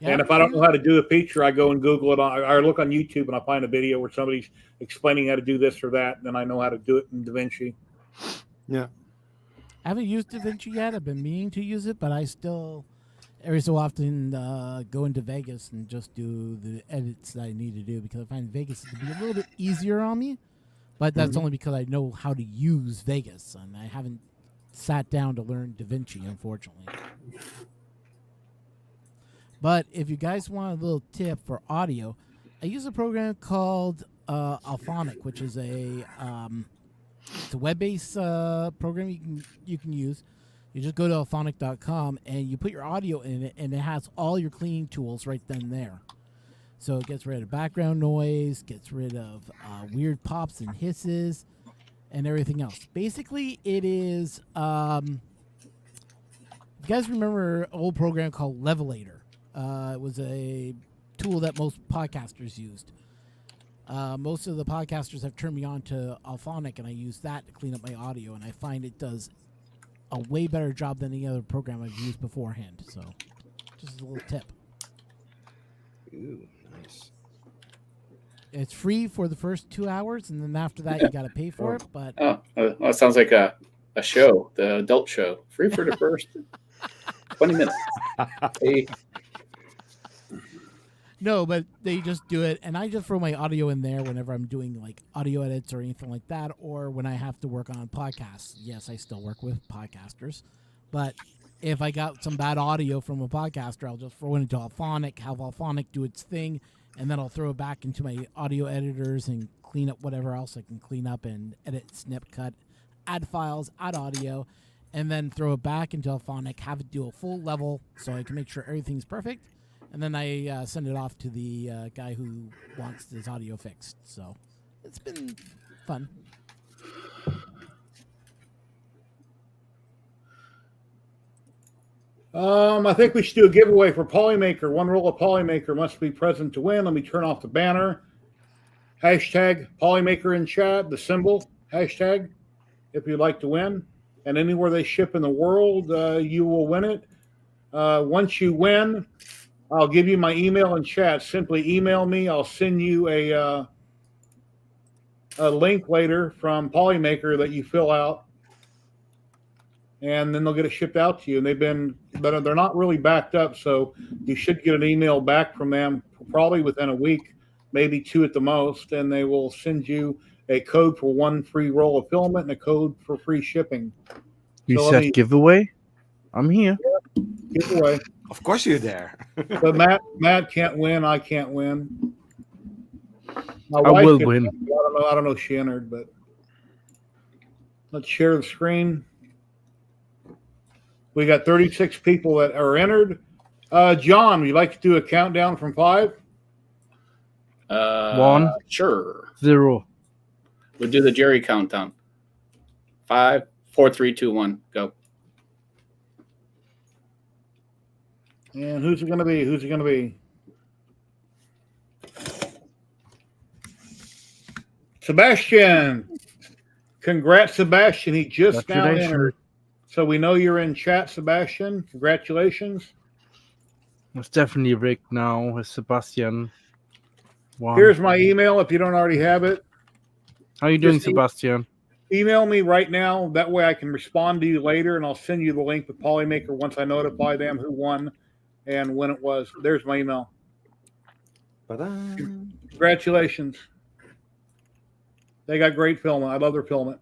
Yeah, and if I don't know how to do a feature, I go and Google it. I look on YouTube, and I find a video where somebody's explaining how to do this or that, and then I know how to do it in DaVinci. Yeah. I haven't used DaVinci yet. I've been meaning to use it, but I still, every so often, go into Vegas and just do the edits that I need to do because I find Vegas to be a little bit easier on me. But that's only because I know how to use Vegas, and I haven't sat down to learn DaVinci, unfortunately. But if you guys want a little tip for audio, I use a program called Alphonic, which is it's a web-based program you can use. You just go to alphonic.com and you put your audio in it, and it has all your cleaning tools right then and there. So it gets rid of background noise, gets rid of weird pops and hisses, and everything else. Basically, it is. You guys remember an old program called Levelator? It was a tool that most podcasters used. Most of the podcasters have turned me on to Alphonic, and I use that to clean up my audio, and I find it does a way better job than any other program I've used beforehand. So, just a little tip. Ooh, nice. It's free for the first 2 hours, and then after that, you got to pay for it. But that sounds like a show, the adult show, free for the first 20 minutes. Hey. No, but they just do it, and I just throw my audio in there whenever I'm doing like audio edits or anything like that, or when I have to work on podcasts. Yes, I still work with podcasters, but if I got some bad audio from a podcaster, I'll just throw it into Alphonic, have Alphonic do its thing, and then I'll throw it back into my audio editors and clean up whatever else I can clean up and edit, snip, cut, add files, add audio, and then throw it back into Alphonic, have it do a full level so I can make sure everything's perfect, and then I send it off to the guy who wants his audio fixed. So it's been fun. I think we should do a giveaway for Polymaker. One rule of Polymaker must be present to win. Let me turn off the banner. Hashtag Polymaker in chat, the symbol, hashtag, if you'd like to win. And anywhere they ship in the world, you will win it. Once you win, I'll give you my email in chat. Simply email me. I'll send you a link later from Polymaker that you fill out. And then they'll get it shipped out to you. And they're not really backed up, so you should get an email back from them probably within a week, maybe 2 at the most, and they will send you a code for 1 free roll of filament and a code for free shipping. You said giveaway? I'm here. Yeah, giveaway. Of course you're there. But Matt can't win. I can't win. My I wife will can win. I don't know if she entered, but let's share the screen. We got 36 people that are entered. John, would you like to do a countdown from 5? 1, Sure. 0. We'll do the Jerry countdown. 5, 4, 3, 2, 1, go. And who's it going to be? Who's it going to be? Sebastian. Congrats, Sebastian. He just now entered. So we know you're in chat, Sebastian. Congratulations. It's definitely Rick now with Sebastian. 1. Here's my email if you don't already have it. How you doing, Just Sebastian? Email me right now. That way I can respond to you later, and I'll send you the link with Polymaker once I notify them who won and when it was. There's my email. Congratulations. They got great filament. I love their filament.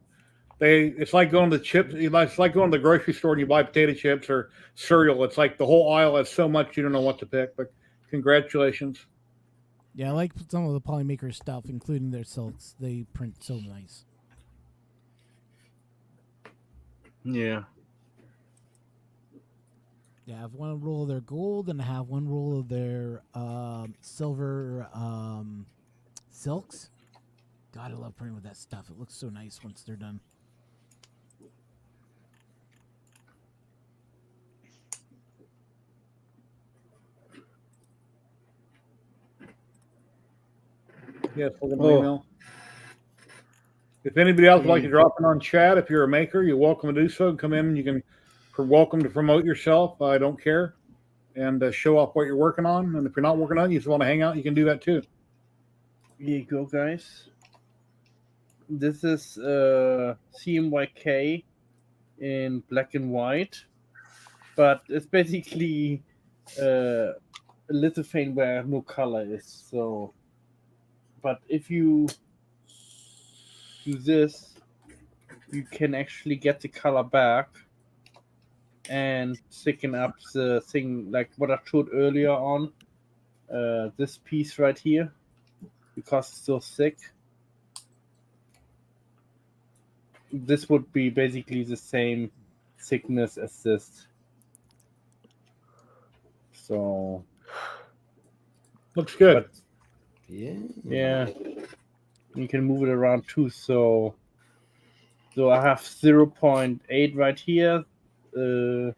It's like going to chips. It's like going to the grocery store and you buy potato chips or cereal. It's like the whole aisle has so much you don't know what to pick. But congratulations. Yeah, I like some of the Polymaker stuff, including their silks. They print so nice. Yeah. Yeah, I have 1 roll of their gold, and I have 1 roll of their silver silks. God, I love printing with that stuff. It looks so nice once they're done. Yes, look at my email. If anybody else would like to drop in on chat, if you're a maker, you're welcome to do so. Come in, you're welcome to promote yourself. I don't care. And show off what you're working on. And if you're not working on it, you just want to hang out, you can do that too. Here you go, guys. This is CMYK in black and white. But it's basically a lithophane where no color is. So, but if you do this, you can actually get the color back and thicken up the thing like what I showed earlier on this piece right here, because it's so thick. This would be basically the same thickness as this. So looks good. But, yeah. You can move it around too. So I have 0.8 right here. No,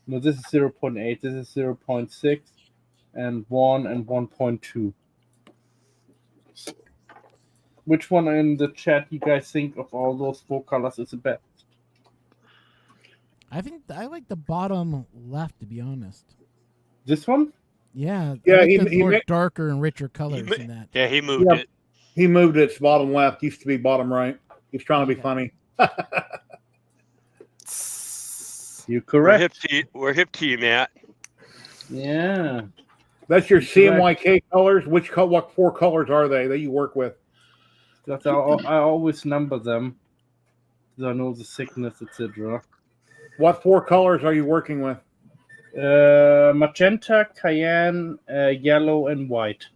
this is 0.8. This is 0.6 and 1 and 1.2. Which one in the chat you guys think of all those 4 colors is the best? I think I like the bottom left, to be honest. This one? Yeah. Yeah, I like the more darker and richer colors in that. Yeah, he moved it. He moved it. It's bottom left. Used to be bottom right. He's trying to be funny. You're correct. We're hip to you, Matt. Yeah. That's your CMYK colors. What 4 colors are they that you work with? I always number them, because I know the thickness, etc. What 4 colors are you working with? Magenta, cayenne, yellow, and white.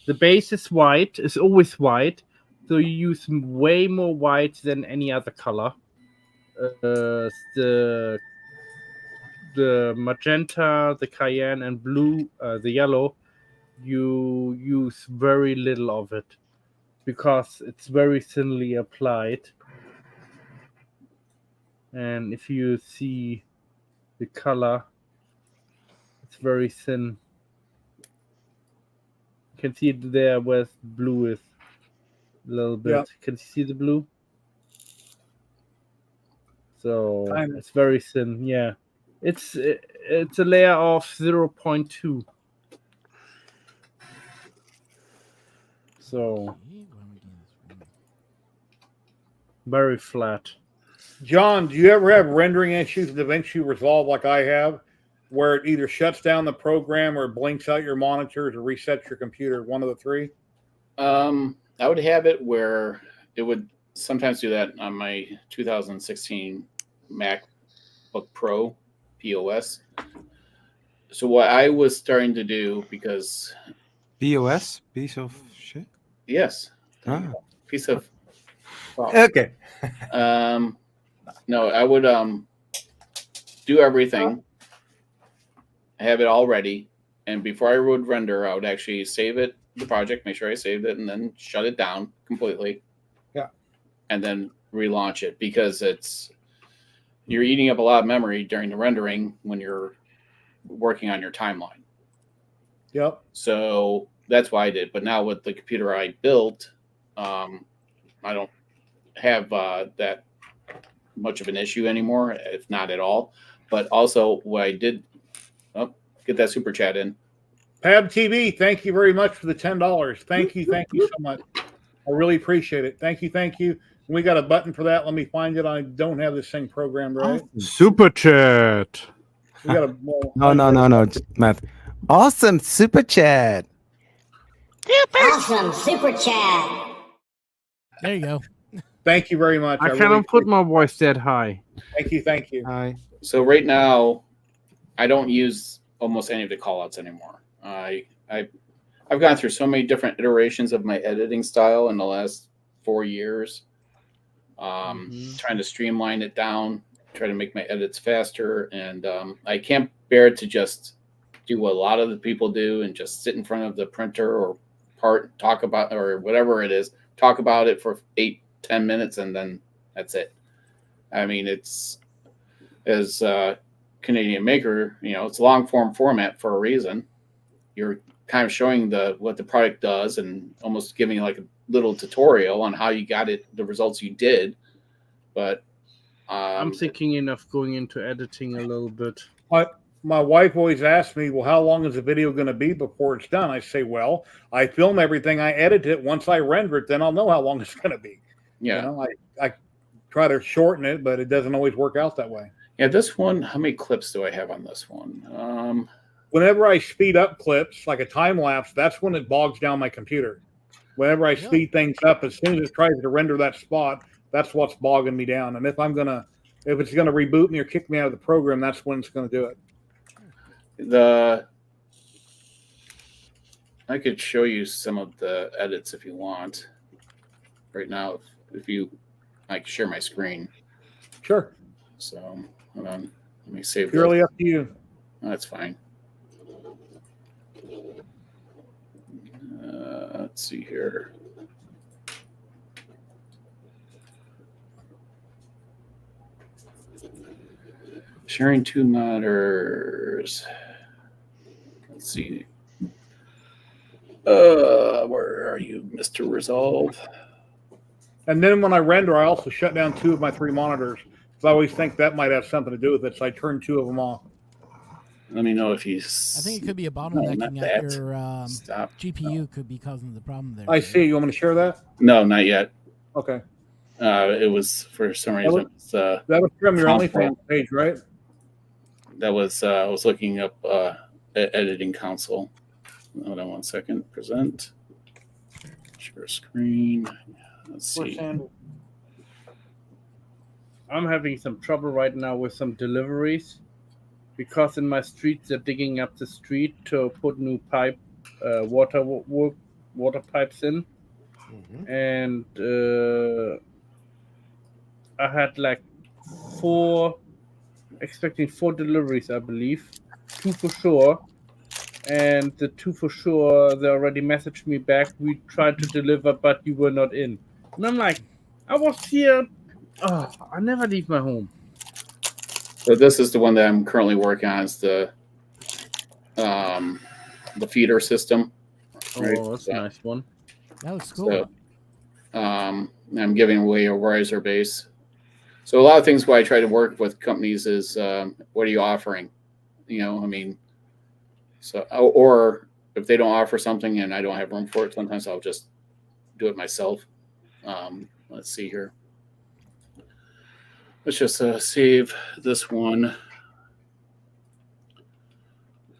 The base is white. It's always white. So you use way more white than any other color. The magenta, the cayenne, and blue, the yellow, you use very little of it because it's very thinly applied. And if you see the color, it's very thin. You can see it there where blue is a little bit. Yep. Can you see the blue? So Kind of. it's very thin. Yeah, it's a layer of 0.2. So very flat. John, do you ever have rendering issues that eventually resolve like I have, where it either shuts down the program or blinks out your monitors or resets your computer? One of the 3. I would have it where it would sometimes do that on my 2016 MacBook Pro POS. So what I was starting to do, because POS, piece of shit. yes, Ah. piece of Okay. no, I would do everything, have it all ready, and before I would render, I would actually save it, the project, make sure I saved it, and then shut it down completely. Yeah. And then relaunch it, because you're eating up a lot of memory during the rendering when you're working on your timeline. Yep. So that's why I did. But now with the computer I built, I don't have that much of an issue anymore, if not at all. But also what I did, get that super chat in. Pab TV, thank you very much for the $10. Thank you so much. I really appreciate it. Thank you. We got a button for that. Let me find it. I don't have this thing programmed right. Super chat. We got a No, Matt. Awesome super chat. Awesome super chat. There you go. Thank you very much. I cannot put my voice that high. Thank you. Hi. So right now, I don't use almost any of the callouts anymore. I've gone through so many different iterations of my editing style in the last 4 years, trying to streamline it down, try to make my edits faster, and I can't bear to just do what a lot of the people do and just sit in front of the printer or talk about, or whatever it is, talk about it for 8-10 minutes, and then that's it. I mean, it's, as a Canadian maker, it's a long form format for a reason. You're kind of showing what the product does and almost giving like a little tutorial on how you got it, the results you did. But I'm thinking of going into editing a little bit. My wife always asks me, well, how long is the video going to be before it's done? I say, well, I film everything, I edit it. Once I render it, then I'll know how long it's going to be. Yeah. I try to shorten it, but it doesn't always work out that way. Yeah, this one, how many clips do I have on this one? Whenever I speed up clips, like a time lapse, that's when it bogs down my computer. Whenever I speed things up, as soon as it tries to render that spot, that's what's bogging me down. And if it's gonna reboot me or kick me out of the program, that's when it's gonna do it. I could show you some of the edits if you want. Right now, I can share my screen. Sure. So hold on, let me save. Purely up to you. That's fine. Let's see here. Sharing 2 monitors. Let's see. Where are you, Mr. Resolve? And then when I render, I also shut down 2 of my 3 monitors. So I always think that might have something to do with it. So I turn 2 of them off. Let me know if he's. I think it could be a bottlenecking at your Stop. GPU could be causing the problem there. I see. You want me to share that? No, not yet. Okay. It was, for some reason, that was from your console. OnlyFans page, right? That was I was looking up editing console. Hold on 1 second. Present. Share screen. Let's see. I'm having some trouble right now with some deliveries because in my street they're digging up the street to put new water pipes in, Mhm. and I had like expecting 4 deliveries, I believe, 2 for sure. And the 2 for sure, they already messaged me back. We tried to deliver, but you were not in. And I'm like, I was here. Oh, I never leave my home. So this is the one that I'm currently working on. Is the feeder system. Right. Oh, that's a nice one. That looks cool. So I'm giving away a riser base. So a lot of things why I try to work with companies is what are you offering? You know, I mean, so or if they don't offer something and I don't have room for it, sometimes I'll just do it myself. Let's see here. Let's just save this one.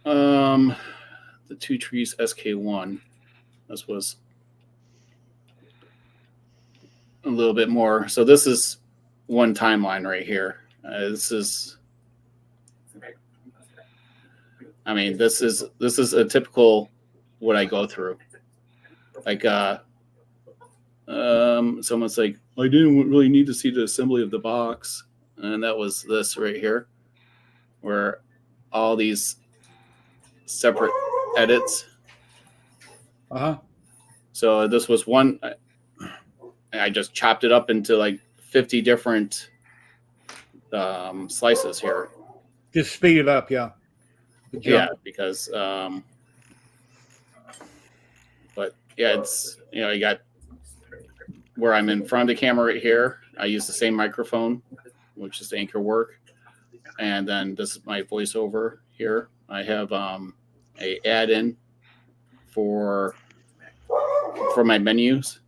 The 2 trees SK1. This was a little bit more. So this is one timeline right here. This is a typical what I go through. Like someone's like, I didn't really need to see the assembly of the box, and that was this right here, where all these separate edits. So this was one. I just chopped it up into like 50 different slices here. Just speed it up, yeah. Yeah, because but yeah, it's you got where I'm in front of the camera right here. I use the same microphone, which is anchor work, and then this is my voiceover here. I have a add-in for my menus,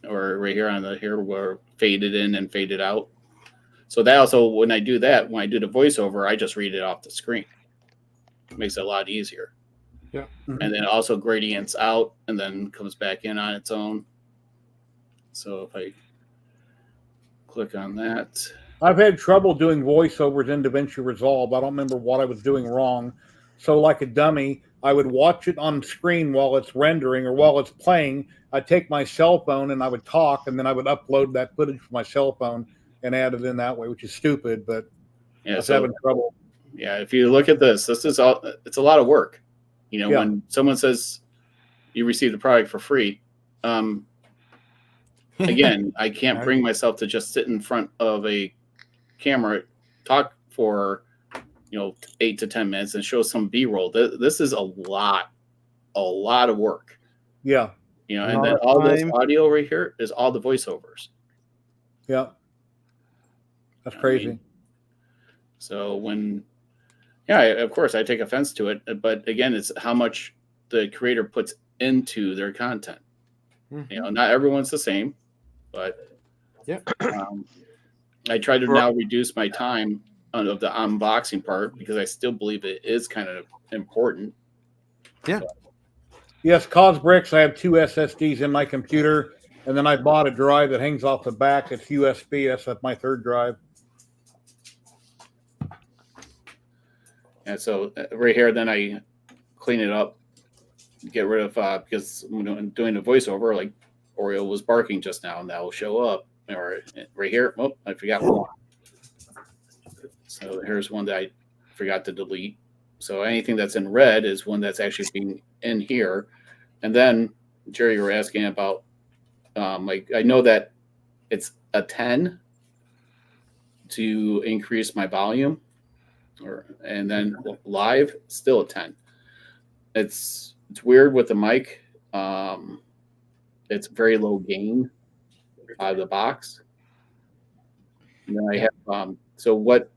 or right here on the here where faded in and faded out. So that also, when I do the voiceover, I just read it off the screen. It makes it a lot easier. Yeah. And then it also gradients out and then comes back in on its own. So if I click on that. I've had trouble doing voiceovers in DaVinci Resolve. I don't remember what I was doing wrong. So like a dummy, I would watch it on screen while it's rendering or while it's playing. I'd take my cell phone and I would talk, and then I would upload that footage from my cell phone and add it in that way, which is stupid, but yeah, I was having trouble. Yeah, if you look at this is all, it's a lot of work. When someone says you received the product for free, again, I can't bring myself to just sit in front of a camera, talk for 8 to 10 minutes and show some B-roll. This is a lot of work. Yeah. And then all this audio right here is all the voiceovers. Yeah. That's crazy. So of course I take offense to it, but again, it's how much the creator puts into their content. Mm-hmm. Not everyone's the same, but yeah, I try to now reduce my time of the unboxing part because I still believe it is kind of important. Yeah. Yes, Cosbricks. I have 2 SSDs in my computer, and then I bought a drive that hangs off the back. It's USB. That's my 3rd drive. And so right here, then I clean it up, get rid of because when I'm doing a voiceover, like Oriole was barking just now, and that will show up. Or right here, I forgot one. So here's one that I forgot to delete. So anything that's in red is one that's actually being in here. And then Jerry, you were asking about I know that it's a 10 to increase my volume, and then live still a 10. It's weird with the mic. It's very low gain out of the box. And then I have so what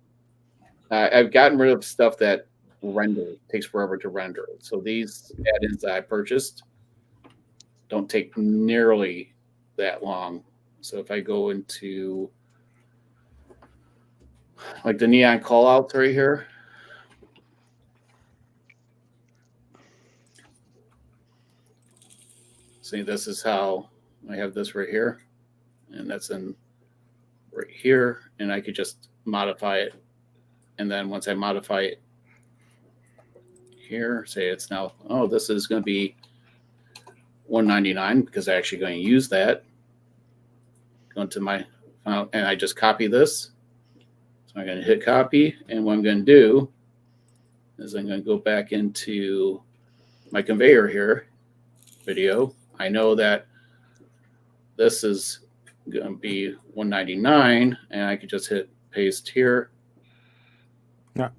I've gotten rid of stuff that takes forever to render. So these add-ins that I purchased don't take nearly that long. So if I go into like the neon callouts right here, see, this is how I have this right here, and that's in right here, and I could just modify it. And then once I modify it here, say it's now, oh, this is going to be 199 because I'm actually going to use that. Go into my file, and I just copy this. So I'm going to hit copy, and what I'm going to do is I'm going to go back into my conveyor here, video. I know that this is going to be 199, and I could just hit paste here. Yeah.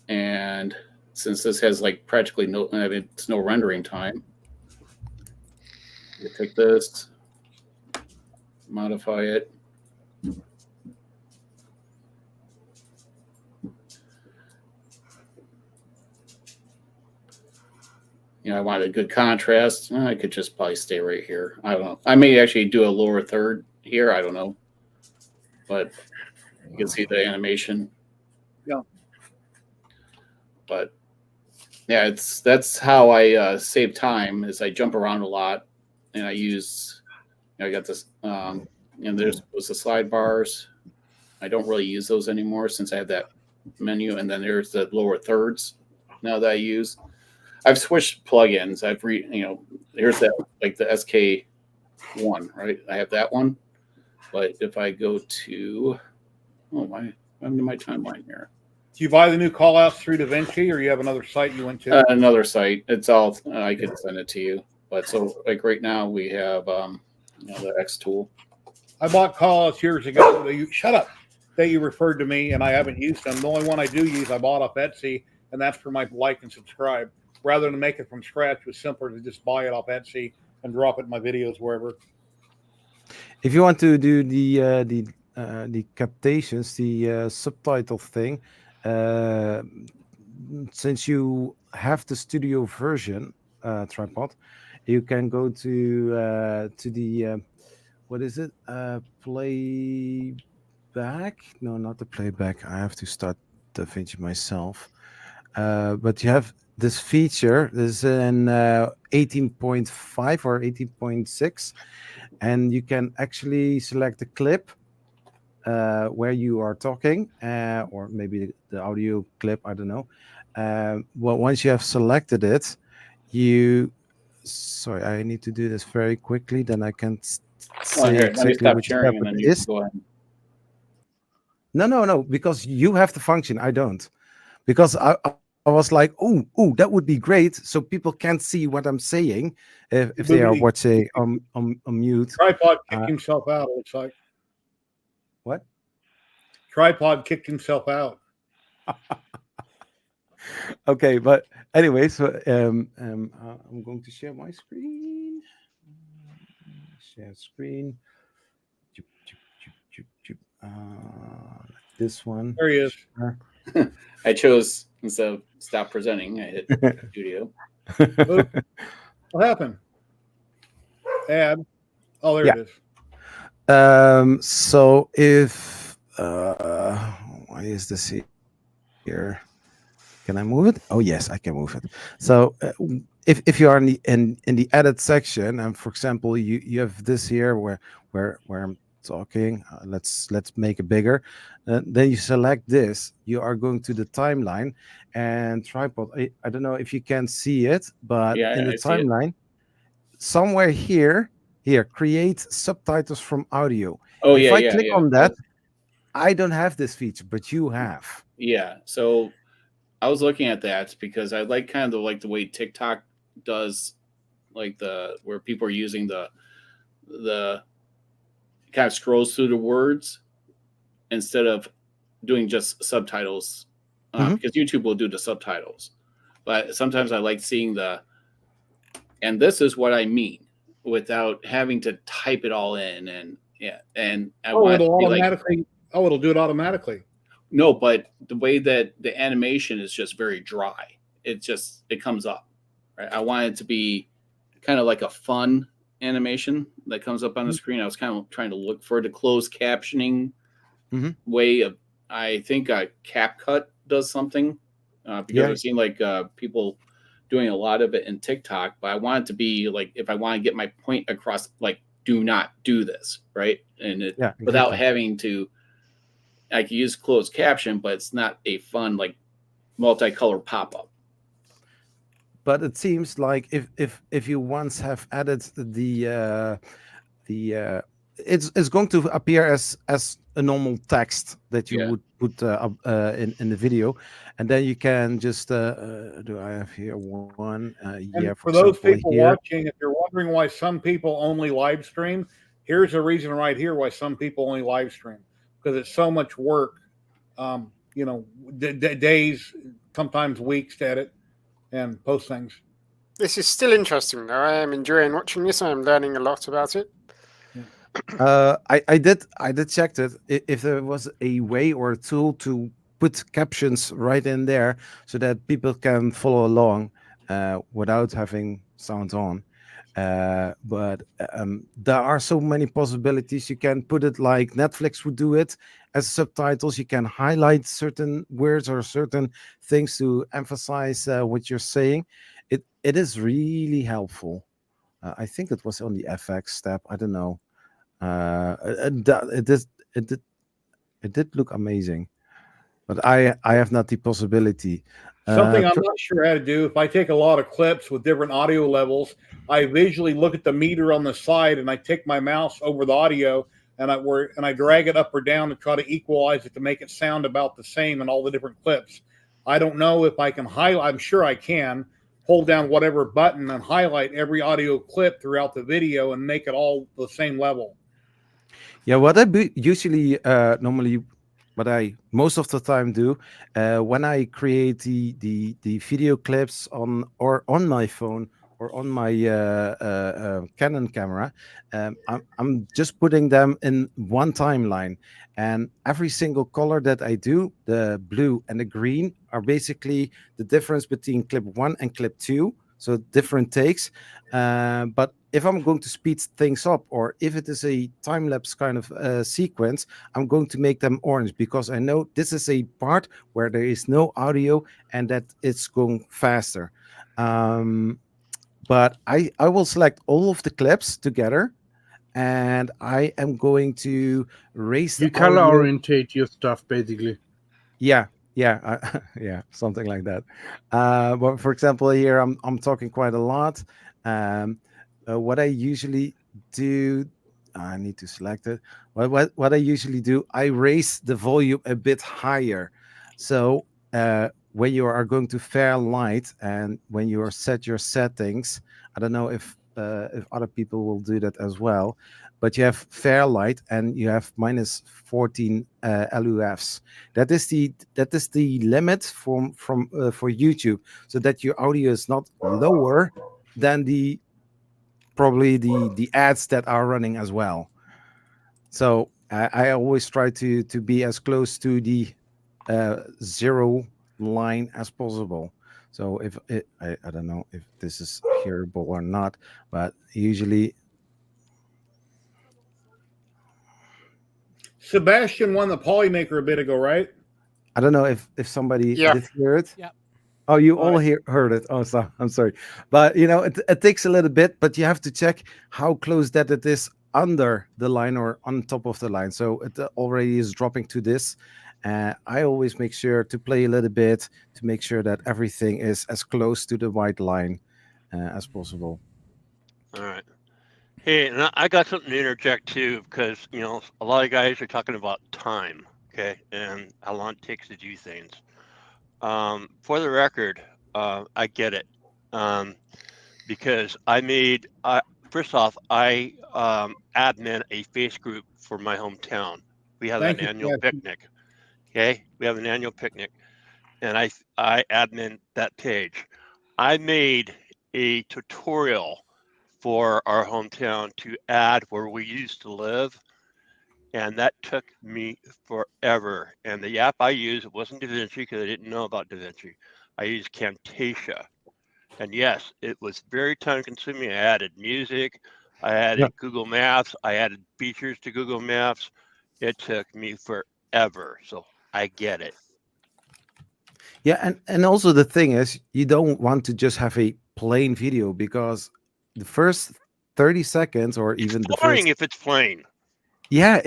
And since this has like practically no, I mean, it's no rendering time, you take this, modify it. You know, I wanted a good contrast. I could just probably stay right here. I don't know. I may actually do a lower third here. I don't know. But you can see the animation. Yeah. But yeah, that's how I save time is I jump around a lot and I use, you know, I got this, there's the slide bars. I don't really use those anymore since I have that menu. And then there's the lower thirds now that I use. I've switched plugins. Here's that, like the SK1, right? I have that one. But if I go to, I'm in my timeline here. Do you buy the new callouts through DaVinci, or you have another site you went to? Another site. It's all, I could send it to you. But so like right now we have, the X tool. I bought callouts years ago. That you referred to me, and I haven't used them. The only one I do use, I bought off Etsy, and that's for my like and subscribe. Rather than make it from scratch, it was simpler to just buy it off Etsy and drop it in my videos wherever. If you want to do the captations, the subtitle thing, since you have the studio version tripod, you can go to the what is it? Playback? No, not the playback. I have to start DaVinci myself. But you have this feature. This is in 18.5 or 18.6, and you can actually select the clip where you are talking, or maybe the audio clip. I don't know. Well, once you have selected it, sorry, I need to do this very quickly. Then I can say exactly which step it is. Go ahead. No, because you have the function. I don't, because I was like, oh, that would be great. So people can't see what I'm saying if they are watching on mute. Tripod kicked himself out, it looks like. What? Tripod kicked himself out. Okay, but anyway, so I'm going to share my screen. Share screen. This one. There he is. I chose, instead of stop presenting, I hit studio. What happened? Add. Oh, there it is. So if why is this here? Can I move it? Oh yes, I can move it. So if you are in the edit section, and for example, you have this here where I'm talking. Let's make it bigger. Then you select this. You are going to the timeline and tripod. I don't know if you can see it, but in the timeline, somewhere here, create subtitles from audio. Oh, if I click on that, I don't have this feature, but you have. Yeah. So I was looking at that because I like kind of the way TikTok does, like where people are using the kind of scrolls through the words instead of doing just subtitles, because YouTube will do the subtitles. But sometimes I like seeing and this is what I mean, without having to type it all in. And it'll automatically. It'll do it automatically. No, but the way that the animation is just very dry. It comes up. Right? I want it to be kind of like a fun animation that comes up on the screen. I was kind of trying to look for the closed captioning way of. I think CapCut does something because I've seen like people doing a lot of it in TikTok. But I want it to be like, if I want to get my point across like do not do this, right? And Yeah, without exactly. having to, I can use closed caption, but it's not a fun like multicolor pop up. But it seems like if you once have added the it's going to appear as a normal text that you Yeah. would put in the video, and then you can just do I have here one yeah, And for for those example people here. watching, if you're wondering why some people only live stream, here's a reason right here why some people only live stream, because it's so much work. Days, sometimes weeks to edit and post things. This is still interesting, though. I am enjoying watching this. I am learning a lot about it. I did check it if there was a way or a tool to put captions right in there so that people can follow along without having sound on. But there are so many possibilities. You can put it like Netflix would do it as subtitles. You can highlight certain words or certain things to emphasize what you're saying. It is really helpful. I think it was on the FX tab. I don't know. It did it did look amazing, but I have not the possibility. Something I'm not sure how to do. If I take a lot of clips with different audio levels, I visually look at the meter on the side and I take my mouse over the audio and I drag it up or down to try to equalize it to make it sound about the same in all the different clips. I don't know if I can highlight. I'm sure I can hold down whatever button and highlight every audio clip throughout the video and make it all the same level. Yeah, what usually normally what I most of the time do when I create the video clips on my phone or on my Canon camera, I'm just putting them in one timeline, and every single color that I do, the blue and the green, are basically the difference between clip 1 and clip 2. So different takes, but if I'm going to speed things up, or if it is a time lapse kind of sequence, I'm going to make them orange because I know this is a part where there is no audio and that it's going faster. But I will select all of the clips together, and I am going to raise the You color audio. orientate your stuff basically. Yeah, yeah, something like that. But for example, here I'm talking quite a lot. What I usually do, I need to select it. What I usually do, I raise the volume a bit higher. So when you are going to fair light and when you are set your settings, I don't know if other people will do that as well, but you have fair light and you have minus 14 LUFs. That is the limit for YouTube, so that your audio is not lower than probably the ads that are running as well. So I always try to be as close to the zero line as possible. So if I don't know if this is hearable or not, but usually Sebastian won the Polymaker a bit ago, right? I don't know if somebody Yeah. did hear it. Yep. Oh, you All all right. heard it. Oh, so I'm sorry, but it takes a little bit, but you have to check how close that it is under the line or on top of the line. So it already is dropping to this. I always make sure to play a little bit to make sure that everything is as close to the white line as possible. All right. Hey, and I got something to interject too, because a lot of guys are talking about time, okay, and how long it takes to do things. For the record, I get it, because first off, I admin a face group for my hometown. We have Thank an you, annual Sebastian. picnic. Okay, we have an annual picnic, and I admin that page. I made a tutorial for our hometown to add where we used to live, and that took me forever. And the app I used, it wasn't DaVinci because I didn't know about DaVinci. I used Camtasia, and yes, it was very time consuming. I added music, I added Google Maps, I added features to Google Maps. It took me forever, so I get it. Yeah, and also the thing is, you don't want to just have a plain video, because the first 30 seconds or even the Boring first, if it's plain. yeah,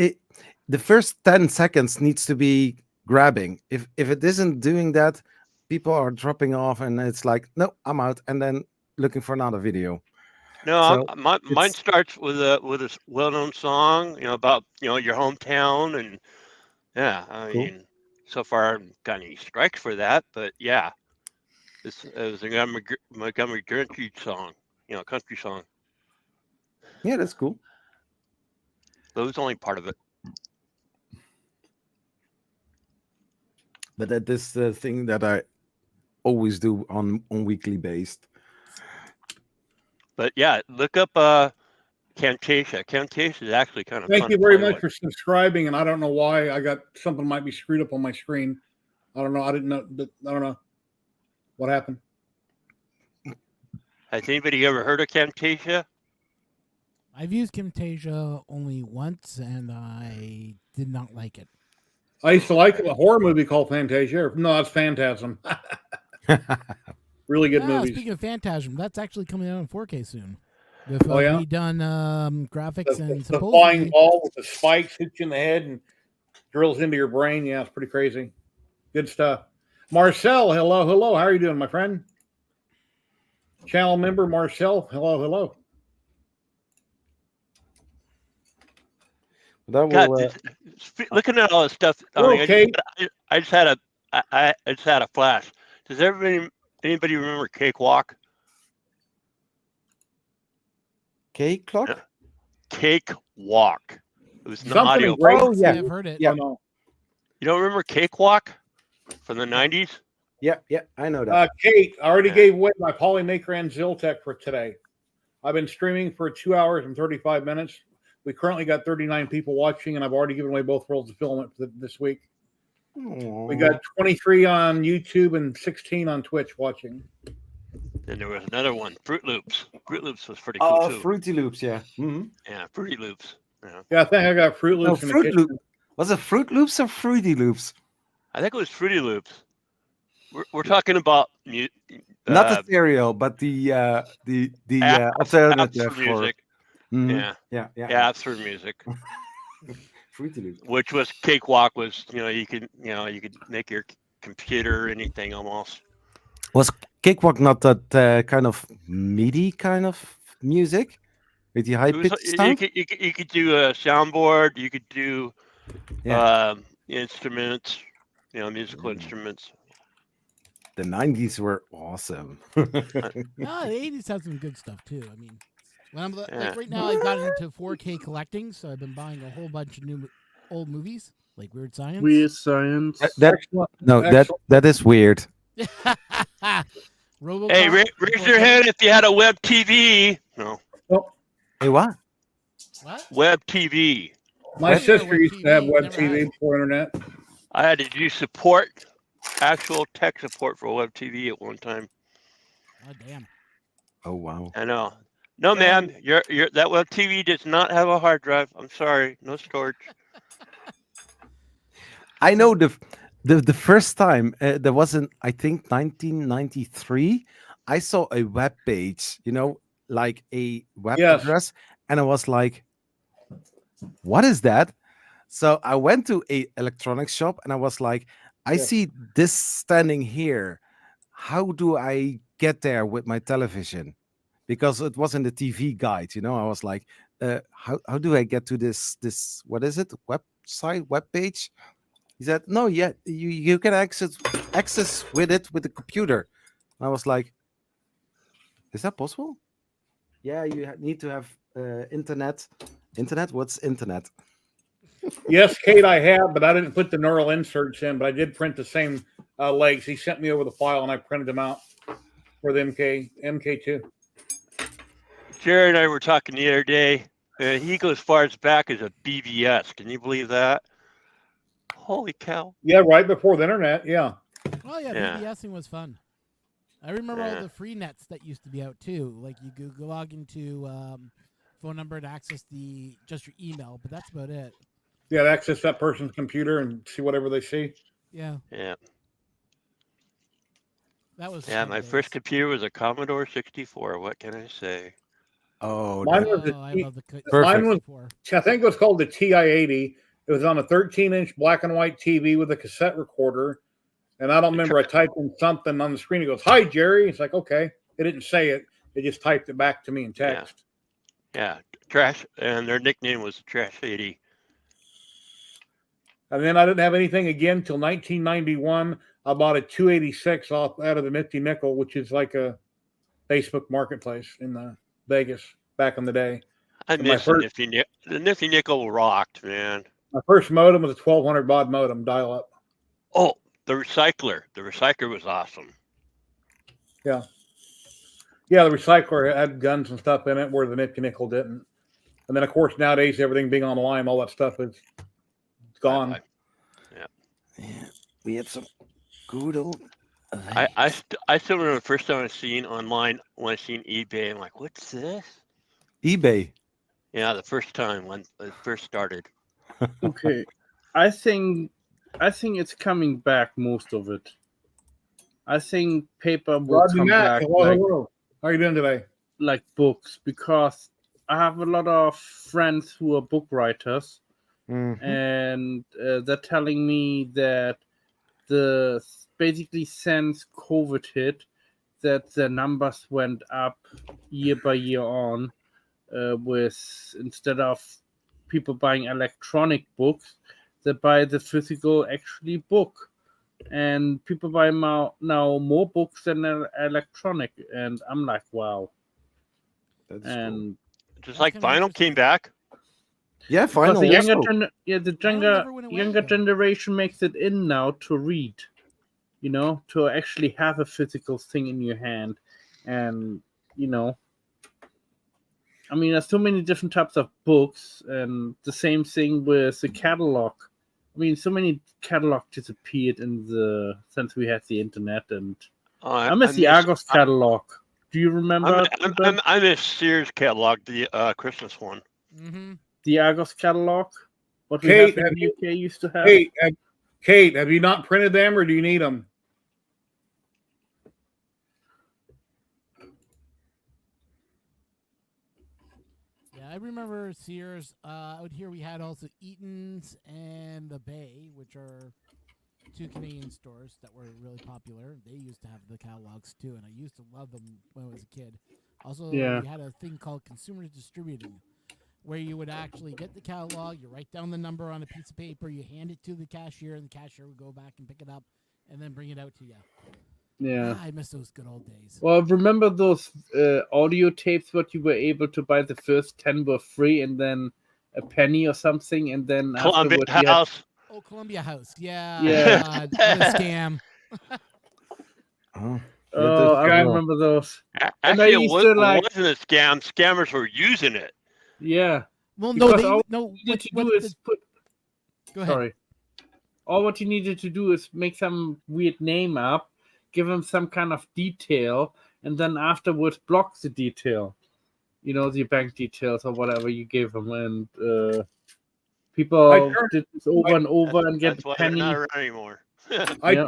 the first 10 seconds needs to be grabbing. If it isn't doing that, people are dropping off, and it's like, no, I'm out, and then looking for another video. No, So mine it's starts with a well-known song, about your hometown, and yeah, I cool. mean, so far I haven't got any strikes for that, but yeah, it was a Montgomery Gentry song, country song. Yeah, that's cool. That was only part of it. But that is the thing that I always do on weekly based. But yeah, look up Camtasia. Camtasia is actually kind of Thank fun you to very play much with. for subscribing. And I don't know why I got something might be screwed up on my screen. I don't know. I didn't know. I don't know what happened. Has anybody ever heard of Camtasia? I've used Camtasia only once, and I did not like it. I used to like a horror movie called Fantasia. No, it's Phantasm. Really good movies. Speaking of Phantasm, that's actually coming out in 4K soon. With Oh, yeah? redone graphics and The supposedly flying ball with the spikes hits you in the head and drills into your brain. Yeah, it's pretty crazy. Good stuff. Marcel, hello, hello. How are you doing, my friend? Channel member Marcel, hello, hello. That God, will. looking at all this stuff, Hello, Kate. I just had a flash. Does anybody remember Cakewalk? Cake clock. Yeah. Cakewalk. It was an Something audio. great. Oh yeah, I've heard it. Yeah. Oh, no. You don't remember Cakewalk from the 90s? yeah, I know that. Kate, I already Yeah. gave away my Polymaker and Ziltech for today. I've been streaming for 2 hours and 35 minutes. We currently got 39 people watching, and I've already given away both rolls of filament this week. We got 23 on YouTube and 16 on Twitch watching. Then there was another one, Fruit Loops. Fruit Loops was pretty cool too. Fruity Loops, yeah. Mm-hmm. Yeah, Fruity Loops. Yeah. Yeah, I think I got Fruit No, Loops in the Fruit kitchen. Loop. Was it Fruit Loops or Fruity Loops? I think it was Fruity Loops. We're talking about Not the cereal, but the alternative apps for music. Mhm. Yeah, yeah. apps for music. Fruity Loops. Which was Cakewalk was you could make your computer anything almost. Was Cakewalk not that kind of MIDI kind of music with the high pitched sound? You could do a soundboard. You could do instruments. Musical instruments. The 90s were awesome. The 80s had some good stuff too. I mean, when like right now, I've gotten into 4K collecting, so I've been buying a whole bunch of new old movies like Weird Science. Weird Science. That is weird. RoboCop, Hey, raise your hand if you had a web TV. No. Hey, what? What? Web TV. My sister Web used to have TV, web never TV had. before internet. I had to do actual tech support for web TV at one time. Oh damn. Oh wow. I know. No, ma'am, that web TV does not have a hard drive. I'm sorry, no storage. I know the first time there was I think 1993. I saw a web page, like a web address, and I was like, "What is that?" So I went to a electronics shop, and I was like, "I see this standing here. How do I get there with my television?" Because it was in the TV guide, I was like, "How do I get to this what is it, website, web page?" He said, "No, you can access with it with the computer." And I was like, "Is that possible?" Yeah, you need to have internet. Internet? What's internet? Yes, Kate, I have, but I didn't put the neural inserts in, but I did print the same legs. He sent me over the file, and I printed them out for the MK2. Jared and I were talking the other day, and he goes far as back as a BBS. Can you believe that? Holy cow. Yeah, right before the internet, yeah. Oh yeah, BBSing was fun. I remember all the free nets that used to be out too. Like you could log into phone number to access just your email, but that's about it. Yeah, to access that person's computer and see whatever they see. Yeah. Yeah. That was my first computer was a Commodore 64. What can I say? Oh, Mine that- was the I T- love the mine was- 64. I think it was called the TI-80. It was on a 13-inch black and white TV with a cassette recorder. And I don't remember, I typed in something on the screen. It goes, "Hi, Jerry." It's like, okay. It didn't say it. It just typed it back to me in text. Yeah, Trash, and their nickname was Trash 80. And then I didn't have anything again until 1991. I bought a 286 off out of the Nifty Nickel, which is like a Facebook marketplace in Vegas back in the day. I And my miss the first- Nifty Nickel. The Nifty Nickel rocked, man. My first modem was a 1200 baud modem, dial-up. Oh, the recycler. The recycler was awesome. Yeah, the recycler had guns and stuff in it where the Nifty Nickel didn't. And then, of course, nowadays, everything being online, all that stuff is gone. Bye-bye. yeah, we had some good old. I still remember the first time I seen online when I seen eBay. I'm like, what's this? eBay. Yeah, the first time when it first started. Okay, I think it's coming back, most of it. I think paper will Rodney come Mack, back hello. How are you doing today? like books, because I have a lot of friends who are book writers, Mhm. and they're telling me that basically since COVID hit, that the numbers went up year by year on, with instead of people buying electronic books, they buy the physical actually book, and people buy now more books than electronic, and I'm like, wow. That's cool. And Just That's like kinda vinyl interesting. came back. Yeah, because final. the younger also. Vinyl never went away, younger though. generation makes it in now to read, to actually have a physical thing in your hand. And I mean, there's so many different types of books, and the same thing with the catalog. I mean, so many catalog disappeared since we had the internet, and I miss the Argos catalog. Do you remember I miss Sears catalog, the Christmas one. Mm-hmm. the Argos catalog? What we Kate, have in have the UK used to have. Kate, have you not printed them or do you need them? Yeah, I remember Sears. Out here we had also Eaton's and the Bay, which are two Canadian stores that were really popular. They used to have the catalogs too, and I used to love them when I was a kid. Also, Yeah. we had a thing called Consumers Distributing, where you would actually get the catalog, you write down the number on a piece of paper, you hand it to the cashier, and the cashier would go back and pick it up and then bring it out to you. Yeah. I miss those good old days. Well, remember those audio tapes? What you were able to buy, the first 10 were free, and then a penny or something, and then Columbia afterwards you had- House. Oh, Columbia House. Yeah. Yeah. God, what a scam. Oh, Oh, I Yeah. remember those. And I Actually, it used to, like- wasn't a scam. Scammers were using it. Yeah. Well, Because no, all no. What you needed to do is put. Go ahead. Sorry. All what you needed to do is make some weird name up, give them some kind of detail, and then afterwards block the detail. The bank details or whatever you gave them, and people did this over and over and get That's a why they're penny. not around anymore. I Yeah.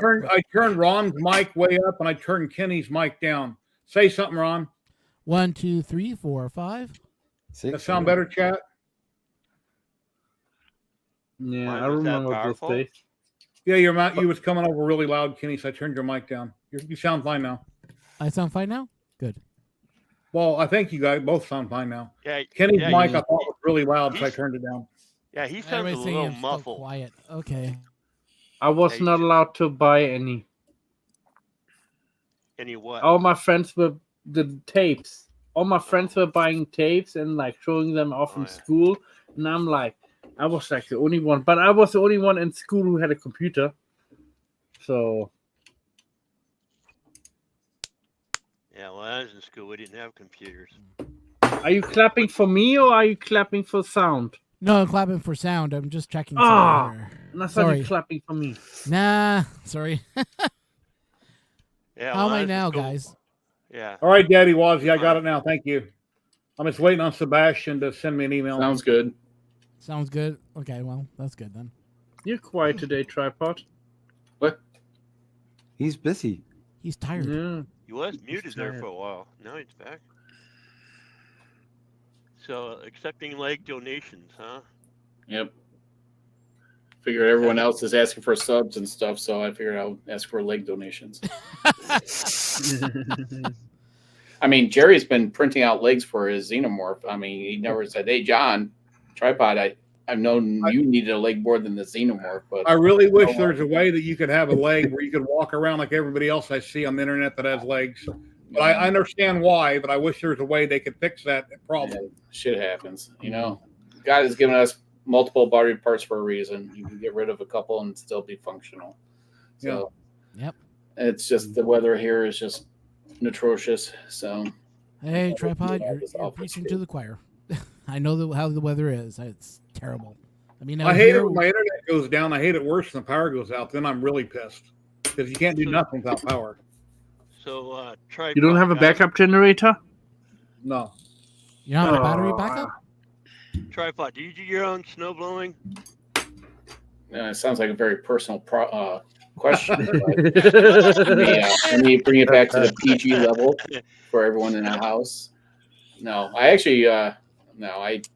turned Ron's mic way up and I turned Kenny's mic down. Say something, Ron. 1, 2, 3, 4, 5. That sound better, chat? Yeah, Mine I was that remember those powerful? days. Yeah, your mic, you was coming over really loud, Kenny, so I turned your mic down. You sound fine now. I sound fine now? Good. Well, I think you guys both sound fine now. Yeah, Kenny's yeah, mic I he- thought was really loud, so I he's- turned it down. Yeah, he sounds a Everybody's saying little I'm still muffled. quiet. Okay. I was Yeah, not allowed to buy any. Any what? All my friends were the tapes. All my friends were buying tapes and like showing them off Oh, in yeah. school, and I'm like, I was like the only one, but I was the only one in school who had a computer. So Yeah, well, I was in school. We didn't have computers. are you clapping for me or are you clapping for sound? No, I'm clapping for sound. I'm just checking. Ah, something here. And I thought Sorry. you clapping for me. Nah, sorry. Yeah, How well, am I was in now, school. guys? Yeah. All right, Daddy Wazzy, I got it now. Thank you. I'm just waiting on Sebastian to send me an email. Sounds good. Sounds good. Okay, well, that's good then. You're quiet today, tripod. What? He's busy. He's tired. Yeah. He was muted there tired. for a while. Now he's back. So accepting leg donations, huh? Yep. Figured everyone else is asking for subs and stuff, so I figured I'll ask for leg donations. I mean, Jerry's been printing out legs for his xenomorph. I mean, he never said, "Hey, John, tripod. I've known you needed a leg more than the xenomorph." But I really wish there's a way that you could have a leg where you could walk around like everybody else I see on the internet that has legs. But I understand why, but I wish there was a way they could fix that problem. Yeah, shit happens. You know, God has given us multiple body parts for a reason. You can get rid of a couple and still be functional. So, Yep. It's just the weather here is just atrocious. So, Hey, tripod, you're preaching to the choir. I know how the weather is. It's terrible. I mean, I hate it when my internet goes down. I hate it worse when the power goes out. Then I'm really pissed because you can't do nothing without power. So tripod. You don't have a backup generator? No. You don't have a battery backup? Tripod. Do you do your own snow blowing? it sounds like a very personal question. Let me bring it back to the PG level for everyone in the house. No, I actually, I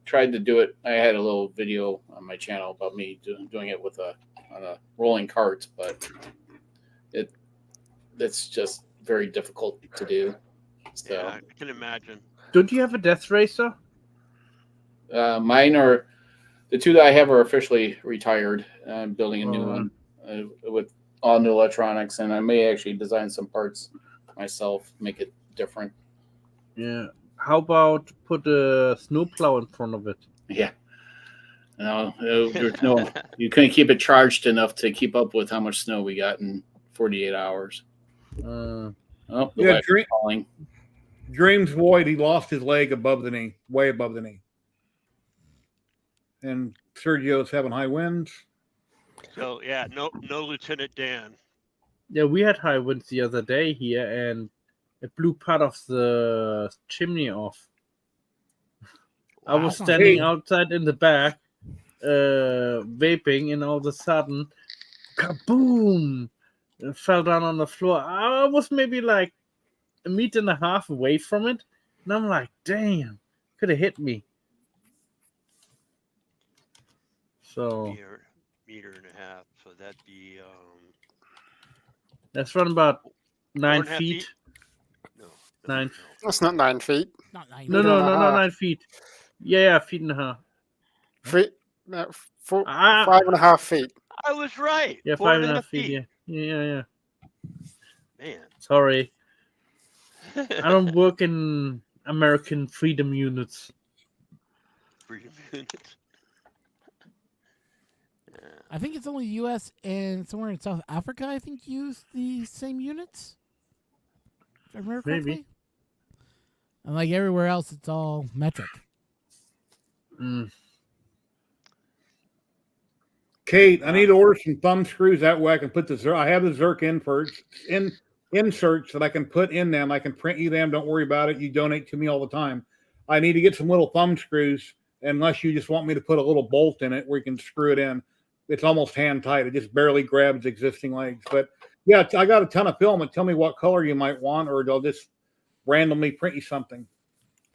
tried to do it. I had a little video on my channel about me doing it on a rolling cart, but it's just very difficult to do. So Yeah, I can imagine. Don't you have a death racer? mine are the two that I have are officially retired. I'm building a new one with all new electronics, and I may actually design some parts myself, make it different. Yeah. How about put a snowplow in front of it? Yeah. No, there's no. You couldn't keep it charged enough to keep up with how much snow we got in 48 hours. The wife is calling. Dreams Void, he lost his leg above the knee, way above the knee. And Sergio's having high winds. So yeah, no Lieutenant Dan. Yeah, we had high winds the other day here, and it blew part of the chimney off. I was standing outside in the back, vaping, and all of a sudden, kaboom! It fell down on the floor. I was maybe like 1.5 meters away from it, and I'm like, damn, could have hit me. So meter and a half. So that'd be that's from about 9 4.5 feet. No, 9 no. That's not 9 feet. Not 9. No, 9 feet. Yeah, 1.5 feet. 3, 4, 5.5 feet. I was right. Yeah, 5.5 feet. Yeah. Man. Sorry. I don't work in American freedom units. Freedom units. I think it's only U.S. and somewhere in South Africa, I think, use the same units. If I remember correctly. Maybe. And like everywhere else, it's all metric. Kate, I need to order some thumb screws. That way I can put the I have the Zerk inserts that I can put in them. I can print you them. Don't worry about it. You donate to me all the time. I need to get some little thumb screws, unless you just want me to put a little bolt in it where you can screw it in. It's almost hand tight. It just barely grabs existing legs. But yeah, I got a ton of film. And tell me what color you might want, or they'll just randomly print you something.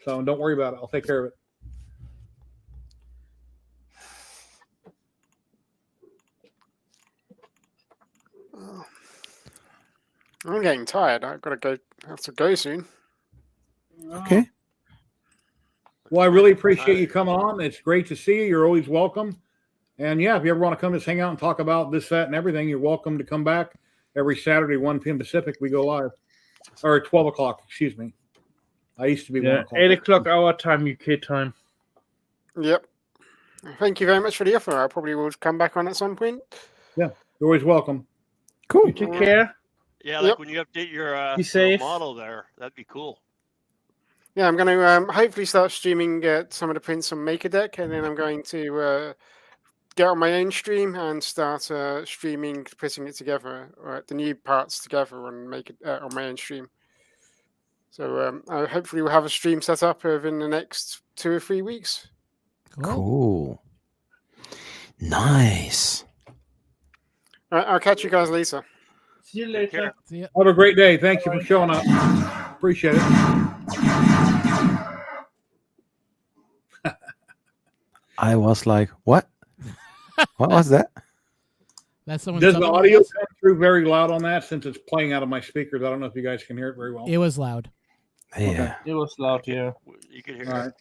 So don't worry about it. I'll take care of it. I'm getting tired. I've got to go. Have to go soon. Okay. Well, I really appreciate you coming on. It's great to see you. You're always welcome. And yeah, if you ever want to come just hang out and talk about this, that, and everything, you're welcome to come back. Every Saturday, 1 p.m. Pacific, we go live. Or 12 o'clock, excuse me. I used to be 1 o'clock. 8 o'clock our time, UK time. Yep. Thank you very much for the offer. I probably will come back on at some point. Yeah, you're always welcome. Cool. You take care. Yeah, like when you update your Be safe. model there, that'd be cool. Yeah, I'm going to hopefully start streaming some of the prints on MakerDeck, and then I'm going to get on my own stream and start streaming, putting it together, or the new parts together, and make it on my own stream. So I hopefully will have a stream set up within the next 2 or 3 weeks. Cool. Nice. All right, I'll catch you guys later. See you later. See ya. Have a great day. Thank you for showing up. Appreciate it. I was like, what? What was that? That's someone. Does the subbing, I audio guess? come through very loud on that since it's playing out of my speakers? I don't know if you guys can hear it very well. It was loud. Yeah. It was loud, yeah. You can hear All right.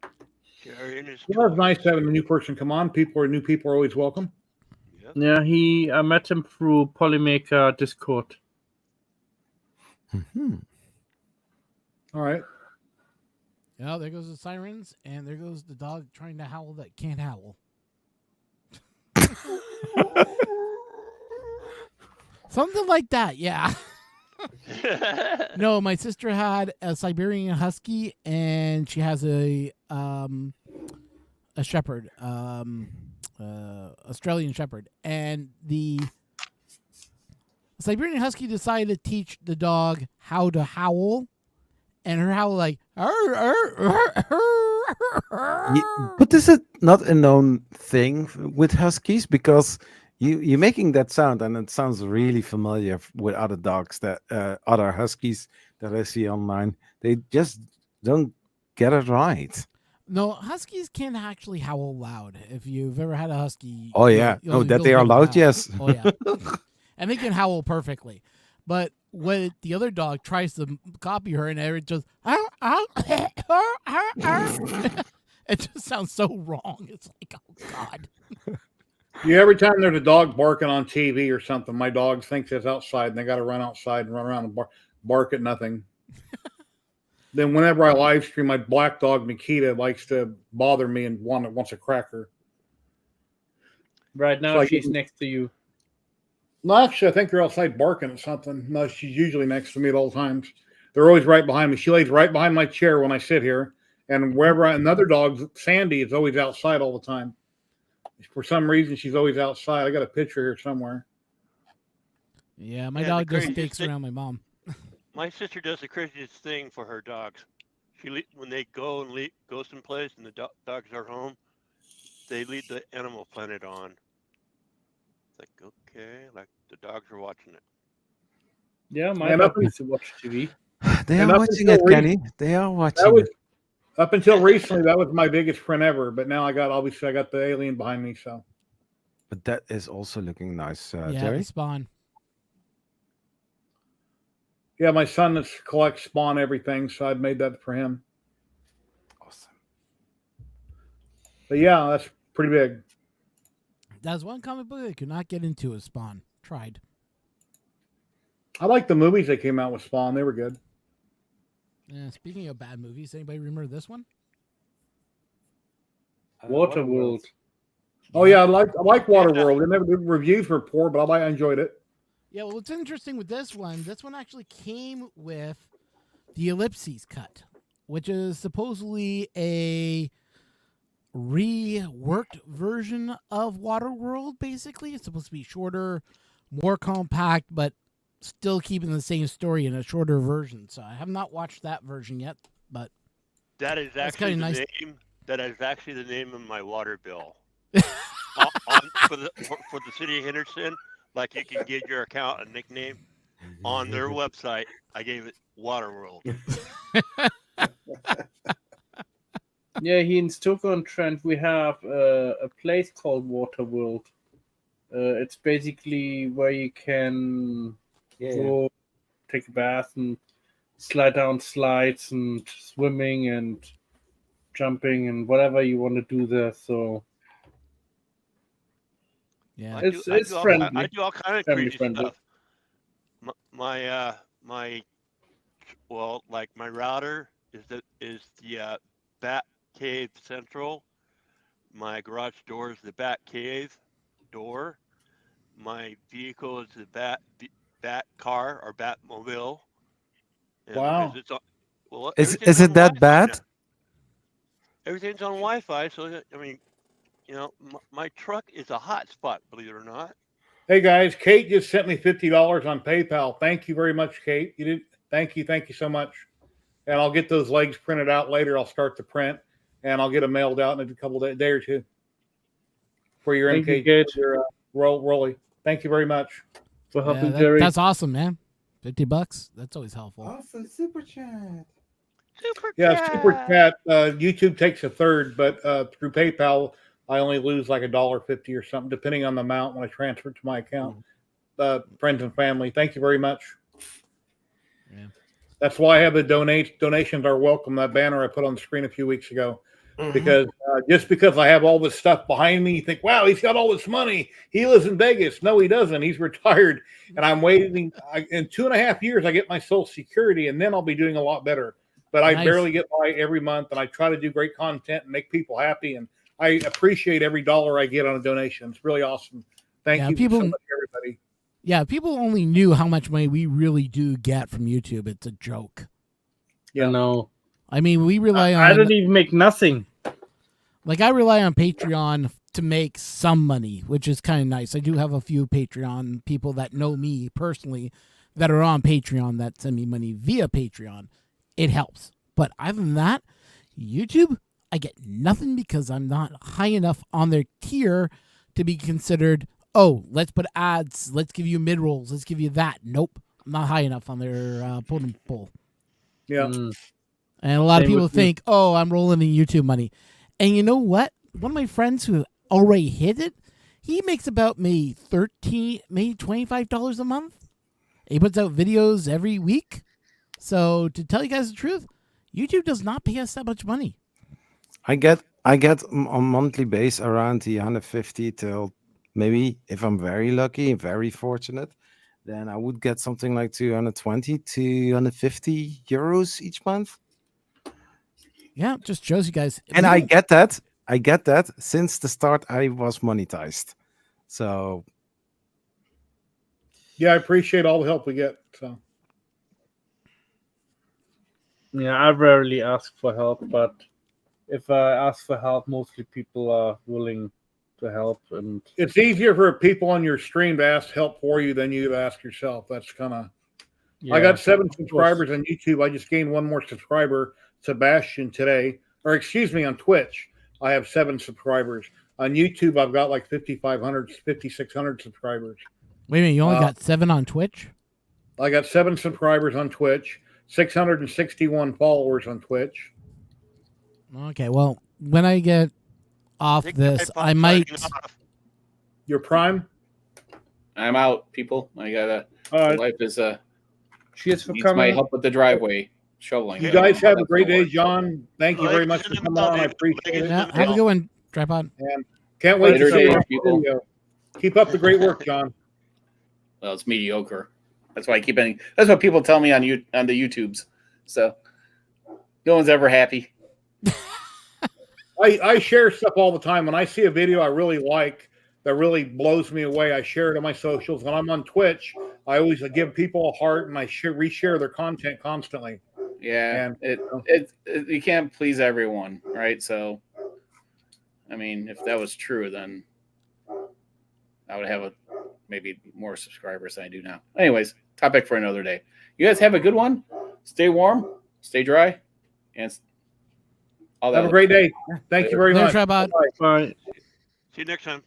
it. Jerry and his Well, it's toys. nice having a new person come on. New people are always welcome. Yep. Yeah, I met him through Polymaker Discord. Mhm. All right. Oh, there goes the sirens, and there goes the dog trying to howl that can't howl. Something like that, yeah. No, my sister had a Siberian Husky, and she has a shepherd, Australian Shepherd, and the Siberian Husky decided to teach the dog how to howl, and her howl like. But is it not a known thing with Huskies? Because you're making that sound, and it sounds really familiar with other dogs that other Huskies that I see online. They just don't get it right. No, Huskies can actually howl loud. If you've ever had a Husky. Oh yeah, you'll that they hear are them loud. howl. Yes. Oh yeah, and they can howl perfectly. But when the other dog tries to copy her, and it just it just sounds so wrong. It's like, oh god. Yeah, every time there's a dog barking on TV or something, my dog thinks it's outside, and they got to run outside and run around and bark at nothing. Then whenever I live stream, my black dog Nikita likes to bother me and wants a cracker. Right now, So she's next to you. No, actually, I think they're outside barking at something. No, she's usually next to me at all times. They're always right behind me. She lays right behind my chair when I sit here. And wherever another dog, Sandy, is always outside all the time. For some reason, she's always outside. I got a picture here somewhere. Yeah, my Yeah, the dog just craziest stakes thing- around my mom. My sister does the craziest thing for her dogs. When they go and go someplace and the dogs are home, they leave the Animal Planet on. It's like, okay, like the dogs are watching it. Yeah, my And dog up in- used to watch TV. They And are up watching until it, Kenny. They are watching That was it. up until recently. That was my biggest print ever. But now I got the alien behind me. So But that is also looking nice, Yeah, Jerry. the Spawn. yeah, my son collects Spawn everything. So I've made that for him. Awesome. But yeah, that's pretty big. That's one comic book I could not get into is Spawn. Tried. I like the movies that came out with Spawn. They were good. Yeah, speaking of bad movies, anybody remember this one? Waterworld. Oh yeah, I like Waterworld. They never did reviews were poor, but I enjoyed it. Yeah, well, what's interesting with this one actually came with the ellipses cut, which is supposedly a reworked version of Waterworld, basically. It's supposed to be shorter, more compact, but still keeping the same story in a shorter version. So I have not watched that version yet, but That is That's actually kinda the nice. name. That is actually the name of my water bill. For the city of Henderson, like you can give your account a nickname on their website. I gave it Waterworld. Yeah, here in Stoke-on-Trent, we have a place called Waterworld. It's basically where you can go take a bath and slide down slides and swimming and jumping and whatever you want to do there. So yeah. It's friendly. I do all kind of Family crazy friendly. stuff. My router is the Bat Cave Central. My garage door is the Bat Cave door. My vehicle is the Bat car or Batmobile. And Wow. because it's on, well, Is everything's it on that Wi-Fi bad? now. Everything's on Wi-Fi, so I mean, my truck is a hot spot, believe it or not. Hey guys, Kate just sent me $50 on PayPal. Thank you very much, Kate. You did. Thank you so much. And I'll get those legs printed out later. I'll start the print, and I'll get them mailed out in a couple of day or two for your Thank you, MK, Kate. your Rolly. Thank you very much. for helping Yeah, Jerry. that's awesome, man. $50. That's always helpful. Awesome super chat. Super chat. YouTube takes a third, but through PayPal, I only lose like $1.50 or something, depending on the amount when I transfer it to my account. Friends and family, thank you very much. Yeah. That's why I have the donations are welcome. That banner I put on the screen a few weeks ago, because just because I have all this stuff behind me, you think, wow, he's got all this money. He lives in Vegas. No, he doesn't. He's retired, and I'm waiting. In 2.5 years, I get my Social Security, and then I'll be doing a lot better. But I barely get by every month, and I try to do great content and make people happy. And I appreciate every dollar I get on a donation. It's really awesome. Thank you so much, everybody. Yeah, people only knew how much money we really do get from YouTube. It's a joke. Yeah, no. I mean, we rely on. I don't even make nothing. Like, I rely on Patreon to make some money, which is kind of nice. I do have a few Patreon people that know me personally that are on Patreon that send me money via Patreon. It helps. But other than that, YouTube, I get nothing because I'm not high enough on their tier to be considered, oh, let's put ads, let's give you mid-rolls, let's give you that. Nope. I'm not high enough on their pull. Yeah. And a lot of people think, oh, I'm rolling in YouTube money. And you know what? One of my friends who already hit it, he makes about maybe $25 a month. He puts out videos every week. So to tell you guys the truth, YouTube does not pay us that much money. I get on monthly base around the 150 till maybe, if I'm very lucky, very fortunate, then I would get something like 220 to 150 euros each month. Yeah, just shows you guys. And I get that. Since the start, I was monetized. So. Yeah, I appreciate all the help we get. So. Yeah, I rarely ask for help, but if I ask for help, mostly people are willing to help. And it's easier for people on your stream to ask help for you than you to ask yourself. That's kind of. Yeah, I got 7 subscribers on YouTube. I just gained 1 more subscriber, Sebastian, today. Or excuse me, on Twitch, I have 7 subscribers. On YouTube, I've got like 5,500, 5,600 subscribers. Wait a minute, you only got 7 on Twitch? I got 7 subscribers on Twitch, 661 followers on Twitch. Okay, well, when I get off this, I might. Your Prime? I'm out, people. I gotta. Life is cheers for needs coming. my help with the driveway shoveling. You guys have a great day, John. Thank you very much for coming on. I appreciate it. Yeah, have a good one, Tripod. And can't wait to see you. Keep up the great work, John. Well, it's mediocre. That's why I keep ending. That's what people tell me on the YouTubes. So no one's ever happy. I share stuff all the time. When I see a video I really like that really blows me away, I share it on my socials. When I'm on Twitch, I always give people a heart and I reshare their content constantly. Yeah, and you can't please everyone, right? So, I mean, if that was true, then I would have maybe more subscribers than I do now. Anyways, topic for another day. You guys have a good one. Stay warm, stay dry, and all that. Have a great day. Thank you very much. Bye. Bye. See you next time.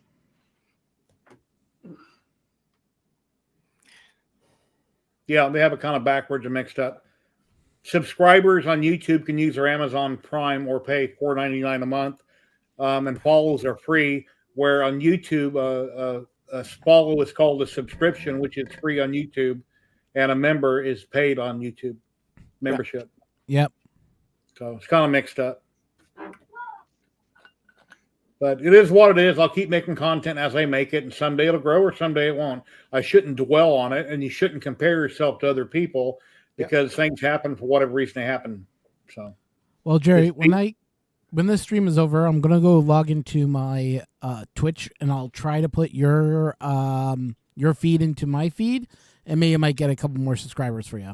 Yeah, they have it kind of backwards and mixed up. Subscribers on YouTube can use their Amazon Prime or pay $4.99 a month, and follows are free. Where on YouTube, a follow is called a subscription, which is free on YouTube, and a member is paid on YouTube membership. Yep. So it's kind of mixed up. But it is what it is. I'll keep making content as I make it, and someday it'll grow or someday it won't. I shouldn't dwell on it, and you shouldn't compare yourself to other people because things happen for whatever reason they happen. So, well, Jerry, when this stream is over, I'm gonna go log into my Twitch, and I'll try to put your feed into my feed, and maybe I might get a couple more subscribers for you.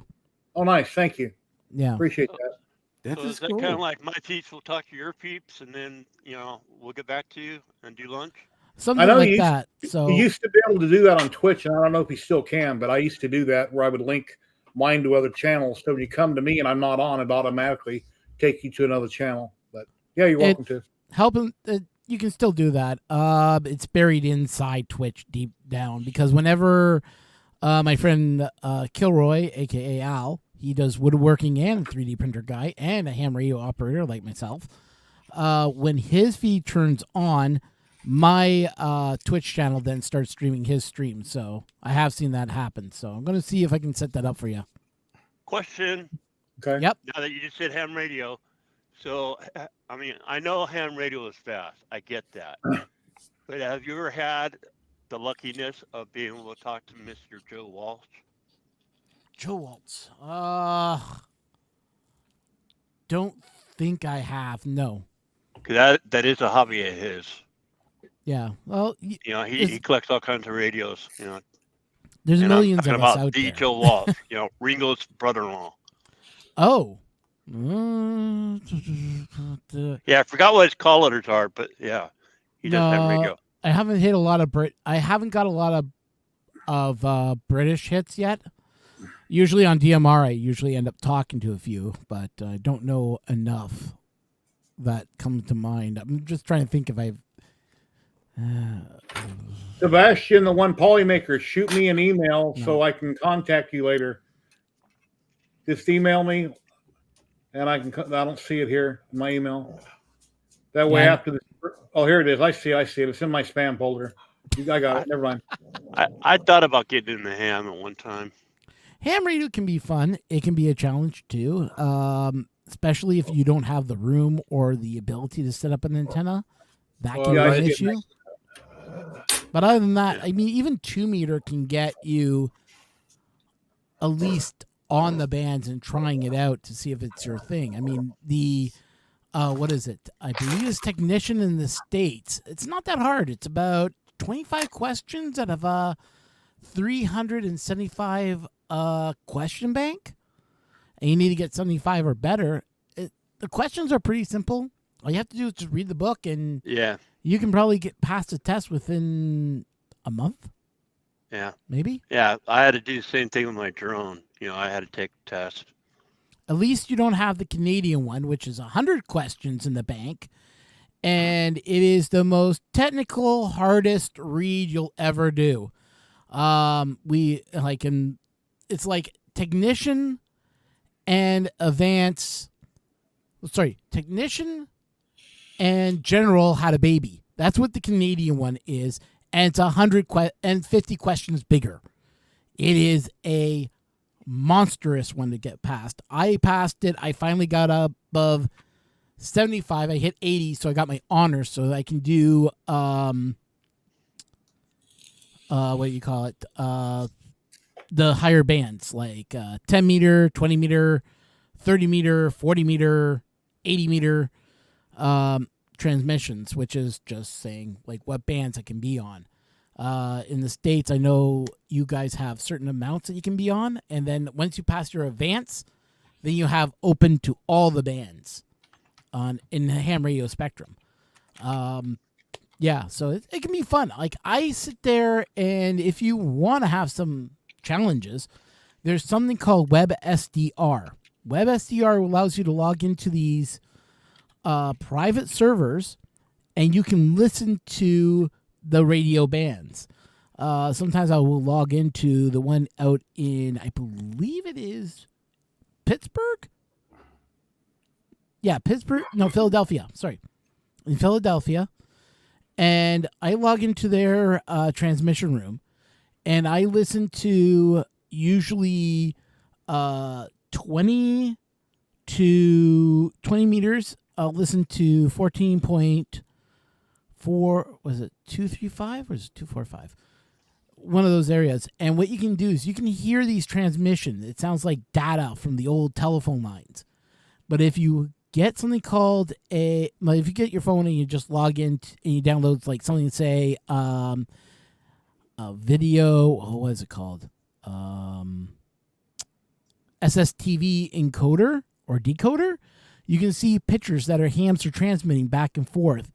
Oh, nice. Thank you. Yeah, appreciate that. So is that kind of like my peeps will talk to your peeps, and then we'll get back to you and do lunch? Something like that. So you used to be able to do that on Twitch, and I don't know if you still can, but I used to do that where I would link mine to other channels. So when you come to me and I'm not on, it automatically take you to another channel. But yeah, you're welcome to. Helping, you can still do that. It's buried inside Twitch deep down because whenever my friend Kilroy, aka Al, He does woodworking and a 3D printer guy and a ham radio operator like myself. When his feed turns on, my Twitch channel then starts streaming his stream. So I have seen that happen. So I'm going to see if I can set that up for you. Question. Okay. Yep. Now that you just said ham radio, so I mean, I know ham radio is fast. I get that. But have you ever had the luckiness of being able to talk to Mr. Joe Walsh? Joe Waltz. Don't think I have. No. Because that is a hobby of his. Yeah. Well, You know, he collects all kinds of radios. You know, there's and millions I'm of talking us about out the there. Joe Walsh. You know, Ringo's brother-in-law. Oh. Yeah, I forgot what his call letters are, but yeah, he does ham radio. I haven't hit a lot of I haven't got a lot of British hits yet. Usually on DMR, I usually end up talking to a few, but I don't know enough that come to mind. I'm just trying to think if I've. Sebastian, the one polymaker, shoot me an email so I can contact you later. Just email me, and I don't see it here in my email. That way, after this. Oh, here it is. I see it. It's in my spam folder. I got it. Never mind. I thought about getting in the ham at one time. Ham radio can be fun. It can be a challenge too, especially if you don't have the room or the ability to set up an antenna. That can be an issue. But other than that, I mean, even 2 meter can get you at least on the bands and trying it out to see if it's your thing. I mean, the what is it? I believe it's Technician in the States. It's not that hard. It's about 25 questions out of 375 question bank, and you need to get 75 or better. The questions are pretty simple. All you have to do is just read the book, and you can probably get past the test within a month. Yeah, maybe. Yeah, I had to do the same thing with my drone. You know, I had to take a test. At least you don't have the Canadian one, which is 100 questions in the bank, and it is the most technical, hardest read you'll ever do. It's like Technician and Advance. Sorry, Technician and General Had a Baby. That's what the Canadian one is, and it's 150 questions bigger. It is a monstrous one to get past. I passed it. I finally got above 75. I hit 80, so I got my honors, so I can do what do you call it? The higher bands, like 10 meter, 20 meter, 30 meter, 40 meter, 80 meter transmissions, which is just saying like what bands I can be on. In the States, I know you guys have certain amounts that you can be on, and then once you pass your advance, then you have open to all the bands in the ham radio spectrum. Yeah, so it can be fun. Like, I sit there, and if you want to have some challenges, there's something called WebSDR. WebSDR allows you to log into these private servers, and you can listen to the radio bands. Sometimes I will log into the one out in, I believe it is Pittsburgh? Yeah, Pittsburgh. No, Philadelphia. Sorry. In Philadelphia. And I log into their transmission room, and I listen to usually 20 meters. I'll listen to 14.4, was it 235 or is it 245? One of those areas. And what you can do is you can hear these transmissions. It sounds like data from the old telephone lines. But if you get something called if you get your phone and you just log in and you download like something, say a video, what is it called? SSTV encoder or decoder, you can see pictures that our hams are transmitting back and forth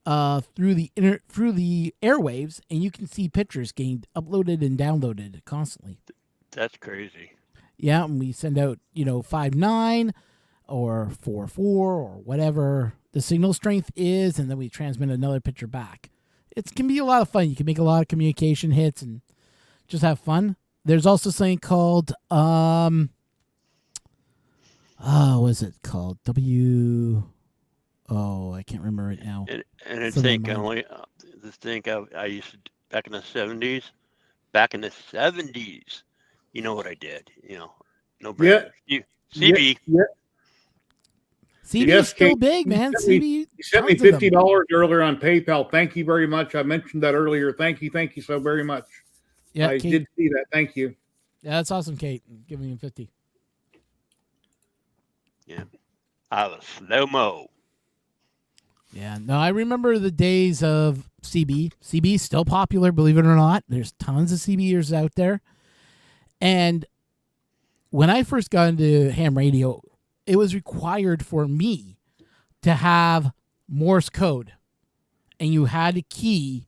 through the airwaves, and you can see pictures getting uploaded and downloaded constantly. That's crazy. Yeah, and we send out 5.9 or 4.4 or whatever the signal strength is, and then we transmit another picture back. It can be a lot of fun. You can make a lot of communication hits and just have fun. There's also something called What's it called? I can't remember it now. And I It's on my think mind. I used to back in the 70s. Back in the 70s, you know what I did? No brainer. CB. Yeah. CB Yes, is still Kate, big, man. CB, you sent me tons of them. $50 earlier on PayPal. Thank you very much. I mentioned that earlier. Thank you so very much. Yeah, I Kate. did see that. Thank you. Yeah, that's awesome, Kate. Giving him 50. Yeah. I was slow-mo. Yeah, no, I remember the days of CB. CB is still popular, believe it or not. There's tons of CBers out there. And when I first got into ham radio, it was required for me to have Morse code. And you had to key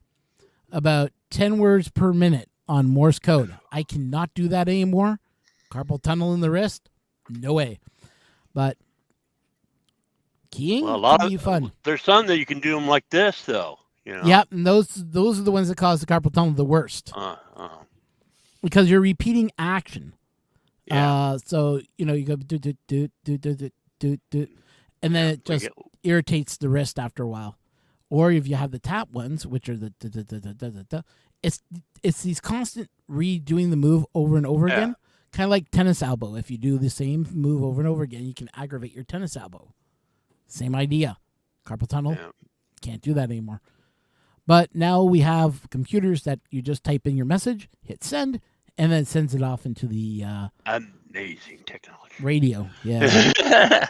about 10 words per minute on Morse code. I cannot do that anymore. Carpal tunnel in the wrist? No way. But keying can be fun. There's some that you can do them like this, though. Yep, and those are the ones that cause the carpal tunnel the worst. Because you're repeating action. Yeah. So you go do, and then it just irritates the wrist after a while. Or if you have the tap ones, which are the it's these constant redoing the move over and over again, kind of like tennis elbow. If you do the same move over and over again, you can aggravate your tennis elbow. Same idea. Carpal tunnel, can't do that anymore. But now we have computers that you just type in your message, hit send, and then it sends it off into the amazing technology radio. Yeah.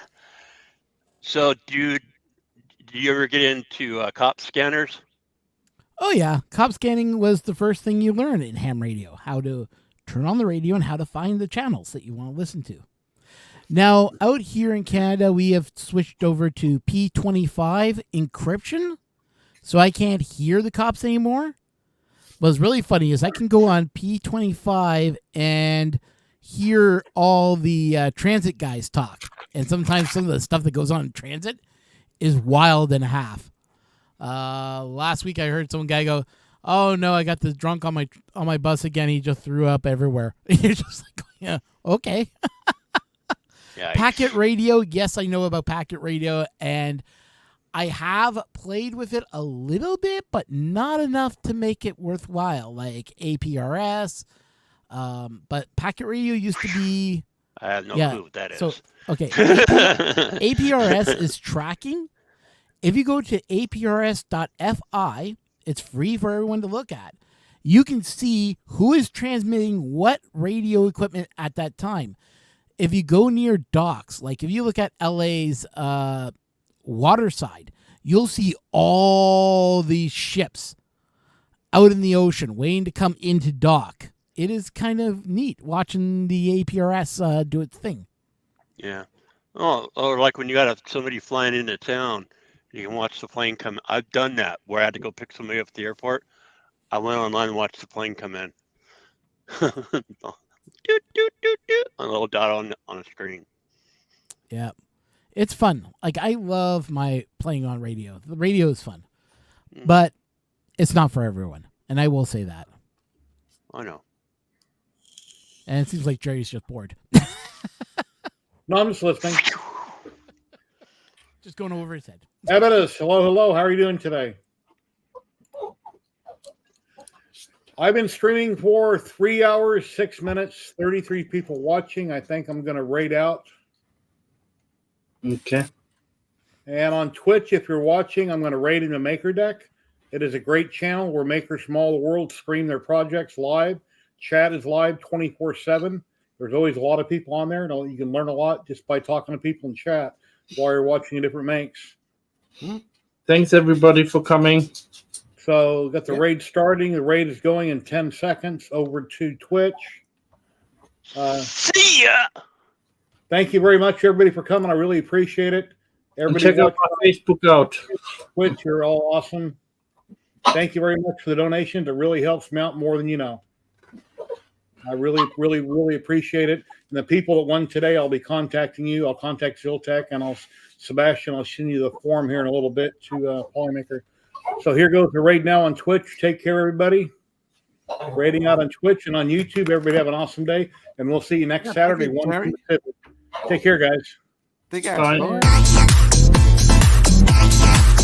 So do you ever get into cop scanners? Oh yeah, cop scanning was the first thing you learned in ham radio. How to turn on the radio and how to find the channels that you want to listen to. Now, out here in Canada, we have switched over to P25 encryption, so I can't hear the cops anymore. What's really funny is I can go on P25 and hear all the transit guys talk. And sometimes some of the stuff that goes on in transit is wild and a half. Last week I heard some guy go, "Oh no, I got this drunk on my bus again. He just threw up everywhere." You're just like, yeah, okay. Packet radio, yes, I know about packet radio, and I have played with it a little bit, but not enough to make it worthwhile, like APRS. But packet radio used to be... I have no clue what that is. So, okay, APRS is tracking. If you go to aprs.fi, it's free for everyone to look at. You can see who is transmitting what radio equipment at that time. If you go near docks, like if you look at LA's water side, you'll see all these ships out in the ocean waiting to come into dock. It is kind of neat watching the APRS do its thing. Yeah. Oh, or like when you got somebody flying into town, you can watch the plane come. I've done that where I had to go pick somebody up at the airport. I went online and watched the plane come in. Doot, doot, doot, doot, a little dot on a screen. Yeah. It's fun. Like, I love my playing on radio. The radio is fun. But it's not for everyone. And I will say that. I know. And it seems like Jerry's just bored. No, I'm just listening. Just going over his head. Evidence, hello. How are you doing today? I've been streaming for 3 hours, 6 minutes, 33 people watching. I think I'm going to rate out. Okay. And on Twitch, if you're watching, I'm going to rate in the Maker Deck. It is a great channel where makers from all the world stream their projects live. Chat is live 24/7. There's always a lot of people on there. You can learn a lot just by talking to people in chat while you're watching different makes. Thanks, everybody, for coming. So, got the raid starting. The raid is going in 10 seconds over to Twitch. See ya! Thank you very much, everybody, for coming. I really appreciate it. Everybody, check out my Facebook out. Twitch, you're all awesome. Thank you very much for the donation. It really helps me out more than you know. I really appreciate it. And the people that won today, I'll be contacting you. I'll contact Ziltech and Sebastian, I'll send you the form here in a little bit to Polymaker. So here goes the raid now on Twitch. Take care, everybody. Raiding out on Twitch and on YouTube. Everybody have an awesome day. And we'll see you next Saturday. 1 Pacific. Take care, guys. Take care. Bye. Bye.